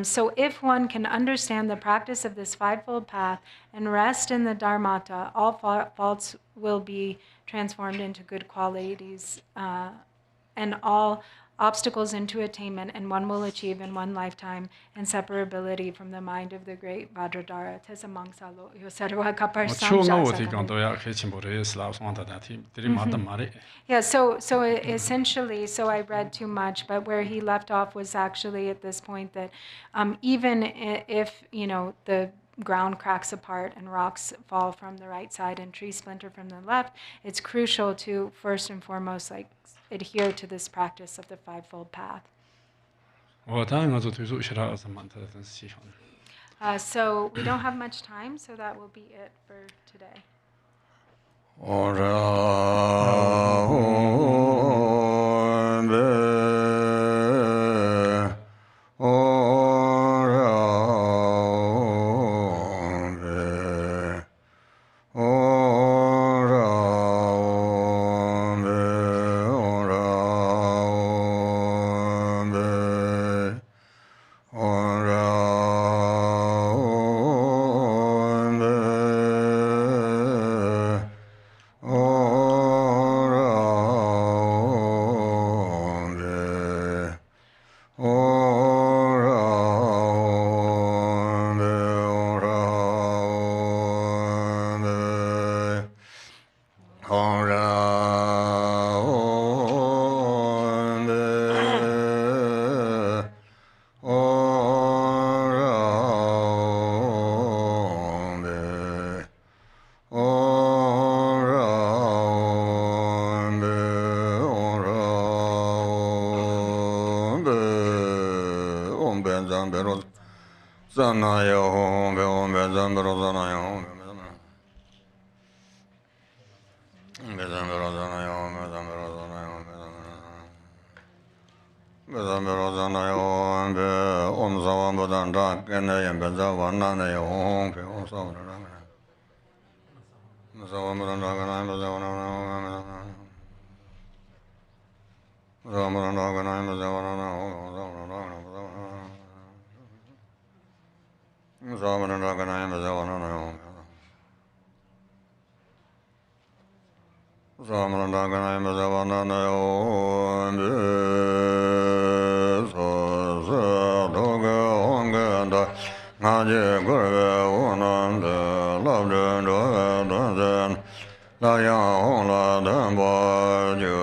S2: So if one can understand the practice of this Fivefold Path and rest in the Dharmata, all faults will be transformed into good qualities, and all obstacles into attainment, and one will achieve in one lifetime inseparability from the mind of the great Vajradhara. Yeah, so essentially, so I read too much, but where he left off was actually at this point that even if, the ground cracks apart and rocks fall from the right side and trees splinter from the left, it's crucial to first and foremost adhere to this practice of the Fivefold Path. So we don't have much time, so that will be it for today.
S3: Oh Sanayo, Beo, Bezambro, Sanayo, Bezambro, Sanayo, Bezambro, Sanayo, Bezambro, Sanayo, Om Savam Buddhan Rak, and I am Bezavana, Om, Om Savam, Savam Buddhan Rak, and I am Bezavana, Savam Buddhan Rak, and I am Bezavana, Savam Buddhan Rak, and I am Bezavana, Samarandagana Mazavana Doga Honga Naji Gurga Unanda Labda Doga Laya Honla Dambaju.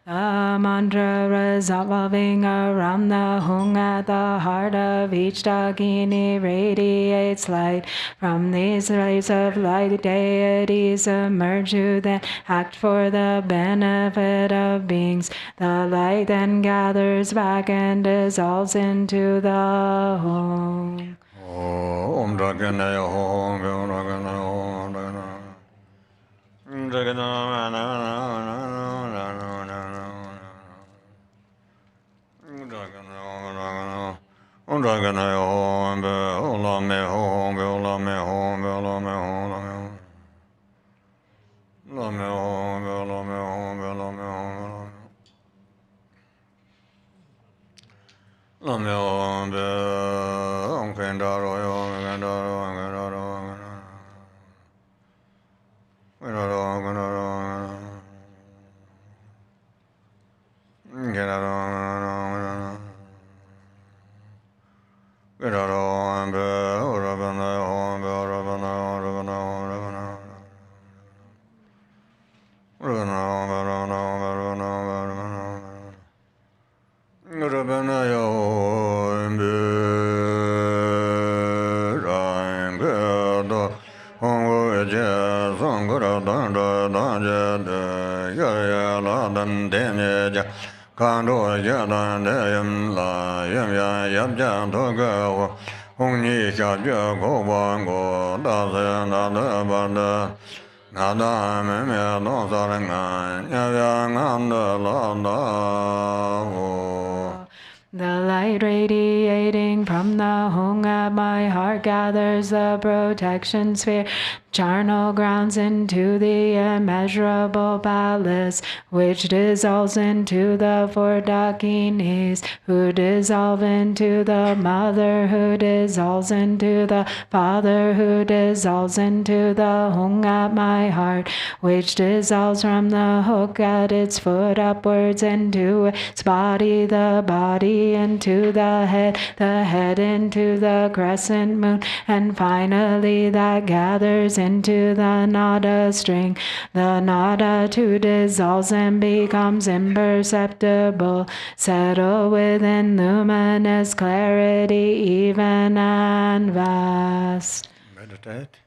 S1: The mantra resolving around the hung at the heart of each Dagini radiates light. From these rays of light, deities emerge who then act for the benefit of beings. The light then gathers back and dissolves into the hung.
S3: Om Draganaya Hong, Draganaya Hong, Draganaya. Om Draganaya Hong, Ola Me Hong, Ola Me Hong, Ola Me Hong, Ola Me Hong, Ola Me Hong, Ola Me Hong, Ola Me Hong, Om Kendaro, Om Kendaro, Om Kendaro, Om Kendaro, Om Kendaro, Om Kendaro. Kando yadan deyam la yam ya yam jan to go hong ni sha je go wang go da se na de ban de na da me me no sa ren ga ya ya ngam de la da wo.
S1: The light radiating from the hung at my heart gathers the protection sphere, charnel grounds into the immeasurable palace, which dissolves into the four dakinis, who dissolve into the mother, who dissolves into the father, who dissolves into the hung at my heart, which dissolves from the hook at its foot upwards into its body, the body into the head into the crescent moon, and finally that gathers into the nada string. The nada too dissolves and becomes imperceptible, settle within luminous clarity, even and vast.
S3: Meditate.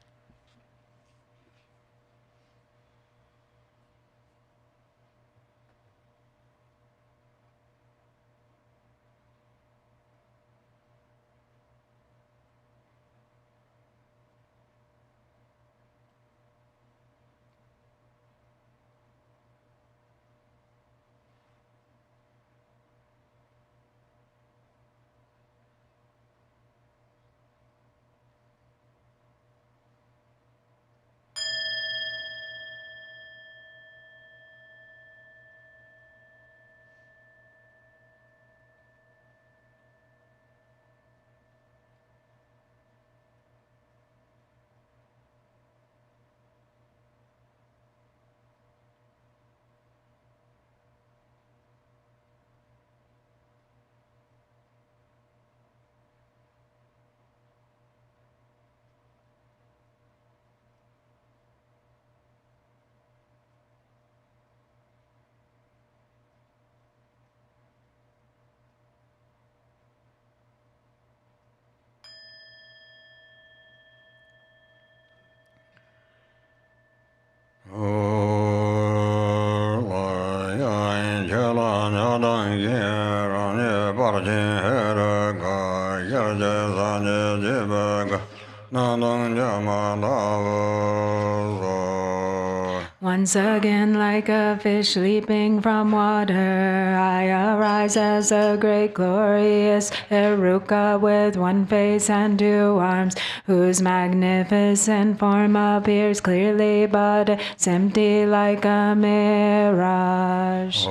S1: Once again, like a fish leaping from water, I arise as a great glorious Eruka with one face and two arms, whose magnificent form appears clearly, but it's empty like a mirage.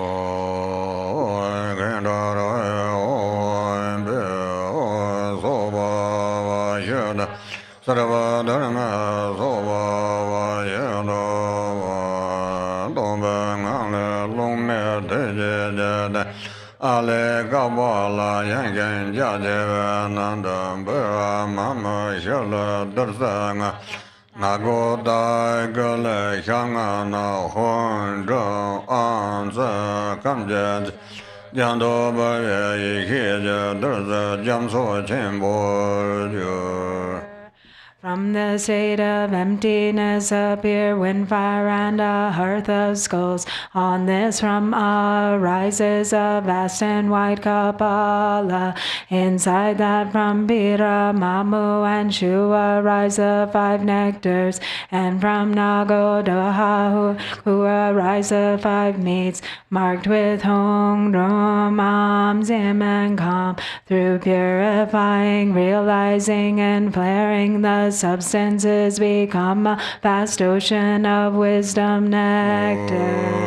S3: Ale Gabala Yangan Jajeva Nandam Bura Mama Shila Dursanga Nagoda Gale Shangana Honjo Anza Kamjad Jando Baya Ikija Durza Jamso Chimbo.
S1: From the state of emptiness appear wind, fire, and a hearth of skulls. On this from arises a vast and wide Kapala. Inside that from Pira, Mamu, and Shu arise the five nectars. And from Nagodaha, who arise the five meats, marked with Hong, Drum, Am, Zim, and Kam. Through purifying, realizing, and flaring, the substances become a vast ocean of wisdom nectar.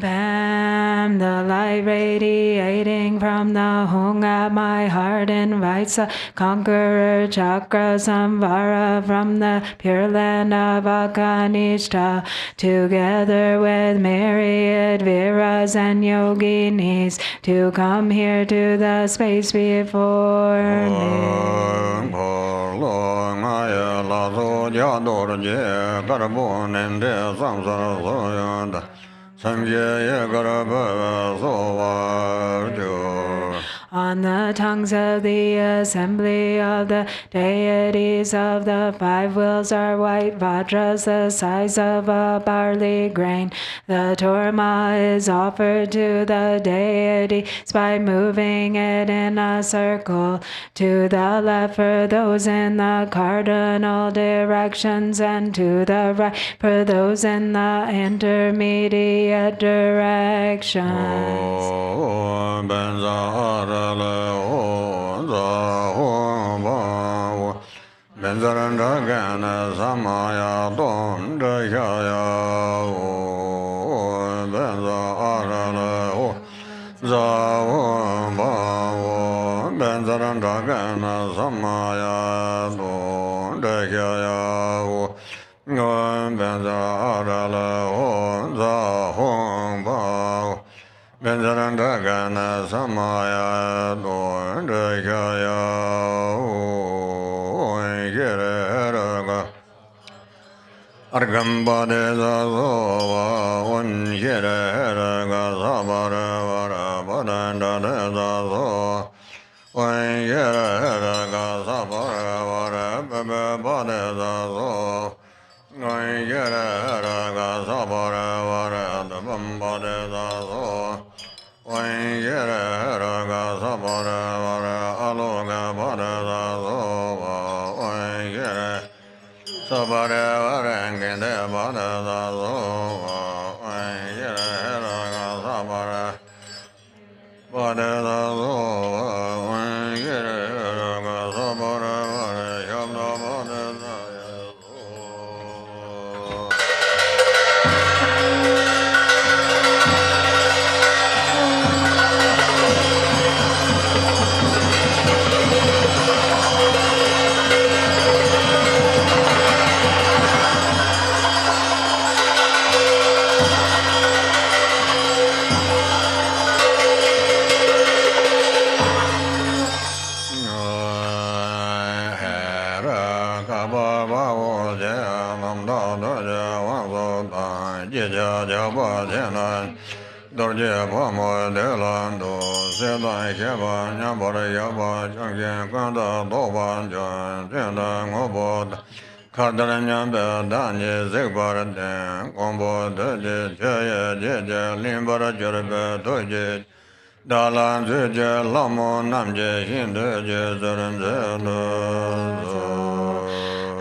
S1: Bam, the light radiating from the Hung at my heart invites the conqueror Cakramsamvara from the pure land of Akanishta, together with myriad Viras and Yoginis, to come here to the space before me. On the tongues of the assembly of the deities of the five wills are white vajras the size of a barley grain. The torma is offered to the deities by moving it in a circle to the left for those in the cardinal directions, and to the right for those in the intermediate directions.
S3: Benzarandagana Samaya Don Jaya Benza Arala Zawa Benzarandagana Samaya Don Jaya Benza Arala Zahong Bao Benzarandagana Samaya Don Jaya Argamba de Zazova, one Yeraga Zabara, Badanda de Zazo, one Yeraga Zabara, Bade Zazo, one Yeraga Zabara, the Bamba de Zazo, one Yeraga Zabara, Aloga Bade Zazo, one Yeraga Sabara Varangin de Badazo, Yeraga Sabara Badazo, Yeraga Sabara Yamna Badazo. Dorje Pomo de Lando, Sedan Sheba, Nyambara Yaba, Changi, Kanda, Doba, Jan, Jenda, Ngobo, Kadara Nyambe, Dani, Zigbar, Den, Kombo, Doji, Jaya, Jeje, Limbara, Jerebe, Doji, Dalan, Zuje, Lamo, Namje, Hindu, Zeran,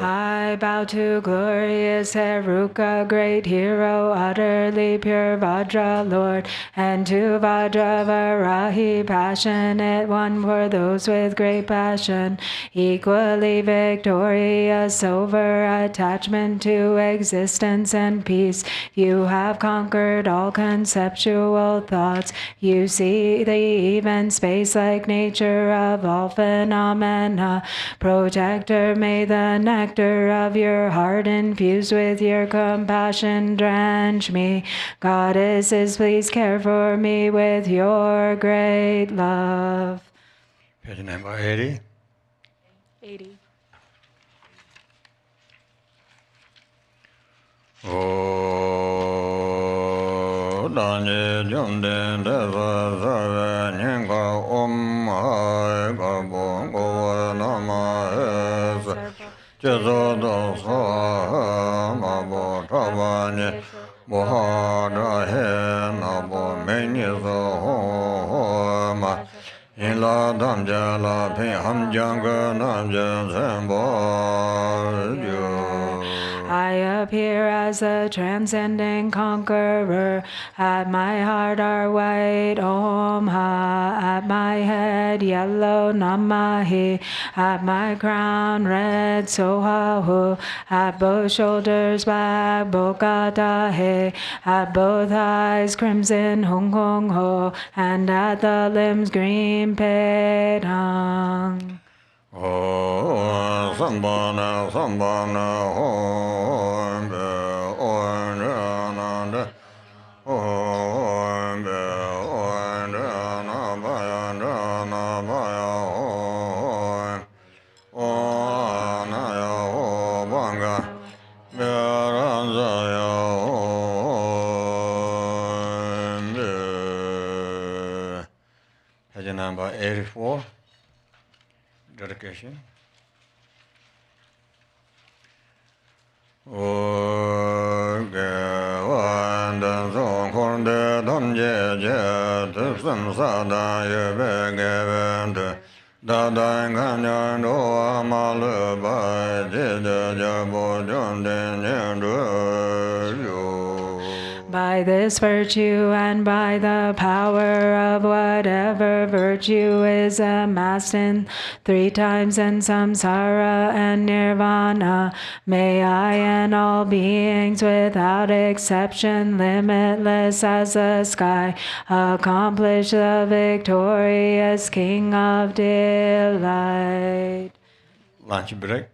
S1: I bow to glorious Heruka, great hero, utterly pure Vajra Lord, and to Vajra Varahi, passionate one for those with great passion, equally victorious over attachment to existence and peace. You have conquered all conceptual thoughts. You see the even space-like nature of all phenomena. Protector, may the nectar of your heart infused with your compassion drench me. Goddesses, please care for me with your great love.
S3: Page number 80.
S2: 80.
S3: O Dani Jumden Deva Zava Nyanga Hai Gabo Goa Nama Es Jezo Dosa Mabo Tabani Bohada He Nabo Menizo Homa Ila Damja La Pi Hamjanga Namja Zembo
S1: I appear as a transcending conqueror. At my heart are white Om Ha. At my head yellow Namahi. At my crown red Sohahu. At both shoulders black Bokatahe. At both eyes crimson Hung Hung Ho. And at the limbs green Pedang.
S3: Oh, Sambana, Sambana, Om, Om, Nanda, Om, Om, Nana, Baya, Nana, Baya, Om, Naya, Banga, Beranzaya, Om. Page number 84. Dedication.
S1: By this virtue and by the power of whatever virtue is amassed in 3 times in samsara and nirvana, may I and all beings without exception, limitless as the sky, accomplish the victorious King of delight.
S3: Lunch break.